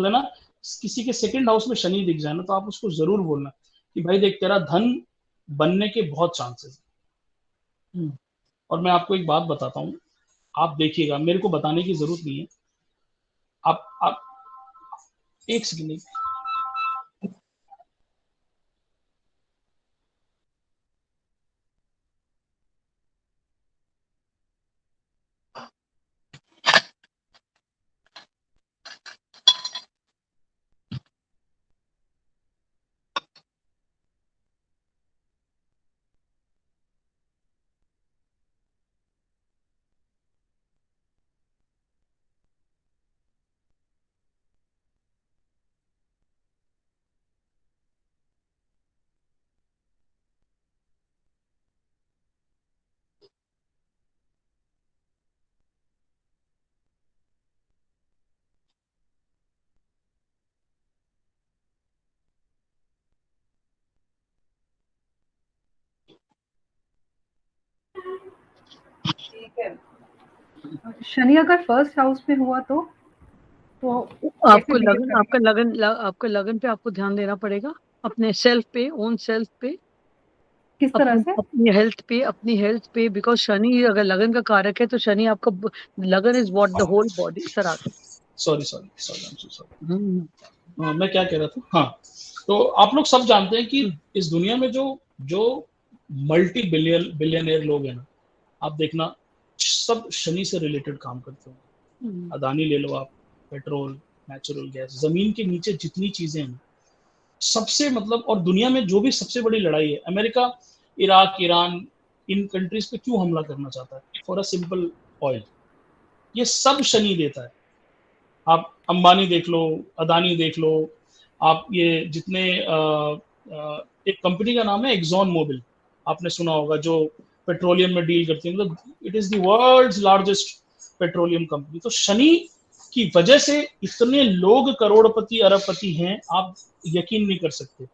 लेना, किसी के सेकंड हाउस में शनि दिख जाए ना, तो आप उसको जरूर बोलना कि भाई देख, तेरा धन बनने के बहुत चांसेस हैं। और मैं आपको एक बात बताता हूँ, आप देखिएगा, मेरे को बताने की जरूरत नहीं है। आप एक सेकंड। शनि अगर फर्स्ट हाउस में हुआ तो आपको लगन, आपका लगन पे आपको ध्यान देना पड़ेगा, अपने सेल्फ पे, ओन सेल्फ पे, किस तरह से? अपनी हेल्थ पे, बिकॉज शनि अगर लगन का कारक है तो शनि आपका लगन is what the whole body. Sir आगे सॉरी, मैं क्या कह रहा था, हाँ, तो आप लोग सब जानते हैं कि इस दुनिया में जो जो मल्टी बिलियनियर लोग हैं ना, आप देखना सब शनि से रिलेटेड काम करते हैं। अदानी ले लो आप, पेट्रोल, नेचुरल गैस, जमीन के नीचे जितनी चीजें हैं सबसे, मतलब, और दुनिया में जो भी सबसे बड़ी लड़ाई है, अमेरिका इराक ईरान इन कंट्रीज पे क्यों हमला करना चाहता है? For a simple oil. ये सब शनि देता है। आप अंबानी देख लो, अदानी देख लो, आप ये जितने एक कंपनी का नाम है एक्सॉन मोबिल, आपने सुना होगा, जो पेट्रोलियम में डील करती है, मतलब it is the world's largest petroleum company. तो शनि की वजह से इतने लोग करोड़पति अरबपति हैं, आप यकीन नहीं कर सकते।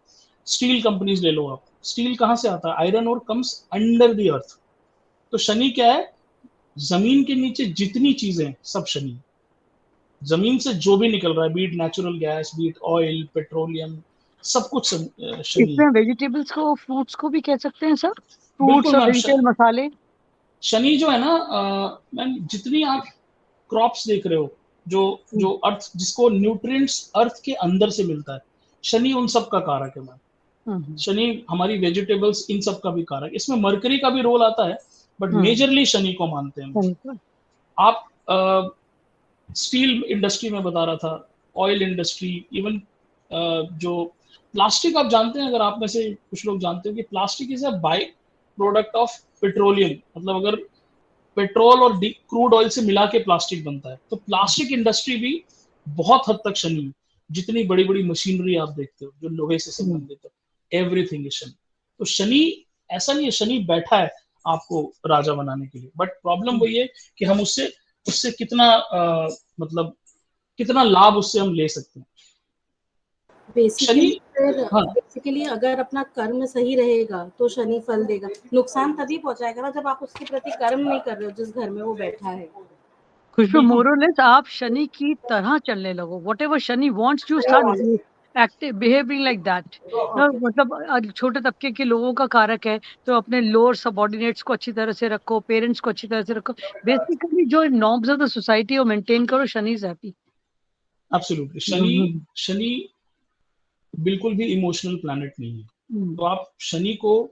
स्टील कंपनीज ले लो आप, स्टील कहां से आता है? आयरन और कम्स अंडर द अर्थ। तो शनि क्या है? जमीन के नीचे जितनी चीजें हैं सब शनि। जमीन से जो भी निकल रहा है, be it natural gas, be it oil, petroleum, सब कुछ शनि इसमें है। वेजिटेबल्स को, फ्रूट्स को भी कह सकते हैं सर, फ्रूट्स बिल्कुल और मैम। वेजिटेबल मसाले। शनि जो है ना मैम, जितनी आप क्रॉप्स देख रहे हो, जो जो अर्थ, जिसको न्यूट्रिएंट्स अर्थ के अंदर से मिलता है, शनि उन सब का कारक है मैम। शनि हमारी वेजिटेबल्स इन सब का भी कारक। इसमें मरकरी का भी रोल आता है, बट मेजरली शनि को मानते हैं। आप स्टील इंडस्ट्री में बता रहा था, ऑयल इंडस्ट्री, इवन जो प्लास्टिक, आप जानते हैं, अगर आप में से कुछ लोग जानते हो कि plastic is a by product of petroleum, मतलब अगर पेट्रोल और क्रूड ऑयल से मिला के प्लास्टिक बनता है, तो प्लास्टिक इंडस्ट्री भी बहुत हद तक शनि है। जितनी बड़ी बड़ी मशीनरी आप देखते हो जो लोहे से संबंधित है, एवरीथिंग इज शनि। तो शनि, ऐसा नहीं है शनि बैठा है आपको राजा बनाने के लिए, बट प्रॉब्लम वही है कि हम उससे उससे कितना मतलब कितना लाभ उससे हम ले सकते हैं। बेसिकली शनि, फिर हाँ, बेसिकली अगर अपना कर्म सही रहेगा तो शनि फल देगा। नुकसान तभी पहुंचाएगा ना जब आप उसके प्रति कर्म नहीं कर रहे हो जिस घर में वो बैठा है। खुशबू, मोरलेस आप शनि की तरह चलने लगो, what ever Shani wants you start active behaving like that. मतलब छोटे तबके के लोगों का कारक है, तो अपने लोअर सबॉर्डिनेट्स को अच्छी तरह से रखो, पेरेंट्स को अच्छी तरह से रखो, बेसिकली जो नॉर्म्स ऑफ द सोसाइटी वो मेंटेन करो, Shani is happy. Absolutely. Shani बिल्कुल भी इमोशनल प्लैनेट नहीं है। तो आप शनि को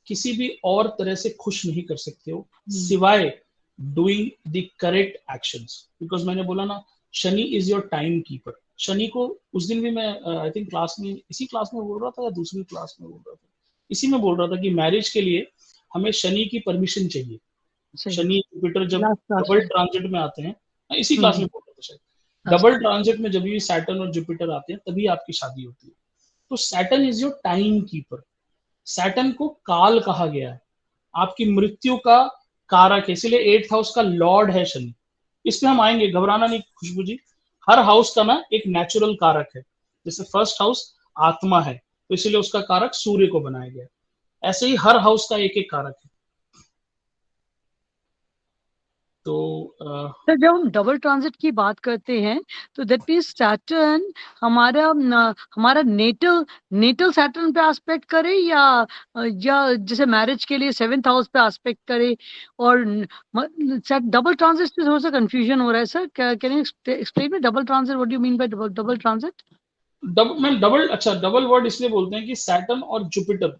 किसी भी और तरह से खुश नहीं कर सकते हो सिवाय doing the correct actions. Because मैंने बोला ना, Shani is your time keeper. Shani को उस दिन भी मैं आई थिंक क्लास में, इसी क्लास में बोल रहा था या दूसरी क्लास में बोल रहा था, इसी में बोल रहा था कि मैरिज के लिए हमें शनि की परमिशन चाहिए। शनि जुपिटर जब डबल ट्रांजिट में आते हैं, इसी क्लास में बोल रहा था शायद, डबल ट्रांजिट में जब भी सैटर्न और जुपिटर आते हैं तभी आपकी शादी होती है। तो Saturn is your time keeper. Saturn को काल कहा गया है, आपकी मृत्यु का कारक है, इसलिए 8th हाउस का लॉर्ड है शनि। इसमें हम आएंगे, घबराना नहीं खुशबू जी। हर हाउस का ना एक नेचुरल कारक है। जैसे फर्स्ट हाउस आत्मा है, तो इसलिए उसका कारक सूर्य को बनाया गया। ऐसे ही हर हाउस का एक एक कारक है। तो सर जब हम डबल ट्रांजिट की बात करते हैं तो दैट मीन्स सैटर्न हमारा नेटल सैटर्न पे एस्पेक्ट करे या जैसे मैरिज के लिए 7th हाउस पे एस्पेक्ट करे, और डबल ट्रांजिट से थोड़ा सा कंफ्यूजन हो रहा है sir. Can you explain me double transit, what do you mean by double transit? Double word इसलिए बोलते हैं कि सैटर्न और जुपिटर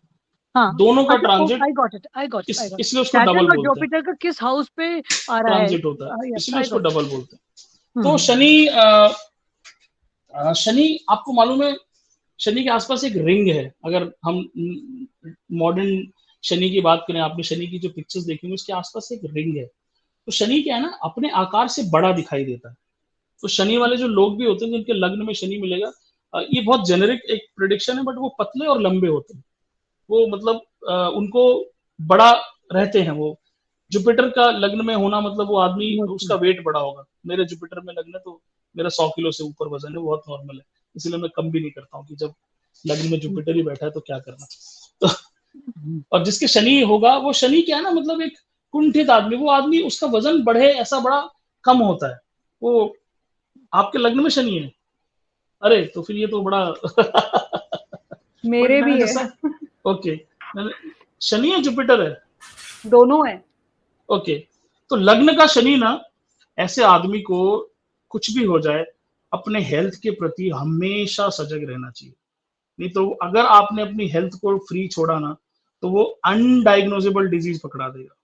हाँ, दोनों का अच्छा, ट्रांजिट, आई गॉट इट. इसलिए उसको सैटर्न डबल और बोलते हैं, जुपिटर का किस हाउस पे आ रहा है? ट्रांजिट होता है, Yes, इसलिए I उसको got it. डबल बोलते हैं. तो शनि आपको मालूम है, शनि के आसपास एक रिंग है. अगर हम मॉडर्न शनि की बात करें, आपने शनि की जो पिक्चर्स देखेंगे उसके आसपास एक रिंग है. तो शनि क्या है ना, अपने आकार से बड़ा दिखाई देता है. तो शनि वाले जो लोग भी होते हैं जिनके लग्न में शनि मिलेगा, ये बहुत जेनेरिक एक प्रिडिक्शन है, बट वो पतले और लंबे होते हैं. वो मतलब उनको बड़ा रहते हैं. वो जुपिटर का लग्न में होना मतलब वो आदमी, उसका वेट बड़ा होगा. मेरे जुपिटर में लग्न है तो मेरा 100 किलो से ऊपर वजन है, बहुत नॉर्मल है. इसलिए मैं कम भी नहीं करता हूँ कि जब लग्न में जुपिटर ही बैठा है तो क्या करना. तो और जिसके शनि होगा, वो शनि क्या है ना, मतलब एक कुंठित आदमी, वो आदमी उसका वजन बढ़े ऐसा बड़ा कम होता है. वो आपके लग्न में शनि है, अरे तो फिर ये तो बड़ा मेरे भी है. जैसा ओके, शनि है जुपिटर है, दोनों है. ओके. तो लग्न का शनि ना, ऐसे आदमी को कुछ भी हो जाए, अपने हेल्थ के प्रति हमेशा सजग रहना चाहिए. नहीं तो अगर आपने अपनी हेल्थ को फ्री छोड़ा ना, तो वो अनडायग्नोजेबल डिजीज पकड़ा देगा.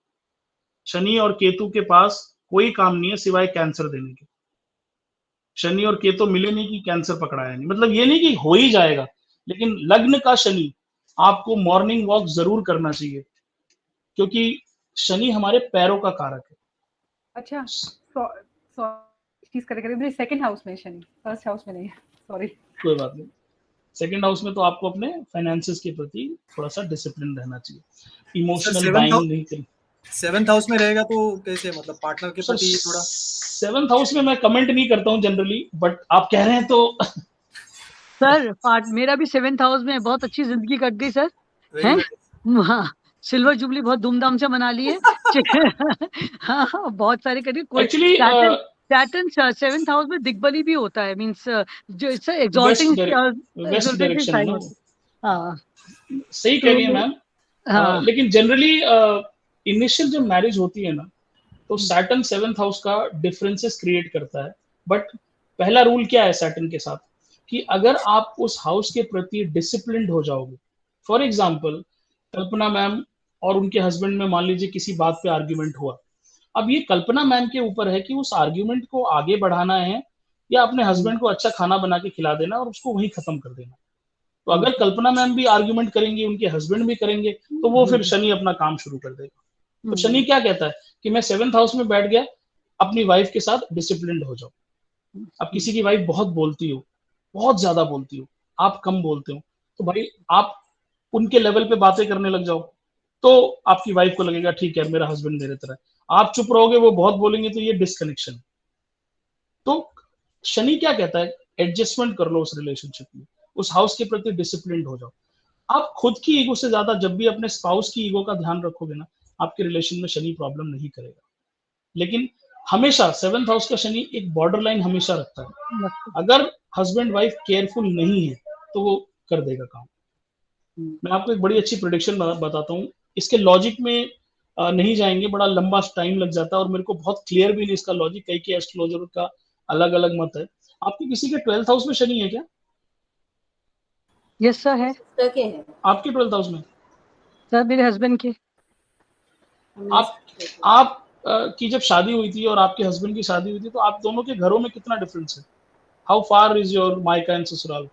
शनि और केतु के पास कोई काम नहीं है सिवाय कैंसर देने के. शनि और केतु मिले नहीं कि कैंसर पकड़ाया नहीं. मतलब ये नहीं कि हो ही जाएगा, लेकिन लग्न का शनि आपको मॉर्निंग वॉक जरूर करना चाहिए, क्योंकि शनि हमारे पैरों का कारक है. अच्छा, चीज करेक्ट, मेरे सेकंड हाउस में शनि, फर्स्ट हाउस में नहीं है. सॉरी. कोई बात नहीं. सेकंड हाउस में तो आपको अपने फाइनेंसेस के प्रति थोड़ा सा डिसिप्लिन रहना चाहिए. इमोशनल बाइंग नहीं करनी. 7th हाउस में रहेगा तो कैसे, मतलब पार्टनर के प्रति थोड़ा. 7th हाउस में मैं कमेंट नहीं करता हूँ जनरली, बट आप कह रहे हैं तो सर मेरा भी 7th हाउस में बहुत अच्छी जिंदगी कट गई सर. हैं? हाँ, सिल्वर जुबली बहुत धूमधाम से मना ली है. हाँ, बहुत सारे करिए. कोई एक्चुअली सैटर्न 7th हाउस में दिग्बली भी होता है, मींस जो इट्स एक्सॉल्टिंग वेस्ट डायरेक्शन है ना. हाँ, सही कह रही है मैम. हाँ, लेकिन जनरली इनिशियल जब मैरिज होती है ना, तो सैटर्न 7th हाउस का डिफरेंसेस क्रिएट करता है. बट पहला रूल क्या है सैटर्न के साथ, कि अगर आप उस हाउस के प्रति डिसिप्लिन्ड हो जाओगे. फॉर एग्जाम्पल, कल्पना मैम और उनके हस्बैंड में मान लीजिए किसी बात पे आर्ग्यूमेंट हुआ. अब ये कल्पना मैम के ऊपर है कि उस आर्ग्यूमेंट को आगे बढ़ाना है या अपने हस्बैंड को अच्छा खाना बना के खिला देना और उसको वहीं खत्म कर देना. तो अगर कल्पना मैम भी आर्ग्यूमेंट करेंगे, उनके हस्बैंड भी करेंगे, तो वो फिर शनि अपना काम शुरू कर देगा. तो शनि क्या कहता है कि मैं 7th हाउस में बैठ गया, अपनी वाइफ के साथ डिसिप्लिन्ड हो जाओ. अब किसी की वाइफ बहुत बोलती हो, बहुत ज्यादा बोलती हो, आप कम बोलते हो, तो भाई आप उनके लेवल पे बातें करने लग जाओ, तो आपकी वाइफ को लगेगा ठीक है मेरा हस्बैंड मेरे तरह. आप चुप रहोगे, वो बहुत बोलेंगे, तो ये डिस्कनेक्शन. तो शनि क्या कहता है, एडजस्टमेंट कर लो उस रिलेशनशिप में, उस हाउस के प्रति डिसिप्लिन्ड हो जाओ. आप खुद की ईगो से ज्यादा जब भी अपने स्पाउस की ईगो का ध्यान रखोगे ना, आपके रिलेशन में शनि प्रॉब्लम नहीं करेगा. लेकिन हमेशा 7th हाउस का शनि एक बॉर्डर लाइन हमेशा रखता है. अगर हस्बैंड वाइफ केयरफुल नहीं है तो वो कर देगा काम. मैं आपको एक बड़ी अच्छी प्रेडिक्शन बताता हूँ. इसके लॉजिक में नहीं जाएंगे, बड़ा लंबा टाइम लग जाता है और मेरे को बहुत क्लियर भी नहीं इसका लॉजिक. कई के एस्ट्रोलॉजर का अलग अलग मत है. आपके किसी के 12th हाउस में शनि है क्या? यस सर है. आपके 12th हाउस में? सर मेरे हस्बैंड के. आप की जब शादी हुई थी और आपके हस्बैंड की शादी हुई थी, तो आप दोनों के घरों में कितना डिफरेंस है? How far is your Maika and Sasural?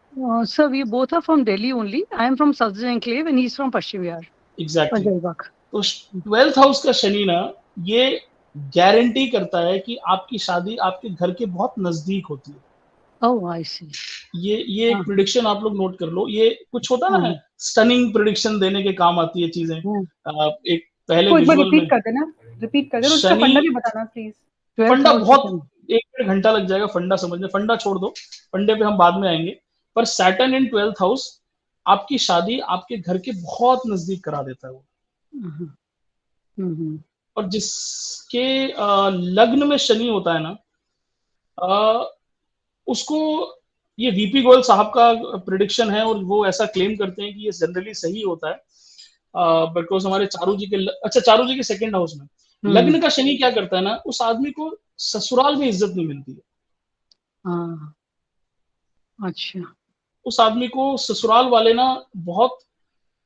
Sir, we both are from Delhi only. I am from Southern Enclave and he's from Pashchim Vihar. Exactly. Pajaibak. तो 12th हाउस का शनि ना, ये गारंटी करता है कि आपकी शादी आपके घर के बहुत नजदीक होती है. Oh, I see. ये एक प्रेडिक्शन आप लोग नोट कर लो. ये कुछ होता है ना, स्टनिंग प्रेडिक्शन देने के काम आती है चीजें. एक पहले विजुअल में रिपीट कर देना, उसका फंडा भी बताना प्लीज. फंडा बहुत 1-1.5 घंटा लग जाएगा फंडा समझने. फंडा छोड़ दो, फंडे पे हम बाद में आएंगे. पर सैटर्न इन 12th हाउस आपकी शादी आपके घर के बहुत नजदीक करा देता है वो. और जिसके लग्न में शनि होता है ना, उसको ये वीपी गोयल साहब का प्रिडिक्शन है और वो ऐसा क्लेम करते हैं कि ये जनरली सही होता है, बिकॉज हमारे चारू जी के चारू जी के सेकंड हाउस में लग्न का शनि क्या करता है ना, उस आदमी को ससुराल में इज्जत नहीं मिलती है। हाँ, अच्छा, उस आदमी को ससुराल वाले ना बहुत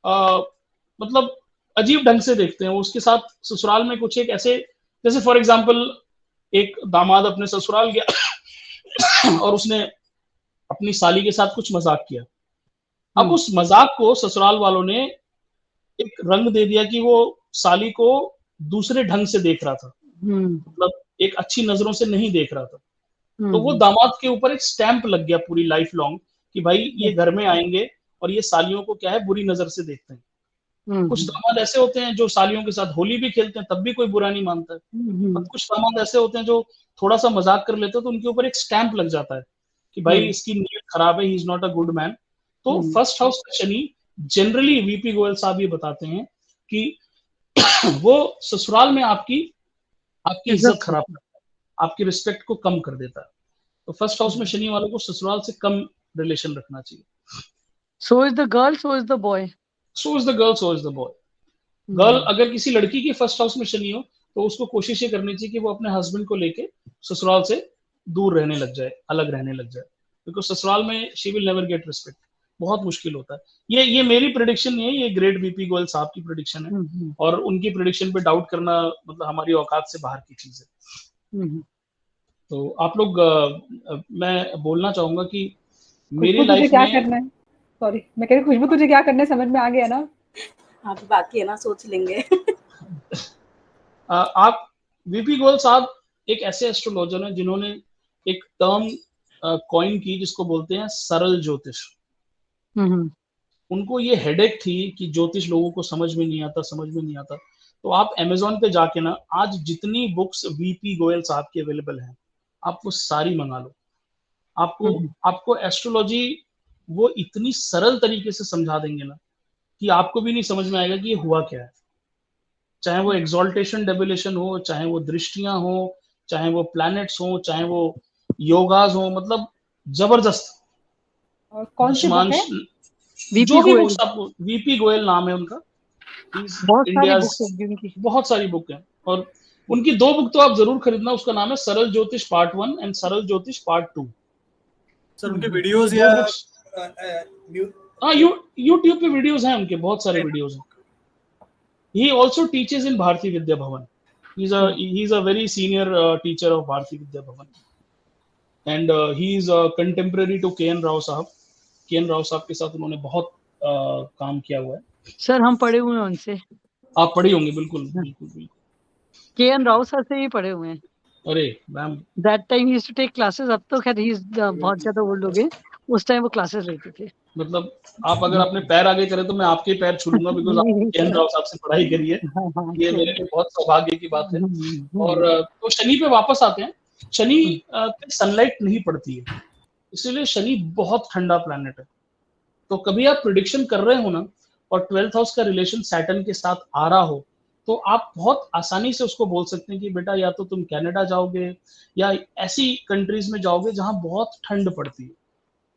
मतलब अजीब ढंग से देखते हैं। उसके साथ ससुराल में कुछ एक ऐसे, जैसे फॉर एग्जांपल एक दामाद अपने ससुराल गया और उसने अपनी साली के साथ कुछ मजाक किया। अब उस मजाक को ससुराल वालों ने एक रंग दे दिया कि वो साली को दूसरे ढंग से देख रहा था, मतलब एक अच्छी नजरों से नहीं देख रहा था। तो वो दामाद के ऊपर एक स्टैंप लग गया पूरी लाइफ लॉन्ग कि भाई ये घर में आएंगे और ये सालियों को क्या है, बुरी नजर से देखते हैं। कुछ दामाद ऐसे होते हैं जो सालियों के साथ होली भी खेलते हैं, तब भी कोई बुरा नहीं मानता है। और कुछ दामाद ऐसे होते हैं जो थोड़ा सा मजाक कर लेते हैं तो उनके ऊपर एक स्टैंप लग जाता है कि भाई इसकी नीयत खराब है, he is not a good man. तो फर्स्ट हाउस का शनि जनरली वीपी गोयल साहब ये बताते हैं कि वो ससुराल में आपकी इज्जत खराब करता है, आपकी रिस्पेक्ट को कम कर देता है। तो फर्स्ट हाउस में शनि वालों को ससुराल से कम रिलेशन रखना चाहिए। So is the girl, so is the boy, so is the girl, so is the boy. Girl अगर किसी लड़की की फर्स्ट हाउस में शनि हो तो उसको कोशिश ये करनी चाहिए कि वो अपने हस्बैंड को लेके ससुराल से दूर रहने लग जाए, अलग रहने लग जाए, बिकॉज ससुराल में she will never get respect. बहुत मुश्किल होता है। ये मेरी प्रेडिक्शन नहीं है, ये ग्रेट वीपी गोयल साहब की प्रेडिक्शन है और उनकी प्रेडिक्शन पे डाउट करना मतलब हमारी औकात से बाहर की चीज है। तो आप लोग मैं बोलना चाहूंगा कि मेरी लाइफ क्या में करना है, सॉरी मैं कह रही खुशबू तुझे क्या करना है समझ में आ गया ना? हाँ बाकी है ना, सोच लेंगे। आप वीपी गोयल साहब एक ऐसे एस्ट्रोलॉजर हैं जिन्होंने एक टर्म कॉइन की जिसको बोलते हैं सरल ज्योतिष। उनको ये हेडेक थी कि ज्योतिष लोगों को समझ में नहीं आता। तो आप अमेजोन पे जाके ना आज जितनी बुक्स वीपी गोयल साहब की अवेलेबल हैं आप वो सारी मंगा लो। आपको एस्ट्रोलॉजी वो इतनी सरल तरीके से समझा देंगे ना कि आपको भी नहीं समझ में आएगा कि ये हुआ क्या है। चाहे वो एक्सॉल्टेशन डेबिलेशन हो, चाहे वो दृष्टियां हो, चाहे वो प्लैनेट्स हो, चाहे वो योगाज हो, मतलब जबरदस्त। और कौन सी बुक है? जो भी बुक्स आपको, वीपी गोयल नाम है उनका, बहुत सारी बुक है और उनकी 2 बुक तो आप जरूर खरीदना। उसका नाम है सरल ज्योतिष पार्ट 1 एंड सरल ज्योतिष पार्ट 2। सर उनके वीडियोस या यूट्यूब पे वीडियोस हैं उनके, बहुत सारे वीडियोस हैं। He also teaches in Bharati Vidya Bhavan. He's a very senior teacher of Bharati Vidya Bhavan, and he is contemporary to KN Rao साहब। KN Rao साहब के साथ उन्होंने बहुत काम किया हुआ है। सर हम पढ़े हुए हैं उनसे। आप पढ़े होंगे, बिल्कुल। KN राव सर से ही पढ़े हुए हैं। अरे मैम, दैट टाइम ही यूज्ड टू टेक क्लासेस। अब तो खैर ही इज बहुत ज्यादा ओल्ड हो गए, उस टाइम वो क्लासेस लेते थे। मतलब आप अगर अपने पैर आगे करें तो मैं आपके पैर छू लूंगा, बिकॉज आपने KN राव साहब से पढ़ाई करी है। ये मेरे लिए बहुत सौभाग्य की बात है। और तो शनि पे वापस आते हैं। शनि पे सनलाइट नहीं पड़ती है, इसलिए शनि बहुत ठंडा प्लैनेट है। तो कभी आप प्रिडिक्शन कर रहे हो ना और 12th हाउस का रिलेशन सैटर्न के साथ आ रहा हो तो आप बहुत आसानी से उसको बोल सकते हैं कि बेटा या तो तुम कनाडा जाओगे या ऐसी कंट्रीज में जाओगे जहां बहुत ठंड पड़ती है,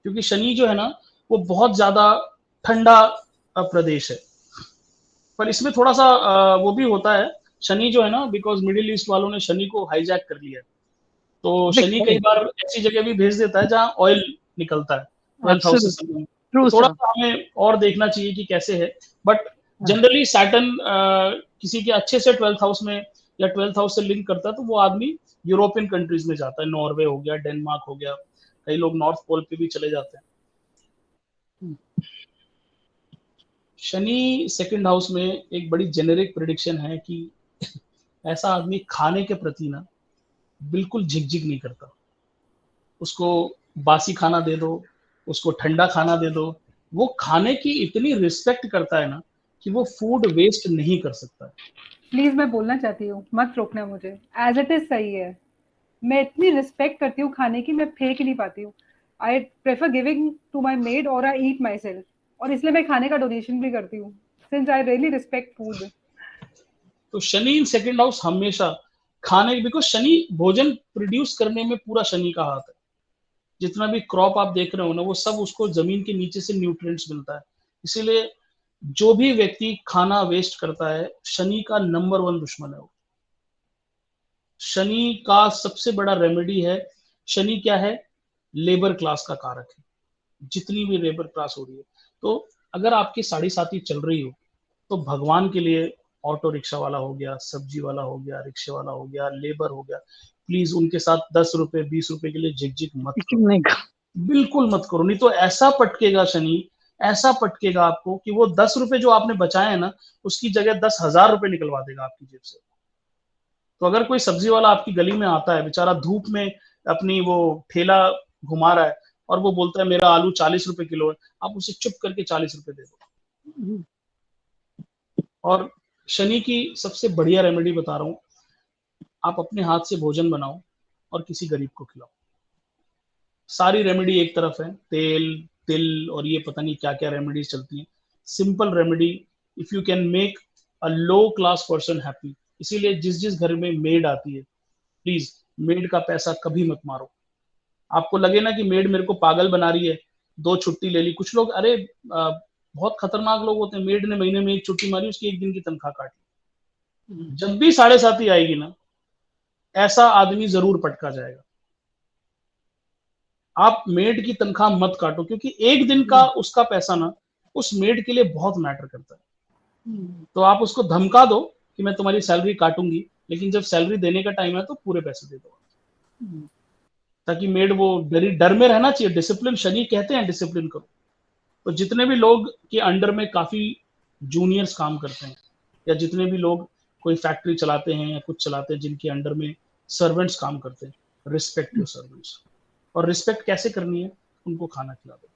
क्योंकि शनि जो है ना वो बहुत ज्यादा ठंडा प्रदेश है। पर इसमें थोड़ा सा वो भी होता है, शनि जो है ना, बिकॉज मिडिल ईस्ट वालों ने शनि को हाईजैक कर लिया है, तो शनि कई बार ऐसी जगह भी भेज देता है जहां ऑयल निकलता है 12th हाउस से संबंधित। तो थोड़ा सा हमें और देखना चाहिए कि कैसे है। बट जनरली सैटर्न किसी के अच्छे से 12th हाउस में या 12th हाउस से लिंक करता है तो वो आदमी यूरोपियन कंट्रीज में जाता है, नॉर्वे हो गया, डेनमार्क हो गया, कई लोग नॉर्थ पोल पे भी चले जाते हैं। शनि सेकंड हाउस में एक बड़ी जेनेरिक प्रेडिक्शन है कि ऐसा आदमी खाने के प्रति ना बिल्कुल झिकझिक नहीं करता। उसको बासी खाना दे दो, उसको ठंडा खाना दे दो, वो खाने की इतनी रिस्पेक्ट करता है ना कि वो फूड वेस्ट नहीं कर सकता। प्लीज मैं बोलना चाहती हूँ, मत रोकना मुझे, एज इट इज सही है। मैं इतनी रिस्पेक्ट करती हूँ खाने की, मैं फेंक नहीं पाती हूँ। I prefer giving to my maid और आई ईट माई सेल्फ, और इसलिए मैं खाने का डोनेशन भी करती हूँ, since I really respect food. तो शनि इन सेकंड हाउस हमेशा खाने, बिकॉज शनि भोजन प्रोड्यूस करने में पूरा शनि का हाथ है। जितना भी क्रॉप आप देख रहे हो ना, वो सब उसको जमीन के नीचे से न्यूट्रिएंट्स मिलता है। इसीलिए जो भी व्यक्ति खाना वेस्ट करता है, शनि का नंबर 1 दुश्मन है वो। शनि का सबसे बड़ा रेमेडी है, शनि क्या है? लेबर क्लास का कारक है। जितनी भी लेबर क्लास हो रही है, तो अगर आपकी साढ़े साथी चल रही हो, तो भगवान के लिए ऑटो रिक्शा वाला हो गया, सब्जी वाला हो गया, रिक्शे वाला हो गया, लेबर हो गया, प्लीज उनके साथ 10 रुपए 20 रुपए के लिए झिक मत करो, नहीं बिल्कुल मत करो। नहीं तो ऐसा पटकेगा शनि, ऐसा पटकेगा आपको कि वो 10 रुपए जो आपने बचाए हैं ना, उसकी जगह 10,000 रुपए निकलवा देगा आपकी जेब से। तो अगर कोई सब्जी वाला आपकी गली में आता है, बेचारा धूप में अपनी वो ठेला घुमा रहा है और वो बोलता है मेरा आलू 40 रुपए किलो है, आप उसे चुप करके 40 रुपए दे दो। और शनि की सबसे बढ़िया रेमेडी बता रहा हूं, आप अपने हाथ से भोजन बनाओ और किसी गरीब को खिलाओ। सारी रेमेडी एक तरफ है, तेल तिल और ये पता नहीं क्या क्या रेमेडीज चलती हैं। Simple remedy, if you can make a low class person happy. इसीलिए जिस घर में मेड आती है, प्लीज मेड का पैसा कभी मत मारो। आपको लगे ना कि मेड मेरे को पागल बना रही है, 2 छुट्टी ले ली। कुछ लोग अरे बहुत खतरनाक लोग होते हैं, मेड ने महीने में 1 छुट्टी मारी, उसकी 1 दिन की तनख्वाह काट ली। जब भी 7.5 आएगी ना, ऐसा आदमी जरूर पटका जाएगा। आप मेड की तनख्वाह मत काटो, क्योंकि 1 दिन का उसका पैसा ना उस मेड के लिए बहुत मैटर करता है। तो आप उसको धमका दो कि मैं तुम्हारी सैलरी काटूंगी, लेकिन जब सैलरी देने का टाइम है तो पूरे पैसे दे दो, ताकि मेड वो डर में रहना चाहिए। डिसिप्लिन, शनि कहते हैं डिसिप्लिन करो। तो जितने भी लोग के अंडर में काफी जूनियर्स काम करते हैं, या जितने भी लोग कोई फैक्ट्री चलाते हैं या कुछ चलाते हैं जिनके अंडर में सर्वेंट्स काम करते हैं, रिस्पेक्ट योर सर्वेंट्स। और रिस्पेक्ट कैसे करनी है? उनको खाना खिला दो।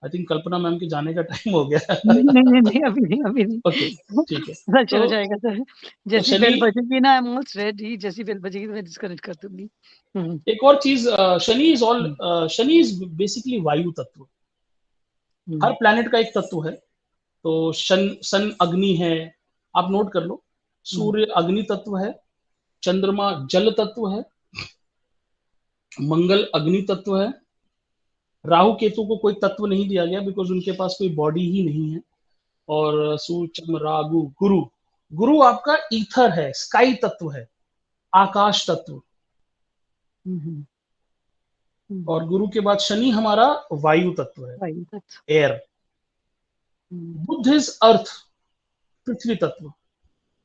आई थिंक कल्पना मैम के जाने का टाइम हो गया। नहीं अभी नहीं। ओके, ठीक है। पता चल तो जाएगा सर, जैसी बेल बजेगी ना, आई एम ऑलमोस्ट रेडी, जैसी बेल बजेगी तो मैं डिस्कनेक्ट कर दूंगी। एक और चीज, शनि इज बेसिकली वायु तत्व। हर प्लैनेट का एक तत्व है। तो सन अग्नि है, आप नोट कर लो। सूर्य अग्नि तत्व है, चंद्रमा जल तत्व है, मंगल अग्नि तत्व है। राहु केतु को कोई तत्व नहीं दिया गया, बिकॉज उनके पास कोई बॉडी ही नहीं है। और सूर्य चंद्र राहु गुरु आपका ईथर है, स्काई तत्व है, आकाश तत्व। और गुरु के बाद शनि हमारा वायु तत्व है, एयर। बुध इज अर्थ, पृथ्वी तत्व।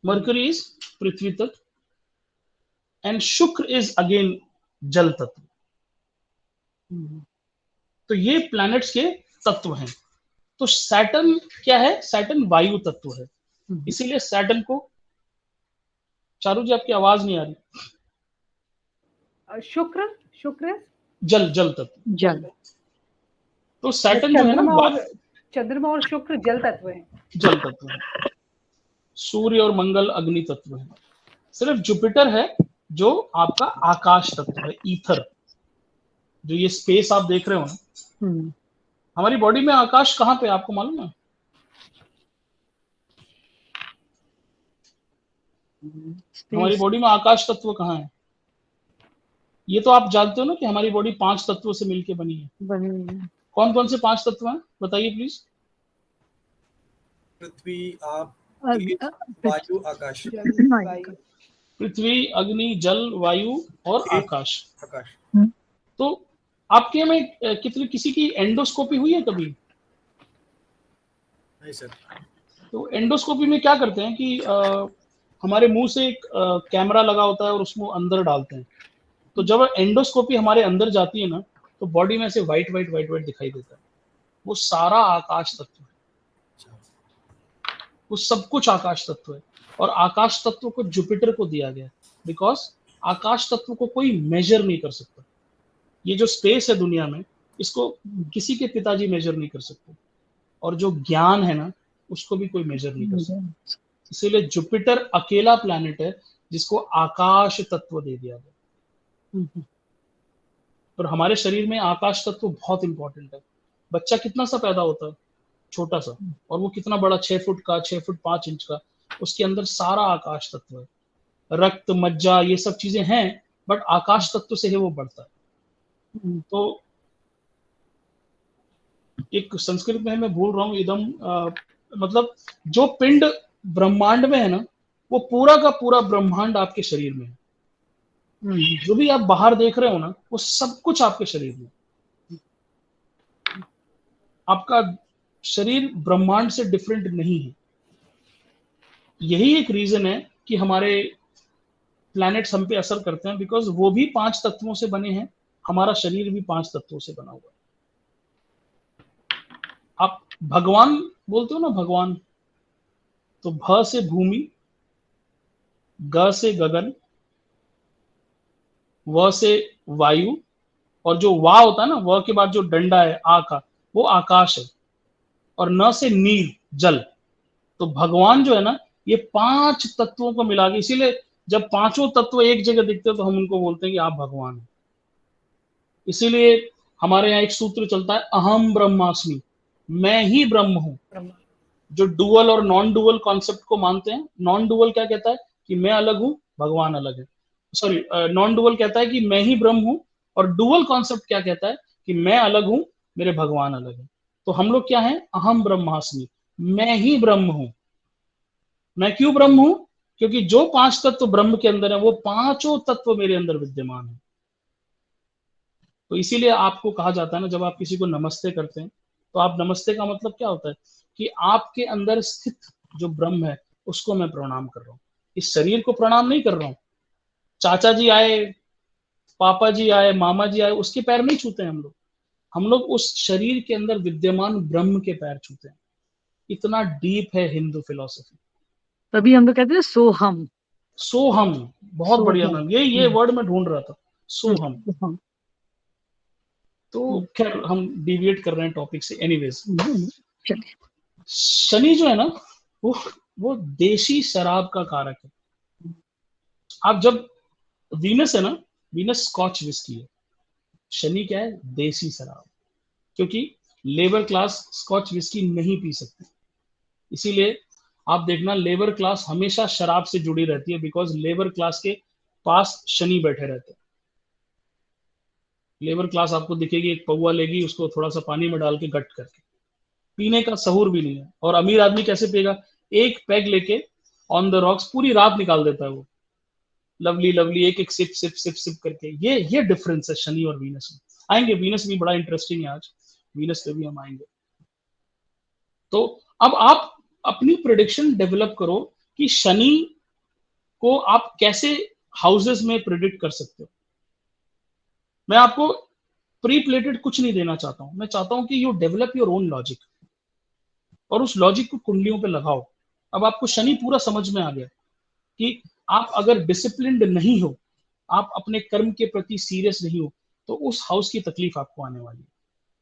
मरकरी इज पृथ्वी तत्व एंड शुक्र इज अगेन जल तत्व। तो ये प्लैनेट्स के तत्व हैं। तो सैटर्न क्या है? सैटर्न वायु तत्व है। इसीलिए सैटर्न को, चारू जी आपकी आवाज नहीं आ रही। शुक्र जल तत्व। जल। तो सैटर्न जो है ना, चंद्रमा और शुक्र जल तत्व है। जल तत्व है। सूर्य और मंगल अग्नि तत्व है। सिर्फ जुपिटर है जो आपका आकाश तत्व है, ईथर। जो ये स्पेस आप देख रहे हो ना, हमारी बॉडी में आकाश कहाँ पे आपको मालूम है? हमारी बॉडी में आकाश तत्व कहाँ है? ये तो आप जानते हो ना कि हमारी बॉडी 5 तत्वों से मिलके बनी है। कौन कौन से 5 तत्व हैं? बताइए प्लीज। पृथ्वी, आप, वायु, आकाश। पृथ्वी, अग्नि, जल, वायु और आकाश। तो आपके में किसी की एंडोस्कोपी हुई है कभी? नहीं सर। तो एंडोस्कोपी में क्या करते हैं कि हमारे मुंह से एक कैमरा लगा होता है और उसमें अंदर डालते हैं। तो जब एंडोस्कोपी हमारे अंदर जाती है ना, तो बॉडी में से व्हाइट दिखाई देता है। वो सारा आकाश तत्व है, वो सब कुछ आकाश तत्व है। और आकाश तत्व को जुपिटर को दिया गया, बिकॉज आकाश तत्व को कोई मेजर नहीं कर सकता। ये जो स्पेस है दुनिया में, इसको किसी के पिताजी मेजर नहीं कर सकते। और जो ज्ञान है ना, उसको भी कोई मेजर नहीं कर सकता। इसीलिए जुपिटर अकेला प्लैनेट है जिसको आकाश तत्व दे दिया गया। पर हमारे शरीर में आकाश तत्व बहुत इंपॉर्टेंट है। बच्चा कितना सा पैदा होता है? छोटा सा। और वो कितना बड़ा, 6 फुट का, 6 फुट 5 इंच का। उसके अंदर सारा आकाश तत्व है, रक्त मज्जा ये सब चीजें हैं, बट आकाश तत्व से ही वो बढ़ता है। तो एक संस्कृत में मैं भूल रहा हूँ इदम, मतलब जो पिंड ब्रह्मांड में है ना, वो पूरा का पूरा ब्रह्मांड आपके शरीर में है। जो भी आप बाहर देख रहे हो ना, वो सब कुछ आपके शरीर में। आपका शरीर ब्रह्मांड से डिफरेंट नहीं है। यही एक रीजन है कि हमारे प्लैनेट्स हम पे असर करते हैं, बिकॉज वो भी 5 तत्वों से बने हैं, हमारा शरीर भी 5 तत्वों से बना हुआ है। आप भगवान बोलते हो ना, भगवान, तो भ से भूमि, ग से गगन, व से वायु, और जो वा होता है ना, व के बाद जो डंडा है आ का, वो आकाश है, और न से नीर, जल। तो भगवान जो है ना, ये 5 तत्वों को मिला के, इसीलिए जब 5 तत्व एक जगह दिखते हैं तो हम उनको बोलते हैं कि आप भगवान हैं। इसीलिए हमारे यहाँ एक सूत्र चलता है, अहम ब्रह्मास्मि, मैं ही ब्रह्म हूं। जो डुअल और नॉन डुअल कॉन्सेप्ट को मानते हैं, नॉन डुअल क्या कहता है कि मैं अलग हूं, भगवान अलग है। सॉरी, नॉन डुअल कहता है कि मैं ही ब्रह्म हूं, और डुअल कॉन्सेप्ट क्या कहता है कि मैं अलग हूं, मेरे भगवान अलग है। तो हम लोग क्या है, अहम ब्रह्मास्मि, मैं ही ब्रह्म हूं। मैं क्यों ब्रह्म हूं? क्योंकि जो 5 तत्व ब्रह्म के अंदर है, वो 5 तत्व मेरे अंदर विद्यमान है। तो इसीलिए आपको कहा जाता है ना, जब आप किसी को नमस्ते करते हैं, तो आप नमस्ते का मतलब क्या होता है कि आपके अंदर स्थित जो ब्रह्म है उसको मैं प्रणाम कर रहा हूँ, इस शरीर को प्रणाम नहीं कर रहा हूँ। चाचा जी आए, पापा जी आए, मामा जी आए, उसके पैर नहीं छूते हैं हम लोग उस शरीर के अंदर विद्यमान ब्रह्म के पैर छूते हैं। इतना डीप है हिंदू फिलॉसफी। तभी हम लोग कहते हैं सोहम। सोहम, बहुत बढ़िया सोहम। नाम, ये वर्ड मैं ढूंढ रहा था, सोहम। सोहम। तो खैर हम डिविएट कर रहे हैं टॉपिक से, एनीवेज। चलिए। शनि जो है ना, वो वो देशी शराब का कारक है। आप जब, वीनस है ना, वीनस स्कॉच विस्की है, शनि क्या है, देसी शराब। क्योंकि लेबर क्लास स्कॉच विस्की नहीं पी सकती, इसीलिए आप देखना लेबर क्लास हमेशा शराब से जुड़ी रहती है, बिकॉज लेबर क्लास के पास शनि बैठे रहते हैं। लेबर क्लास आपको दिखेगी, एक पौवा लेगी, उसको थोड़ा सा पानी में डाल के गट करके, पीने का सहूर भी नहीं है। और अमीर आदमी कैसे पिएगा, एक पैग लेके ऑन द रॉक्स पूरी रात निकाल देता है वो, लवली लवली, एक एक सिप सिप सिप सिप करके। ये डिफरेंस है शनि और वीनस में। आएंगे, वीनस भी बड़ा इंटरेस्टिंग है, आज वीनस पे भी हम आएंगे। तो अब आप अपनी प्रिडिक्शन डेवलप करो कि शनि को आप कैसे हाउसेस में प्रिडिक्ट कर सकते हो। मैं आपको प्री प्लेटेड कुछ नहीं देना चाहता हूं, मैं चाहता हूं कि you develop your own logic, और उस लॉजिक को कुंडलियों पे लगाओ। अब आपको शनि पूरा समझ में आ गया कि आप अगर डिसिप्लिन्ड नहीं हो, आप अपने कर्म के प्रति सीरियस नहीं हो, तो उस हाउस की तकलीफ आपको आने वाली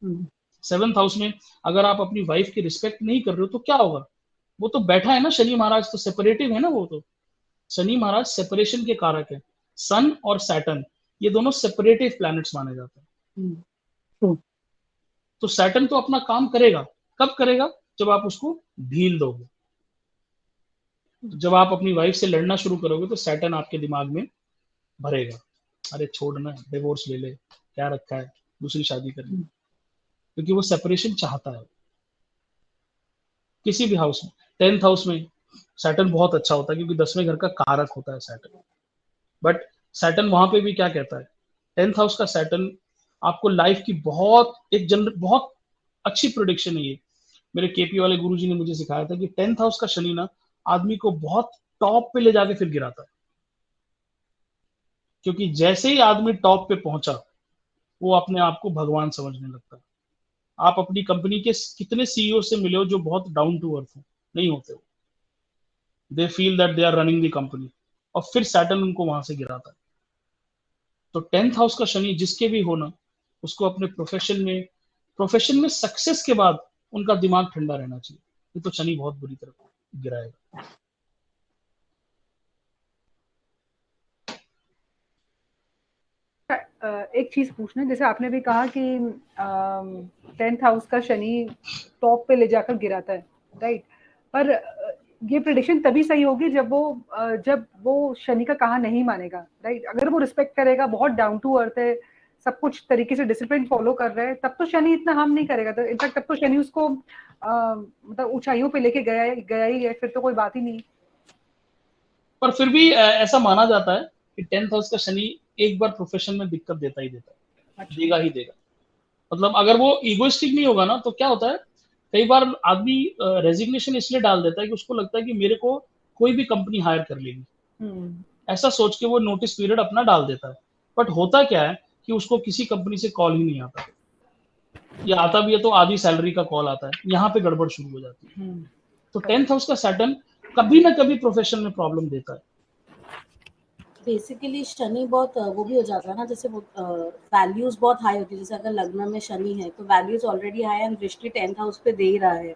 है। 7th हाउस में अगर आप अपनी वाइफ की रिस्पेक्ट नहीं कर रहे हो तो क्या होगा? वो तो बैठा है ना शनि महाराज, तो सेपरेटिव है ना। वो तो शनि महाराज सेपरेशन के कारक है। सन और सैटर्न, ये दोनों सेपरेटिव प्लैनेट्स माने जाते हैं। तो सैटर्न तो अपना काम करेगा, कब करेगा? जब आप उसको ढील दोगे। जब आप अपनी वाइफ से लड़ना शुरू करोगे तो सैटर्न आपके दिमाग में भरेगा, अरे छोड़ना, डिवोर्स ले ले, क्या रखा है, दूसरी शादी कर ले। क्योंकि वो सेपरेशन चाहता है किसी भी हाउस में। 10th हाउस में सैटर्न बहुत अच्छा होता है, क्योंकि 10वें घर का कारक होता है सैटर्न। बट सैटर्न वहां पे भी क्या कहता है, 10th हाउस का सैटर्न आपको लाइफ की बहुत अच्छी प्रोडिक्शन है। ये मेरे केपी वाले गुरुजी ने मुझे सिखाया था कि 10th हाउस का शनि ना आदमी को बहुत टॉप पे ले जाके फिर गिराता है। क्योंकि जैसे ही आदमी टॉप पे पहुंचा, वो अपने आप को भगवान समझने लगता है। आप अपनी कंपनी के कितने सीईओ से मिले हो जो बहुत डाउन टू अर्थ हो? नहीं होते हो। They feel that they are running the company, और फिर सैटर्न उनको वहां से गिराता है। तो 10th हाउस का शनि जिसके भी होना, उसको अपने प्रोफेशन में सक्सेस के बाद उनका दिमाग ठंडा रहना चाहिए। ये तो शनि बहुत बुरी तरह गिराएगा। एक चीज पूछना, जैसे आपने भी कहा कि 10th हाउस का शनि टॉप पे ले जाकर गिराता है, राइट? पर ये प्रेडिक्शन तभी सही होगी जब वो शनि का कहा नहीं मानेगा, राइट? अगर वो रिस्पेक्ट करेगा, बहुत डाउन टू अर्थ है, सब कुछ तरीके से डिसिप्लिन फॉलो कर रहे हैं, तब तो शनि इतना हार्म नहीं करेगा। तो इनफैक्ट तब तो शनि उसको मतलब ऊंचाइयों पे लेके गया ही है, फिर तो कोई बात ही नहीं। पर फिर भी ऐसा माना जाता है कि 10th हाउस का शनि एक बार प्रोफेशन में दिक्कत देता ही देता है, देगा ही देगा। मतलब अगर वो इगोइस्टिक नहीं होगा ना, तो क्या होता है, कई बार आदमी रेजिग्नेशन इसलिए डाल देता है कि उसको लगता है कि मेरे को कोई भी कंपनी हायर कर लेगी, ऐसा सोच के वो नोटिस पीरियड अपना डाल देता है। बट होता क्या है कि उसको किसी कंपनी से कॉल ही नहीं आता, या आता भी है तो आधी सैलरी का कॉल आता है, यहाँ पे गड़बड़ शुरू हो जाती है। तो 10th हाउस का सैटर्न कभी ना कभी प्रोफेशन में प्रॉब्लम देता है। बेसिकली शनि बहुत वो भी हो जाता है ना, जैसे वो वैल्यूज बहुत हाई होती है। जैसे अगर लग्न में शनि है तो वैल्यूज ऑलरेडी हाई है, दृष्टि 10th हाउस पे दे ही रहा है,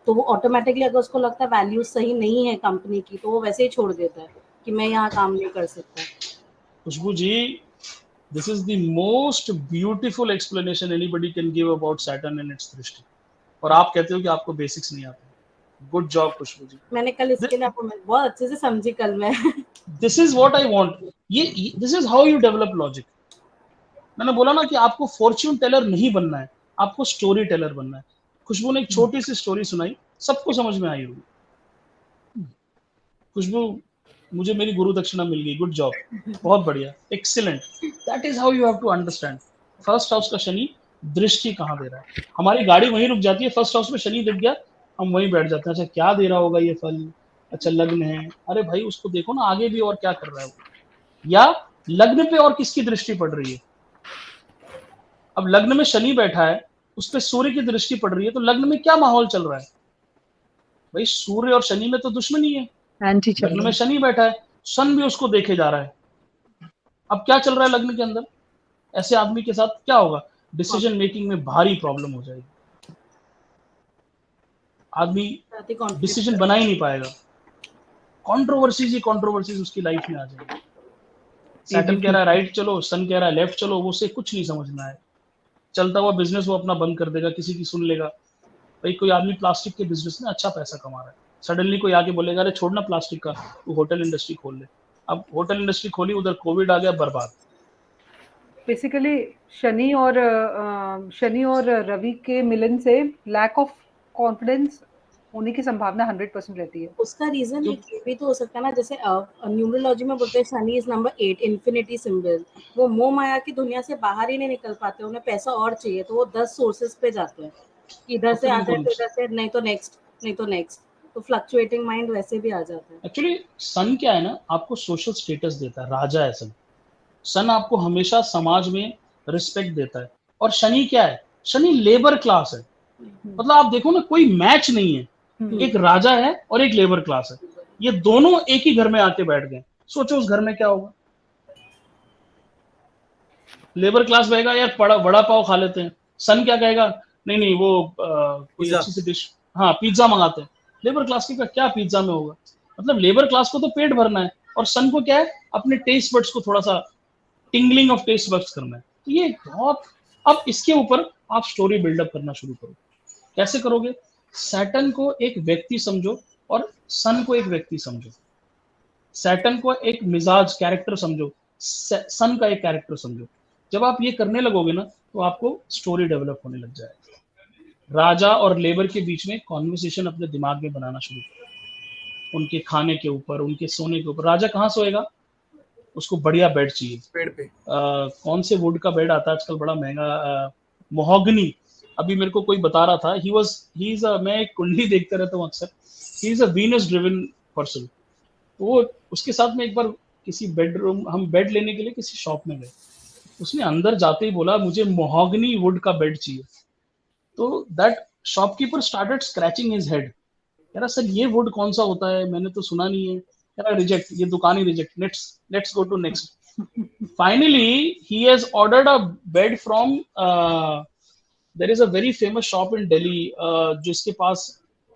तो वो ऑटोमेटिकली अगर उसको लगता है वैल्यूज सही नहीं है कंपनी की, तो वो वैसे ही छोड़ देता है कि मैं यहाँ काम नहीं कर सकता। खुशबू जी, this is the most beautiful explanation anybody can give about Saturn and its दृष्टि, और आप कहते हो कि आपको बेसिक्स नहीं आते। गुड जॉब खुशबू जी। मैंने कल इसके लिए आपको बहुत अच्छे से समझी कल मैं। This is what I want, ये this is how you develop logic. मैंने बोला ना कि आपको फॉर्च्यून टेलर नहीं बनना है, आपको स्टोरी टेलर बनना है। खुशबू ने एक छोटी सी स्टोरी सुनाई, सबको समझ में आई होगी। खुशबू, मुझे मेरी गुरु दक्षिणा मिल गई, गुड जॉब, बहुत बढ़िया, excellent. That is how you have to understand. First house का शनि दृष्टि कहाँ दे रहा है, हमारी गाड़ी वहीं रुक जाती है, फर्स्ट हाउस में शनि दिख गया, हम वहीं बैठ जाते हैं। अच्छा क्या दे रहा होगा ये फल, अच्छा लग्न है, अरे भाई उसको देखो ना आगे भी और क्या कर रहा है वो, या लग्न पे और किसकी दृष्टि पड़ रही है। अब लग्न में शनि बैठा है, उस पर सूर्य की दृष्टि पड़ रही है, तो लग्न में क्या माहौल चल रहा है भाई, सूर्य और शनि में तो दुश्मनी है, लग्न में शनि बैठा है, सन भी उसको देखे जा रहा है। अब क्या चल रहा है लग्न के अंदर, ऐसे आदमी के साथ क्या होगा, डिसीजन मेकिंग में भारी प्रॉब्लम हो जाएगी, आदमी डिसीजन बना ही नहीं पाएगा, कंट्रोवर्सीज उसकी लाइफ में आ जाएगी। सैटर्न कह रहा है राइट चलो, सन कह रहा है लेफ्ट चलो, वो से कुछ नहीं समझना है। चलता हुआ बिजनेस वो अपना बंद कर देगा, किसी की सुन लेगा। भाई कोई आदमी प्लास्टिक के बिजनेस में अच्छा पैसा कमा रहा है, सडनली कोई आके बोलेगा अरे छोड़ना प्लास्टिक का, तू होटल इंडस्ट्री खोल ले। अब होटल इंडस्ट्री खोली, उधर कोविड आ गया, बर्बाद। बेसिकली शनि और रवि के मिलन से लैक ऑफ कॉन्फिडेंस होने की संभावना 100% रहती है। उसका रीजन ये भी तो हो सकता है ना, जैसे न्यूमरोलॉजी में बोलते हैं Shani is number 8, infinity symbol. वो मोह माया की दुनिया से बाहर ही नहीं निकल पाते, उन्हें पैसा और चाहिए, तो वो 10 सोर्सेस पे जाते हैं, इधर से आता है तो इधर से नहीं तो नेक्स्ट, नहीं तो नेक्स्ट, तो फ्लक्चुएटिंग माइंड वैसे भी आ जाता है। एक्चुअली सन क्या है ना, आपको सोशल स्टेटस देता है, राजा है सन। सन आपको हमेशा समाज में रिस्पेक्ट देता है। और शनि क्या है, शनि लेबर क्लास है, मतलब आप देखो ना कोई मैच नहीं है, एक राजा है और एक लेबर क्लास है, ये दोनों एक ही घर में आके बैठ गए। सोचो उस घर में क्या होगा। लेबर क्लास कहेगा यार बड़ा पाव खा लेते हैं, सन क्या कहेगा, नहीं नहीं वो कोई अच्छी सी डिश, हाँ पिज्जा मंगाते हैं। लेबर क्लास के क्या पिज्जा में होगा, मतलब लेबर क्लास को तो पेट भरना है, और सन को क्या है, अपने टेस्ट बड्स को थोड़ा सा टिंगलिंग ऑफ टेस्ट बड्स करना है। तो ये बहुत, अब इसके ऊपर आप स्टोरी बिल्डअप करना शुरू करो। कैसे करोगे, सैटर्न को एक व्यक्ति समझो और सन को एक व्यक्ति समझो, सैटर्न को एक मिजाज कैरेक्टर समझो, सन का एक कैरेक्टर समझो। जब आप ये करने लगोगे ना, तो आपको स्टोरी डेवलप होने लग जाएगा। राजा और लेबर के बीच में कॉन्वर्सेशन अपने दिमाग में बनाना शुरू करो, उनके खाने के ऊपर, उनके सोने के ऊपर। राजा कहाँ सोएगा, उसको बढ़िया बेड चाहिए, पेड़ पे कौन से वुड का बेड आता है आजकल बड़ा महंगा, मोहगनी। अभी मेरे को कोई बता रहा था, ही इज मैं एक कुंडली देखते रहता हूँ अक्सर, he is a Venus driven person. वो उसके साथ में एक बार किसी बेडरूम, हम बेड लेने के लिए किसी शॉप में गए, उसने अंदर जाते ही बोला मुझे मोहगनी वुड का बेड चाहिए। तो that shopkeeper started scratching his head, कह रहा सर ये वुड कौन सा होता है, मैंने तो सुना नहीं है। कह रहा रिजेक्ट, ये दुकान ही reject, let's go to next. Finally he has ordered a bed from there is a very famous shop in Delhi, जिसके पास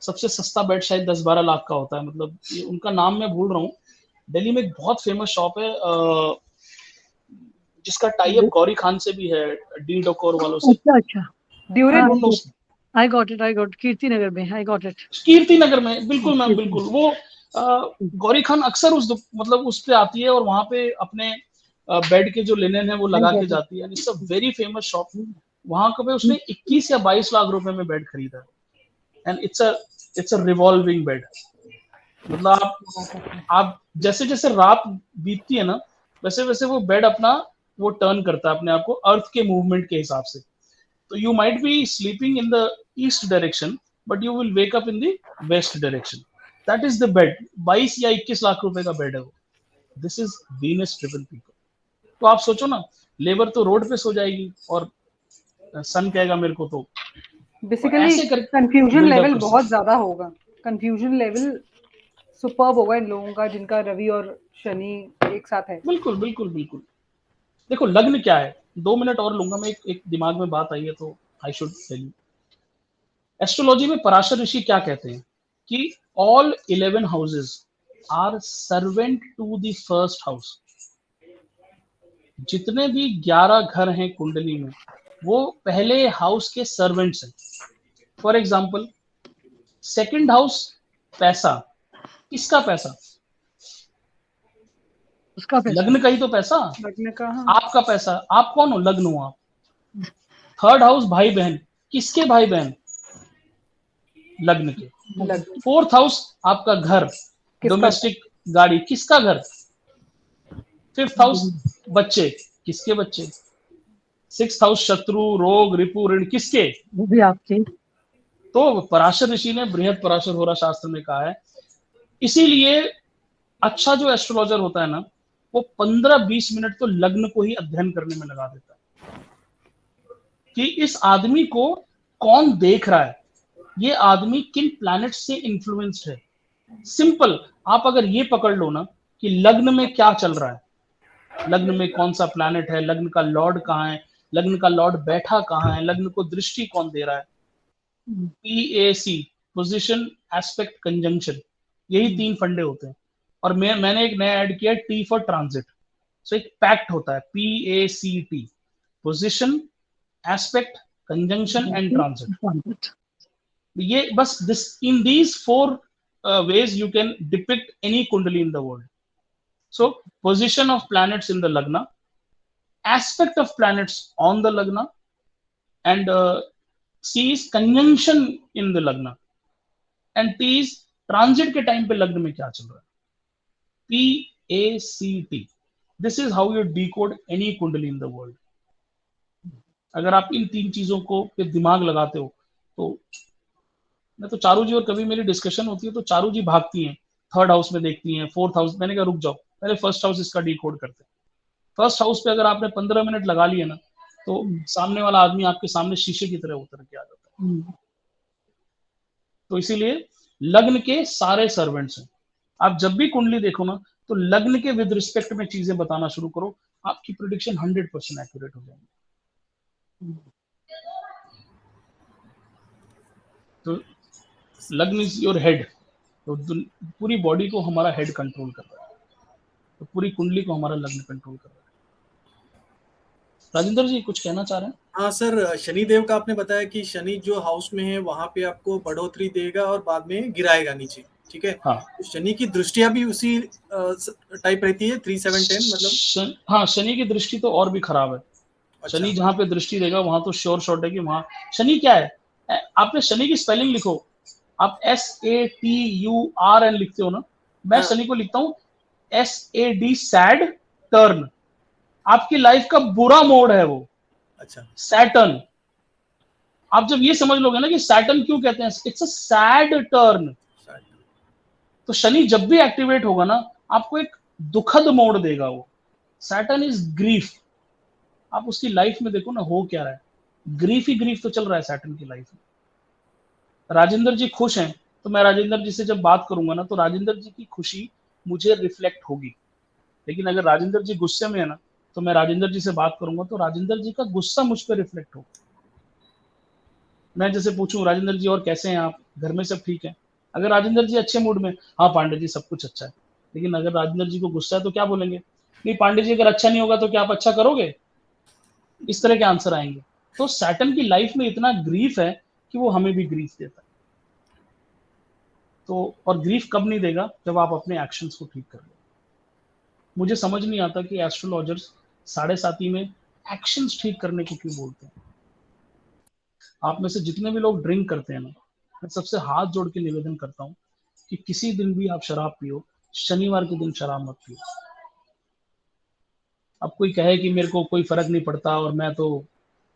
सबसे सस्ता बेड शायद 10-12 लाख का होता है, मतलब उनका नाम मैं भूल रहा हूँ। दिल्ली में एक बहुत फेमस शॉप है, जिसका टाई अप गौरी खान से भी है, डी डोकोर वालों से। अच्छा ड्यूरेट I got it. Kirti Nagar में, I got it. Kirti Nagar में, बिल्कुल मैम, बिल्कुल। वो गौरी खान अक्सर मतलब उस पे आती है और वहां पे अपने बेड के जो लिनन है वो लगा के जाती है। It's a very famous shop. वहां पे उसने 21 या 22 लाख रुपए में बेड खरीदा है, and it's a revolving bed. मतलब आप जैसे जैसे रात बीतती है ना, वैसे वैसे वो बेड अपना वो टर्न करता है अपने आप को अर्थ के मूवमेंट के हिसाब से। तो you might be sleeping in the east direction, but you will wake up in the west direction. That is the bed. 22 या 21 लाख रुपए का बेड है वो। This is Venus triple peacock. तो आप सोचो ना, लेबर तो रोड पे सो जाएगी और सन कहेगा मेरे को तो बेसिकली कंफ्यूजन लेवल बहुत ज्यादा होगा। कंफ्यूजन लेवल सुपर्ब होगा इन लोगों का जिनका रवि और शनि एक साथ है। बिल्कुल बिल्कुल बिल्कुल। देखो लग्न क्या है, 2 मिनट और लूंगा मैं, एक दिमाग में बात आई है तो I should tell you. Astrology में पराशर ऋषि क्या कहते हैं कि all 11 houses are servant to the first house. जितने भी 11 घर हैं कुंडली में, वो पहले हाउस के सर्वेंट्स हैं। फॉर एग्जाम्पल, सेकंड हाउस पैसा, किसका पैसा? उसका पैसा, लग्न का ही तो पैसा, लग्न का। आपका पैसा। आप कौन हो? लग्न हो आप। थर्ड हाउस भाई बहन, किसके भाई बहन? लग्न के। फोर्थ हाउस आपका घर, डोमेस्टिक गाड़ी, किसका घर? फिफ्थ हाउस बच्चे, किसके बच्चे? सिक्स्थ हाउस शत्रु रोग रिपु ऋण, किसके? वो भी आपके। तो पराशर ऋषि ने बृहद पराशर होरा शास्त्र में कहा है। इसीलिए अच्छा जो एस्ट्रोलॉजर होता है ना, वो 15-20 मिनट तो लग्न को ही अध्ययन करने में लगा देता है कि इस आदमी को कौन देख रहा है, ये आदमी किन प्लैनेट से इन्फ्लुएंस्ड है। सिंपल, आप अगर ये पकड़ लो ना कि लग्न में क्या चल रहा है, लग्न में कौन सा प्लैनेट है, लग्न का लॉर्ड कहाँ है, लग्न का लॉर्ड बैठा कहाँ है, लग्न को दृष्टि कौन दे रहा है, PAC, पोजीशन एस्पेक्ट कंजंक्शन, यही 3 फंडे होते हैं। और मैंने एक नया ऐड किया, T फॉर ट्रांजिट। सो एक पैक्ट होता है, PACT, position aspect conjunction and transit. ये बस this in these 4 ways you can depict any kundali in the world. So position of planets in the lagna, aspect of planets on the lagna, and C is conjunction in the lagna, and T is transit के time पे लग्न में क्या चल रहा है, PACT. This is how you decode any kundali in the world. अगर आप इन 3 चीजों को पे दिमाग लगाते हो तो मैं तो चारू जी और कभी मेरी डिस्कशन होती है तो चारू जी भागती हैं, थर्ड हाउस में देखती हैं, फोर्थ हाउस। मैंने कहा रुक जाओ, पहले फर्स्ट हाउस इसका डिकोड करते हैं। फर्स्ट हाउस पे अगर आपने 15 मिनट लगा लिए ना, तो सामने वाला आदमी आपके सामने शीशे की तरह उतर के आ जाता है। तो इसीलिए लग्न के सारे सर्वेंट्स हैं। आप जब भी कुंडली देखो ना, तो लग्न के विद रिस्पेक्ट में चीजें बताना शुरू करो, आपकी प्रेडिक्शन 100% एक्यूरेट हो जाएगी। तो लग्न इज योर हेड। तो पूरी बॉडी को हमारा हेड कंट्रोल कर रहा है, तो पूरी कुंडली को हमारा लग्न कंट्रोल कर रहा है। राजेंद्र जी कुछ कहना चाह रहे हैं? हाँ सर, शनि देव का आपने बताया कि शनि जो हाउस में है वहां पे आपको बढ़ोतरी देगा और बाद में गिराएगा नीचे, ठीक है। हाँ। तो शनि की दृष्टियां भी उसी टाइप रहती है 3, 7, 10 मतलब। हाँ, शनि की दृष्टि तो और भी खराब है। अच्छा। शनि जहाँ पे दृष्टि देगा वहां तो श्योर शॉट है कि वहां शनि क्या है। आपने शनि की स्पेलिंग लिखो, आप SATURN लिखते हो ना, मैं हाँ। शनि को लिखता हूँ SAD, सैड टर्न। आपकी लाइफ का बुरा मोड है वो। अच्छा। सैटर्न। आप जब ये समझ लोगे ना कि सैटर्न क्यों कहते हैं, इट्स अ सैड टर्न। तो शनि जब भी एक्टिवेट होगा ना, आपको एक दुखद मोड देगा वो। Saturn is grief. आप उसकी लाइफ में देखो ना हो क्या रहा है, ग्रीफ ही ग्रीफ तो चल रहा है सैटर्न की लाइफ में। राजेंद्र जी खुश हैं तो मैं राजेंद्र जी से जब बात करूंगा ना, तो राजेंद्र जी की खुशी मुझे रिफ्लेक्ट होगी। लेकिन अगर राजेंद्र जी गुस्से में है ना, तो मैं राजेंद्र जी से बात करूंगा तो राजेंद्र जी का गुस्सा मुझ पर रिफ्लेक्ट होगा। मैं जैसे पूछूं राजेंद्र जी और कैसे हैं आप, घर में सब ठीक है, अगर राजेंद्र जी अच्छे मूड में, हाँ पांडे जी सब कुछ अच्छा है, लेकिन अगर राजेंद्र जी को गुस्सा है तो क्या बोलेंगे, नहीं पांडे जी अगर अच्छा नहीं होगा तो क्या आप अच्छा करोगे, इस तरह के आंसर आएंगे। तो सैटर्न की लाइफ में इतना ग्रीफ है कि वो हमें भी ग्रीफ देता है। तो और ग्रीफ कब नहीं देगा, जब आप अपने एक्शंस को ठीक कर लो। मुझे समझ नहीं आता कि एस्ट्रोलॉजर्स 7.5 में एक्शंस ठीक करने को क्यों बोलते हैं। आप में से जितने भी लोग ड्रिंक करते हैं ना, मैं सबसे हाथ जोड़ के निवेदन करता हूँ कि किसी दिन भी आप शराब पियो, शनिवार के दिन शराब मत पियो। अब कोई कहे कि मेरे को कोई फर्क नहीं पड़ता और मैं तो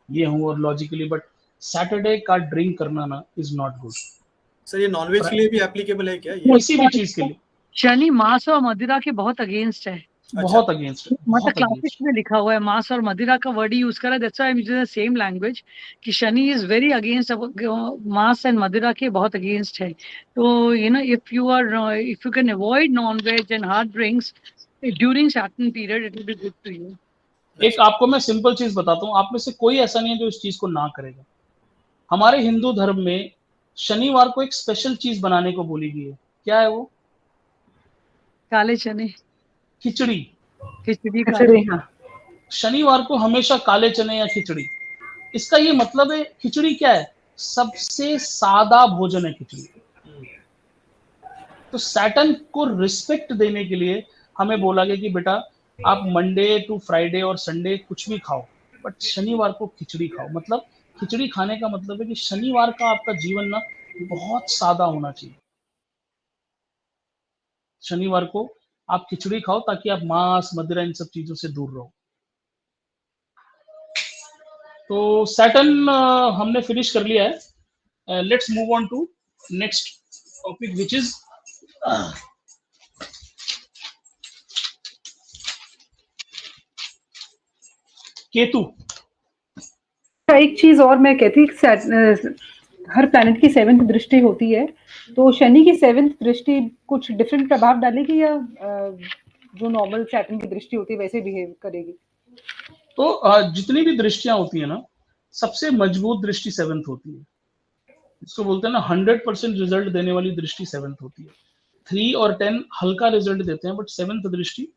ये हूँ और लॉजिकली, बट सैटरडे का ड्रिंक करना ना इज नॉट गुड। सर ये नॉनवेज के लिए भी एप्लीकेबल है क्या ये? किसी भी चीज के लिए शनि मांस और मदिरा के बहुत अगेंस्ट है। बहुत अगेंस्ट है, मतलब बहुत क्लासिक्स अगेंस्ट। में लिखा हुआ है मांस और मदिरा का वर्ड यूज करा, that's why I am using the same language कि शनि इज वेरी अगेंस्ट मांस एंड मदिरा के बहुत अगेंस्ट है। तो you know if you can avoid non veg and hard drinks during certain period it will be good to you. एक आपको मैं सिंपल चीज बताता हूँ, आप में से कोई ऐसा नहीं है जो इस चीज को ना करेगा। हमारे हिंदू धर्म में शनिवार को एक स्पेशल चीज बनाने को बोली गई है। क्या है वो? काले चने, खिचड़ी। खिचड़ी खिचड़ी, हाँ। शनिवार को हमेशा काले चने या खिचड़ी। इसका ये मतलब है, खिचड़ी क्या है? सबसे सादा भोजन है खिचड़ी। तो सैटर्न को रिस्पेक्ट देने के लिए हमें बोला गया कि बेटा आप मंडे टू फ्राइडे और संडे कुछ भी खाओ, बट शनिवार को खिचड़ी खाओ। मतलब खिचड़ी खाने का मतलब है कि शनिवार का आपका जीवन ना बहुत सादा होना चाहिए। शनिवार को आप खिचड़ी खाओ ताकि आप मांस मदिरा इन सब चीजों से दूर रहो। तो सैटर्न हमने फिनिश कर लिया है। Let's move on to next topic which is Ketu. एक चीज और मैं कहती, हर प्लैनेट की 7th दृष्टि होती है, तो शनि की 7th दृष्टि कुछ डिफरेंट प्रभाव डालेगी या जो नॉर्मल सैटर्न की दृष्टि होती है वैसे बिहेव करेगी? तो जितनी भी दृष्टियां होती है ना, सबसे मजबूत दृष्टि 7th होती है। इसको बोलते हैं ना 100% रिजल्ट देने वाली दृष्टि 7th होती है। 3 और 10 हल्का रिजल्ट देते हैं, बट 7th दृष्टि,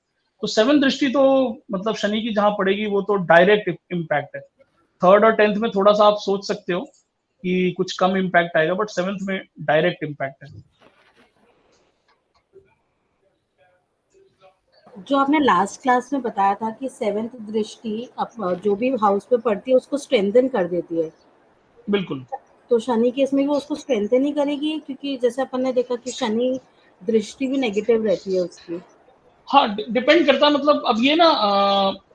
तो 7th दृष्टि तो मतलब शनि की जहां पड़ेगी वो तो डायरेक्ट इम्पैक्ट है। 3rd और 10th में थोड़ा सा आप सोच सकते हो कि कुछ कम इम्पैक्ट आएगा, बट 7th में डायरेक्ट इम्पैक्ट है। जो आपने लास्ट क्लास में बताया था कि 7th दृष्टि जो भी हाउस पे पड़ती है उसको स्ट्रेंथन कर देती है, बिल्कुल। तो शनि केस में भी उसको स्ट्रेंथन ही करेगी, क्योंकि जैसे अपन ने देखा कि शनि दृष्टि भी नेगेटिव रहती है उसकी। हाँ, डिपेंड करता है, मतलब अब ये ना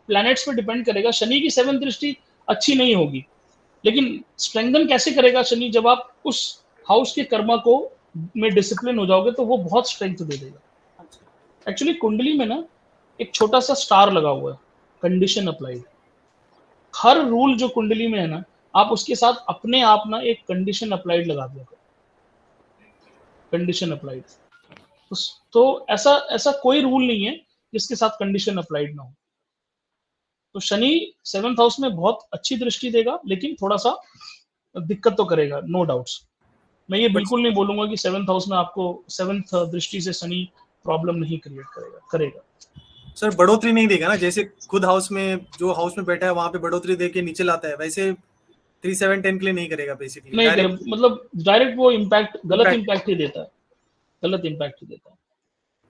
प्लैनेट्स पे डिपेंड करेगा। शनि की 7th दृष्टि अच्छी नहीं होगी, लेकिन स्ट्रेंथन कैसे करेगा शनि? जब आप उस हाउस के कर्मा को में डिसिप्लिन हो जाओगे तो वो बहुत स्ट्रेंथ दे देगा। एक्चुअली कुंडली में ना एक छोटा सा स्टार लगा हुआ है, कंडीशन अप्लाइड। हर रूल जो कुंडली में है ना, आप उसके साथ अपने आप ना एक कंडीशन अप्लाइड लगा दिया करो, कंडीशन अप्लाइड। तो ऐसा ऐसा कोई रूल नहीं है जिसके साथ कंडीशन अप्लाइड ना हो। तो शनि 7th हाउस में बहुत अच्छी दृष्टि देगा, लेकिन थोड़ा सा दिक्कत तो करेगा, नो डाउट्स। मैं ये बिल्कुल नहीं बोलूंगा कि 7th हाउस में आपको 7th दृष्टि से शनि प्रॉब्लम नहीं क्रिएट करेगा। सर बढ़ोतरी नहीं देगा ना, जैसे खुद हाउस में जो हाउस में बैठा है वहां पे बढ़ोतरी देके नीचे लाता है, वैसे 3, 7, 10 के लिए नहीं करेगा बेसिकली। नहीं करे, मतलब डायरेक्ट वो इम्पैक्ट गलत इम्पैक्ट ही देता है, गलत इम्पैक्ट ही देता है।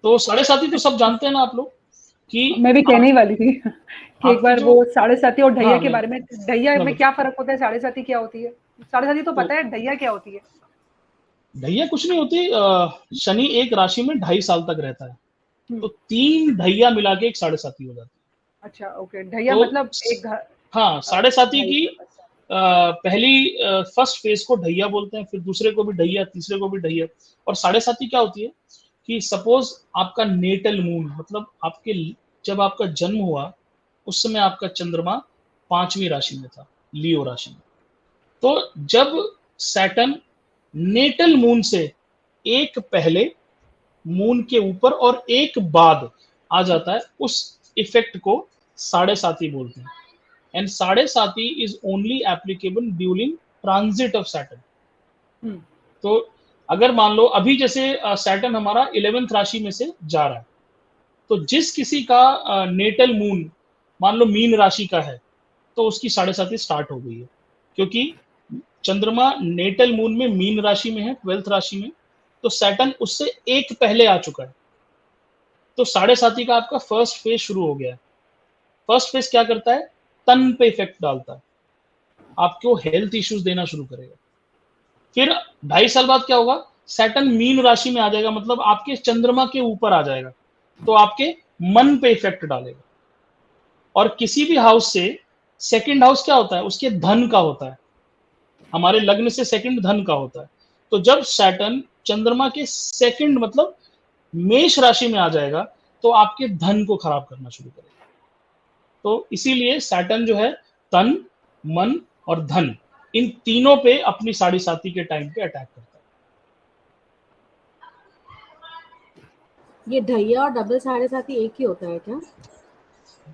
तो 7.5 तो सब जानते हैं ना आप लोग कि मैं भी कहने ही वाली थी कि एक बार वो 7.5 और ढैया के बारे में, ढैया में क्या फर्क होता है, 7.5 क्या होती है? 7.5 तो पता है, ढैया क्या होती है? ढैया कुछ नहीं होती। शनि एक राशि में 2.5 साल तक रहता है, तो 3 ढैया मिला के एक 7.5 हो जाती है। अच्छा, ओके। ढैया तो मतलब एक घर। हाँ, 7.5 की पहली फर्स्ट फेज को ढैया बोलते हैं, फिर दूसरे को भी ढैया, तीसरे को भी ढैया। और 7.5 क्या होती है कि सपोज आपका नेटल मून, मतलब आपके जब आपका जन्म हुआ उस समय आपका चंद्रमा 5वीं राशि में था, लियो राशि में। तो जब सैटर्न नेटल मून से एक पहले, मून के ऊपर और एक बाद आ जाता है, उस इफेक्ट को 7.5 बोलते हैं। And 7.5 is only applicable during transit of Saturn. तो अगर मान लो अभी जैसे सैटर्न हमारा 11th राशि में से जा रहा है, तो जिस किसी का नेटल मून मान लो मीन राशि का है, तो उसकी 7.5 स्टार्ट हो गई है, क्योंकि चंद्रमा नेटल मून में मीन राशि में है, 12th राशि में, तो सैटर्न उससे एक पहले आ चुका है। तो 7.5 का आपका फर्स्ट फेज शुरू हो गया है। फर्स्ट फेज क्या करता है, तन पे इफेक्ट डालता है, आपको हेल्थ इश्यूज देना शुरू करेगा। फिर 2.5 साल बाद क्या होगा, सैटर्न मीन राशि में आ जाएगा, मतलब आपके चंद्रमा के ऊपर आ जाएगा, तो आपके मन पे इफेक्ट डालेगा। और किसी भी हाउस से सेकंड हाउस क्या होता है, उसके धन का होता है, हमारे लग्न से सेकंड धन का होता है। तो जब सैटर्न चंद्रमा के सेकंड मतलब मेष राशि में आ जाएगा, तो आपके धन को खराब करना शुरू करेगा। तो इसीलिए सैटर्न जो है तन, मन और धन, इन तीनों पे अपनी 7.5 के टाइम पे अटैक करता है। ये ढैया और डबल 7.5 एक ही होता है क्या?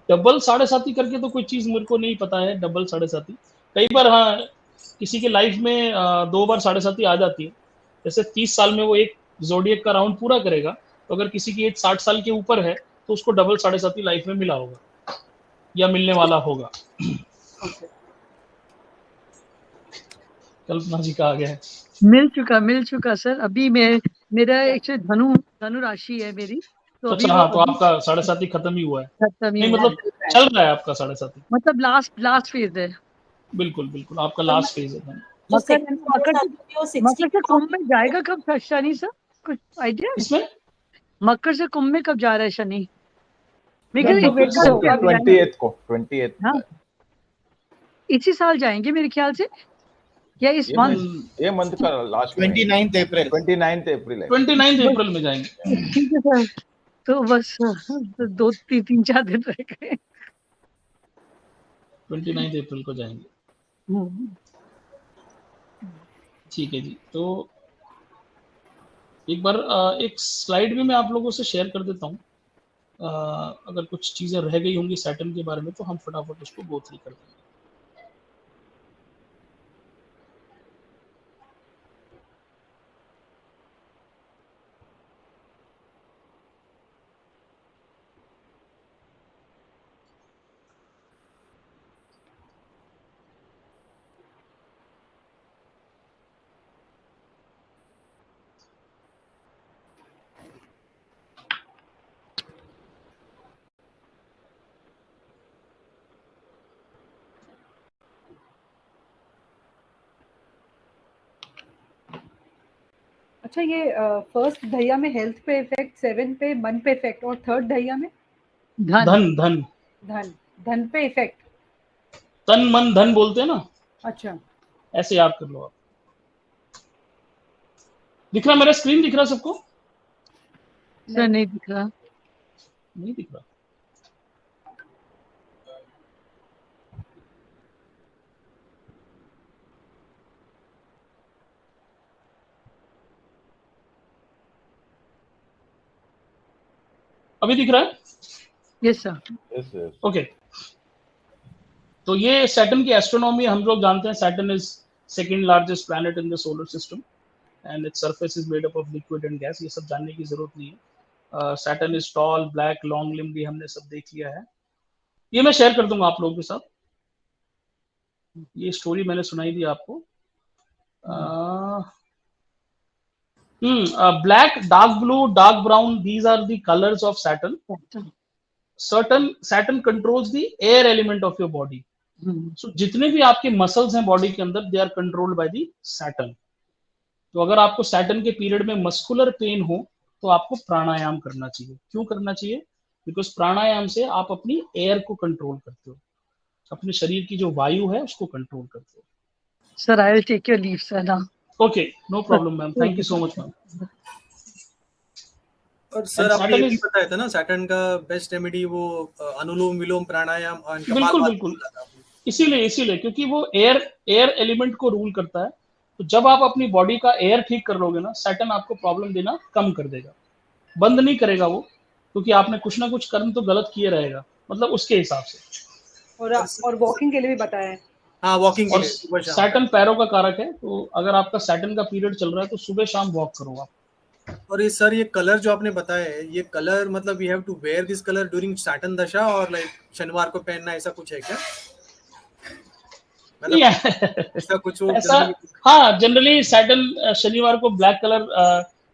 डबल 7.5 करके तो कोई चीज मेरे को नहीं पता है। डबल 7.5 कई बार हाँ किसी के लाइफ में 2 बार 7.5 आ जाती है। जैसे 30 साल में वो एक जोडियक का राउंड पूरा करेगा, तो अगर किसी की एज 60 साल के ऊपर है तो उसको डबल 7.5 लाइफ में मिला होगा या मिलने वाला होगा। कल्पना जी का आ गया है। मिल चुका सर। अभी मेरा एक्चुअली धनु राशि है मेरी, तो अभी अच्छा वो हाँ, तो आपका 7.5 खत्म ही हुआ है। खत्म ही नहीं हुआ मतलब है। चल रहा है आपका 7.5। मतलब लास्ट फेज है। बिल्कुल बिल्कुल आपका लास्ट फेज है। जो मकर second मकर 7.5 है, वो 60 मकर से का कुंभ में जाएगा कब शनि सर, कुछ आइडिया? इसमें मकर से कुंभ में कब जा रहा है Shani? Then to wait so 28 को 28 हाँ, इसी साल जाएंगे मेरे ख्याल से, या इस मंथ। ये मंथ का लास्ट 29 अप्रैल 29 अप्रैल है। 29 अप्रैल में जाएंगे। ठीक है सर, तो बस 2-3-4 दिन रह गए। 29 अप्रैल को जाएंगे। ठीक है जी। तो एक बार एक स्लाइड भी मैं आप लोगों से शेयर कर देता हूँ। अगर कुछ चीजें रह गई होंगी सैटर्न के बारे में तो हम फटाफट उसको गो थ्रू कर देंगे। अच्छा, ये फर्स्ट ढैया में हेल्थ पे इफेक्ट, 7 पे मन पे इफेक्ट, और थर्ड ढैया में धन धन धन धन पे इफेक्ट। तन मन धन बोलते हैं ना, अच्छा, ऐसे याद कर लो आप। दिख रहा मेरा स्क्रीन, दिख रहा सबको? सर नहीं दिख रहा। नहीं दिख रहा। अभी दिख रहा है? Yes sir. Yes yes okay. तो ये सैटर्न की एस्ट्रोनॉमी हम लोग जानते हैं। Saturn is second largest planet in the solar system and its surface is made up of liquid and gas. ये सब जानने की जरूरत नहीं है। Saturn is tall, black, long limb, भी हमने सब देख लिया है। ये मैं शेयर कर दूंगा आप लोगों के साथ। ये स्टोरी मैंने सुनाई दी आपको। Black, dark blue, dark brown, these are the colors of Saturn. Saturn controls the air element of your body. So जितने भी आपके मसल्स हैं बॉडी के अंदर, they are controlled by the Saturn. तो अगर आपको सैटर्न के पीरियड में मस्कुलर पेन हो तो आपको प्राणायाम करना चाहिए। क्यों करना चाहिए? बिकॉज प्राणायाम से आप अपनी एयर को कंट्रोल करते हो, अपने शरीर की जो वायु है उसको कंट्रोल करते हो। Sir I will take your leave sir now. Okay, no problem ma'am, thank you so much ma'am. और सर आपने ये भी बताया था ना सैटर्न का बेस्ट रेमेडी वो अनुलोम विलोम प्राणायाम और बिल्कुल बिल्कुल, इसीलिए क्योंकि वो एयर एलिमेंट को रूल करता है। तो जब आप अपनी बॉडी का एयर ठीक कर लोगे ना, सैटर्न आपको प्रॉब्लम देना कम कर देगा, बंद नहीं करेगा वो, क्योंकि आपने कुछ ना कुछ कर्म तो गलत किए रहेगा, मतलब उसके हिसाब से। और वॉकिंग के लिए भी बताया है। हाँ, वॉकिंग के लिए और सैटर्न पैरों का कारक है, तो अगर आपका सैटर्न का पीरियड चल रहा है तो सुबह शाम वॉक करो आप। और ये सर ये कलर जो आपने बताया है, ये कलर मतलब we have to wear this colour during Saturn dasha और लाइक शनिवार को पहनना, ऐसा कुछ है क्या? नहीं ऐसा कुछ हो ऐसा, हाँ जनरली सैटर्न शनिवार को ब्लैक कलर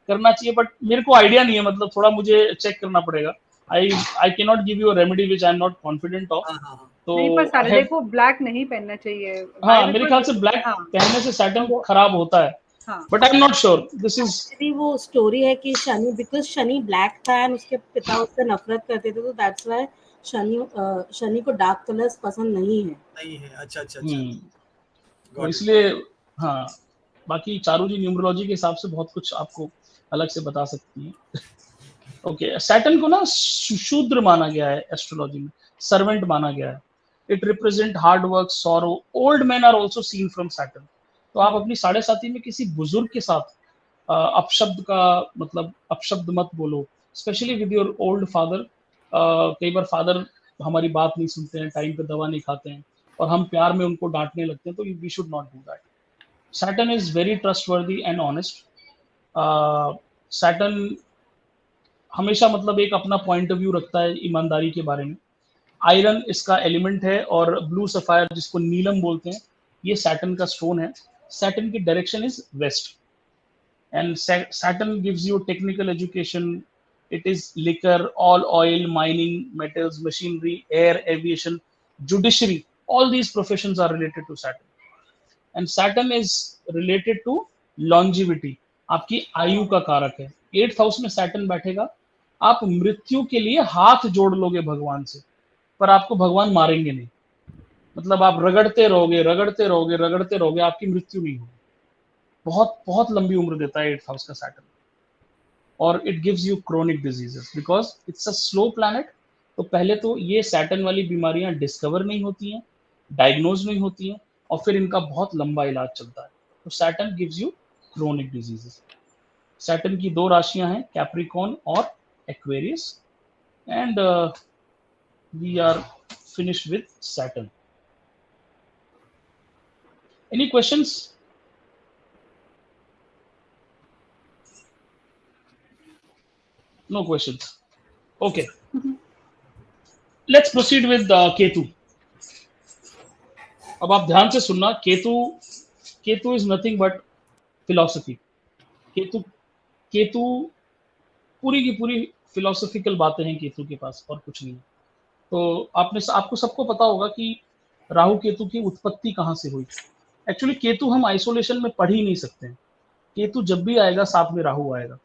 करना चाहिए, बट मेरे को आइडिया नहीं है, मतलब थोड़ा मुझे चेक करना पड़ेगा। I can not give you a remedy which I am not confident of. तो नहीं, पर सैटरडे को ब्लैक नहीं पहनना चाहिए। हाँ मेरे ख्याल से ब्लैक पहनने से सैटर्न खराब होता है, but I am not sure. This is actually वो स्टोरी है कि शनि, बिकॉज शनि ब्लैक था एंड उसके पिता उससे नफरत करते थे, तो दैट्स व्हाई शनि को डार्क कलर्स पसंद नहीं है। अच्छा। तो इसलिए हाँ, बाकी चारू जी न्यूमरोलॉजी के हिसाब से बहुत कुछ आपको अलग से बता सकती हैं। ओके, सैटर्न को ना शूद्र माना गया है एस्ट्रोलॉजी में, सर्वेंट माना गया है। It represent hard work, sorrow, old man are also seen from Saturn. तो आप अपनी 7.5 में किसी बुजुर्ग के साथ अपशब्द का मतलब अपशब्द मत बोलो, specially with your old father. कई बार फादर हमारी बात नहीं सुनते हैं, टाइम पे दवा नहीं खाते हैं, और हम प्यार में उनको डांटने लगते हैं, तो we should not do that. Saturn is very trustworthy and honest. Saturn हमेशा मतलब एक अपना पॉइंट ऑफ व्यू रखता है ईमानदारी के बारे में। आयरन इसका एलिमेंट है, और ब्लू सफायर जिसको नीलम बोलते हैं, ये सैटर्न का स्टोन है। सैटर्न की direction is west, and Saturn gives you technical education. It is liquor, all oil, mining, metals, machinery, air, aviation, judiciary. All these professions are related to Saturn. And Saturn is related to longevity. आपकी आयु का कारक है। 8th house में Saturn बैठेगा, आप मृत्यु के लिए हाथ जोड़ लोगे भगवान से, पर आपको भगवान मारेंगे नहीं। मतलब आप रगड़ते रहोगे, आपकी मृत्यु नहीं होगी। बहुत बहुत लंबी उम्र देता है 8th हाउस का सैटर्न। और it gives you chronic diseases because it's a slow planet. तो पहले तो ये सैटर्न वाली बीमारियां डिस्कवर नहीं होती हैं, डायग्नोज नहीं होती हैं, और फिर इनका बहुत लंबा इलाज चलता है। तो Saturn gives you chronic diseases. Saturn की 2 राशियां हैं, कैप्रिकॉर्न और Aquarius. And we are finished with Saturn. Any questions? No questions. Okay. Let's proceed with Ketu. अब आप ध्यान से सुनना। Ketu is nothing but philosophy. Ketu पूरी की पूरी फिलोसफिकल बातें हैं केतु के पास, और कुछ नहीं। तो आपको सबको पता होगा कि राहु केतु की उत्पत्ति कहाँ से हुई। एक्चुअली केतु हम आइसोलेशन में पढ़ ही नहीं सकते हैं। केतु जब भी आएगा साथ में राहु आएगा।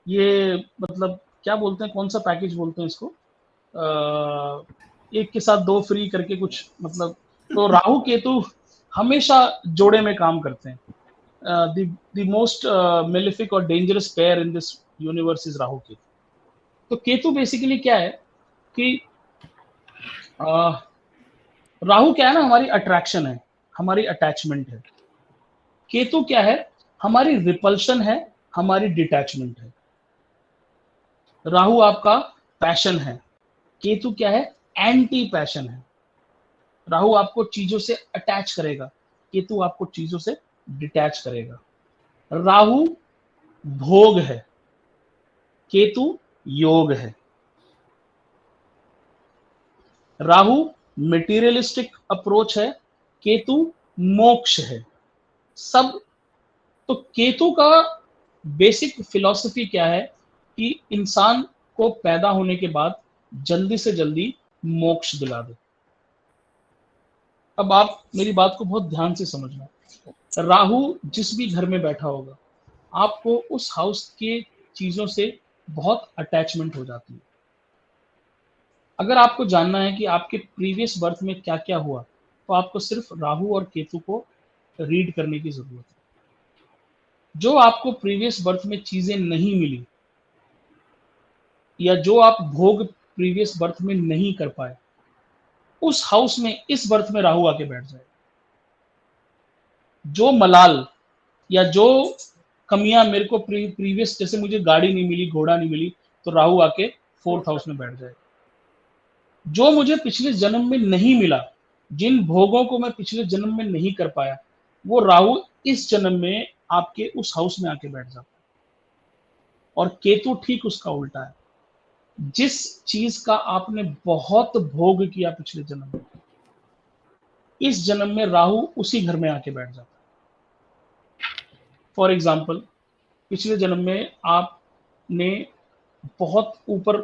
ये मतलब क्या बोलते हैं, कौन सा पैकेज बोलते हैं इसको, एक के साथ 2 फ्री करके कुछ, मतलब। तो राहु केतु हमेशा जोड़े में काम करते हैं। द मोस्ट मेलिफिक और dangerous pair in this universe is Rahu Ketu. तो केतु बेसिकली क्या है कि राहु क्या है ना, हमारी अट्रैक्शन है, हमारी अटैचमेंट है। केतु क्या है, हमारी रिपल्शन है, हमारी डिटैचमेंट है। राहु आपका पैशन है, केतु क्या है, एंटी पैशन है। राहु आपको चीजों से अटैच करेगा, केतु आपको चीजों से डिटैच करेगा। राहु भोग है, केतु योग है। राहु मटेरियलिस्टिक अप्रोच है, केतु मोक्ष है। सब तो केतु का बेसिक फिलॉसफी क्या है कि इंसान को पैदा होने के बाद जल्दी से जल्दी मोक्ष दिला दे। अब आप मेरी बात को बहुत ध्यान से समझना। राहु जिस भी घर में बैठा होगा, आपको उस हाउस के चीजों से बहुत अटैचमेंट हो जाती है। अगर आपको जानना है कि आपके प्रीवियस बर्थ में क्या क्या हुआ, तो आपको सिर्फ राहु और केतु को रीड करने की जरूरत है। जो आपको प्रीवियस बर्थ में चीजें नहीं मिली, या जो आप भोग प्रीवियस बर्थ में नहीं कर पाए, उस हाउस में इस बर्थ में राहु आके बैठ जाए। जो मलाल या जो कमियां मेरे को प्रीवियस, जैसे मुझे गाड़ी नहीं मिली, घोड़ा नहीं मिली, तो राहु आके 4th हाउस में बैठ जाए। जो मुझे पिछले जन्म में नहीं मिला, जिन भोगों को मैं पिछले जन्म में नहीं कर पाया, वो राहु इस जन्म में आपके उस हाउस में आके बैठ जाता है। और केतु ठीक उसका उल्टा है। जिस चीज का आपने बहुत भोग किया पिछले जन्म में, इस जन्म में राहु उसी घर में आके बैठ जाता है। फॉर एग्जाम्पल, पिछले जन्म में आपने बहुत ऊपर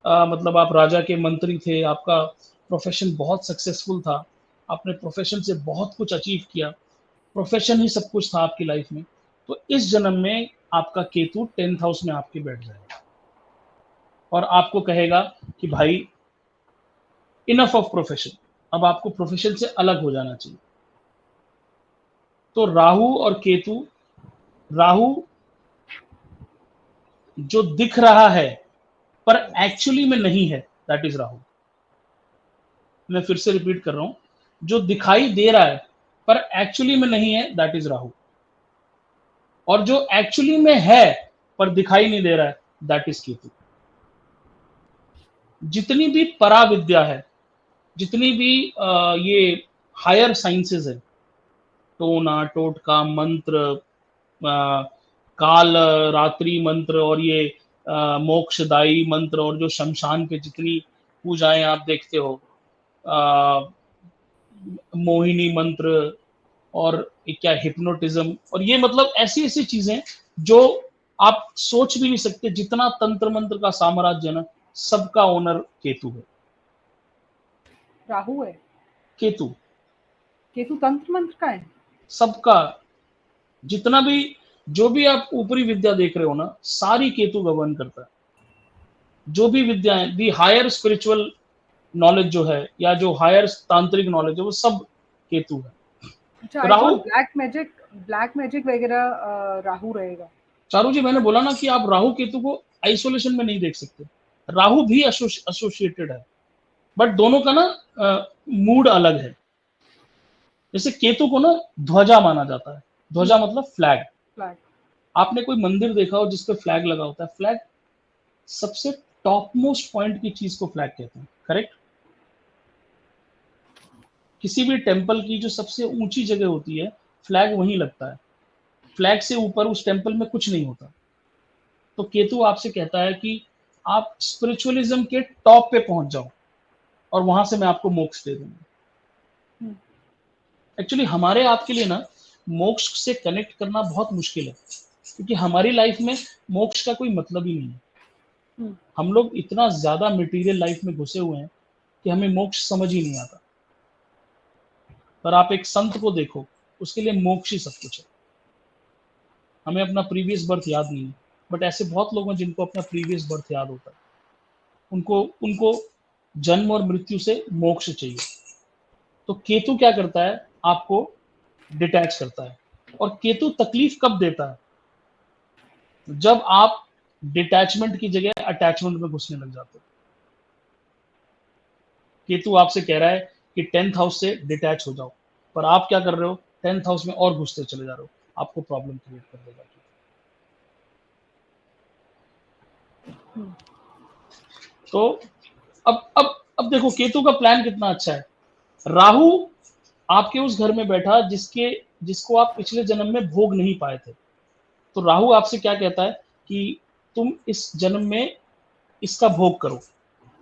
मतलब आप राजा के मंत्री थे, आपका प्रोफेशन बहुत सक्सेसफुल था, आपने प्रोफेशन से बहुत कुछ अचीव किया, प्रोफेशन ही सब कुछ था आपकी लाइफ में, तो इस जन्म में आपका केतु 10th हाउस में आपके बैठ जाएगा और आपको कहेगा कि भाई इनफ ऑफ प्रोफेशन, अब आपको प्रोफेशन से अलग हो जाना चाहिए। तो राहु और केतु, राहु जो दिख रहा है पर एक्चुअली में नहीं है, दैट इज राहु। मैं फिर से रिपीट कर रहा हूं, जो दिखाई दे रहा है पर एक्चुअली में नहीं है, दैट इज राहु। और जो एक्चुअली में है पर दिखाई नहीं दे रहा है, दैट इज केतु। जितनी भी पराविद्या है, जितनी भी ये हायर साइंसेस है, टोना, टोटका, मंत्र, काल रात्रि मंत्र और ये मोक्षदायी मंत्र और जो शमशान पे जितनी पूजाएं आप देखते हो, मोहिनी मंत्र और क्या हिप्नोटिज्म, और ये मतलब ऐसी ऐसी चीजें जो आप सोच भी नहीं सकते। जितना तंत्र मंत्र का साम्राज्य ना, सबका ओनर केतु है। राहु है, केतु केतु तंत्र मंत्र का है। सबका, जितना भी जो भी आप ऊपरी विद्या देख रहे हो ना, सारी केतु गवर्न करता है। जो भी विद्याएं, दी हायर स्पिरिचुअल नॉलेज जो है या जो हायर तांत्रिक नॉलेज है, वो सब केतु है। अच्छा, राहु, ब्लैक मैजिक वगैरह राहु रहेगा। चारू जी, मैंने बोला ना कि आप राहु केतु को आइसोलेशन में नहीं देख सकते। राहु भी एसोसिएटेड है, बट दोनों का ना मूड अलग है। जैसे केतु को ना ध्वजा माना जाता है। ध्वजा मतलब फ्लैग। आपने कोई मंदिर देखा हो जिसपे फ्लैग लगा होता है? फ्लैग सबसे टॉप मोस्ट पॉइंट की चीज को फ्लैग कहते हैं, करेक्ट? किसी भी टेंपल की जो सबसे ऊंची जगह होती है, फ्लैग वहीं लगता है। फ्लैग से ऊपर उस टेंपल में कुछ नहीं होता। तो केतु आपसे कहता है कि आप स्पिरिचुअलिज्म के टॉप पे पहुंच जाओ और वहां से मैं आपको मोक्ष दे दूंगा। एक्चुअली हमारे आपके लिए ना मोक्ष से कनेक्ट करना बहुत मुश्किल है, क्योंकि हमारी लाइफ में मोक्ष का कोई मतलब ही नहीं है। हम लोग इतना ज्यादा मटेरियल लाइफ में घुसे हुए हैं कि हमें मोक्ष समझ ही नहीं आता। पर आप एक संत को देखो, उसके लिए मोक्ष ही सब कुछ है। हमें अपना प्रीवियस बर्थ याद नहीं है, बट ऐसे बहुत लोग हैं जिनको अपना प्रीवियस बर्थ याद होता है। उनको जन्म और मृत्यु से मोक्ष चाहिए। तो केतु क्या करता है? आपको डिटैच करता है। और केतु तकलीफ कब देता है? जब आप डिटैचमेंट की जगह अटैचमेंट में घुसने लग जाते हो। केतु आपसे कह रहा है कि 10th हाउस से डिटैच हो जाओ, पर आप क्या कर रहे हो? 10th हाउस में और घुसते चले जा रहे हो। आपको प्रॉब्लम क्रिएट कर देगा। तो अब देखो केतु का प्लान कितना अच्छा है। राहु आपके उस घर में बैठा जिसको आप पिछले जन्म में भोग नहीं पाए थे। तो राहु आपसे क्या कहता है कि तुम इस जन्म में इसका भोग करो।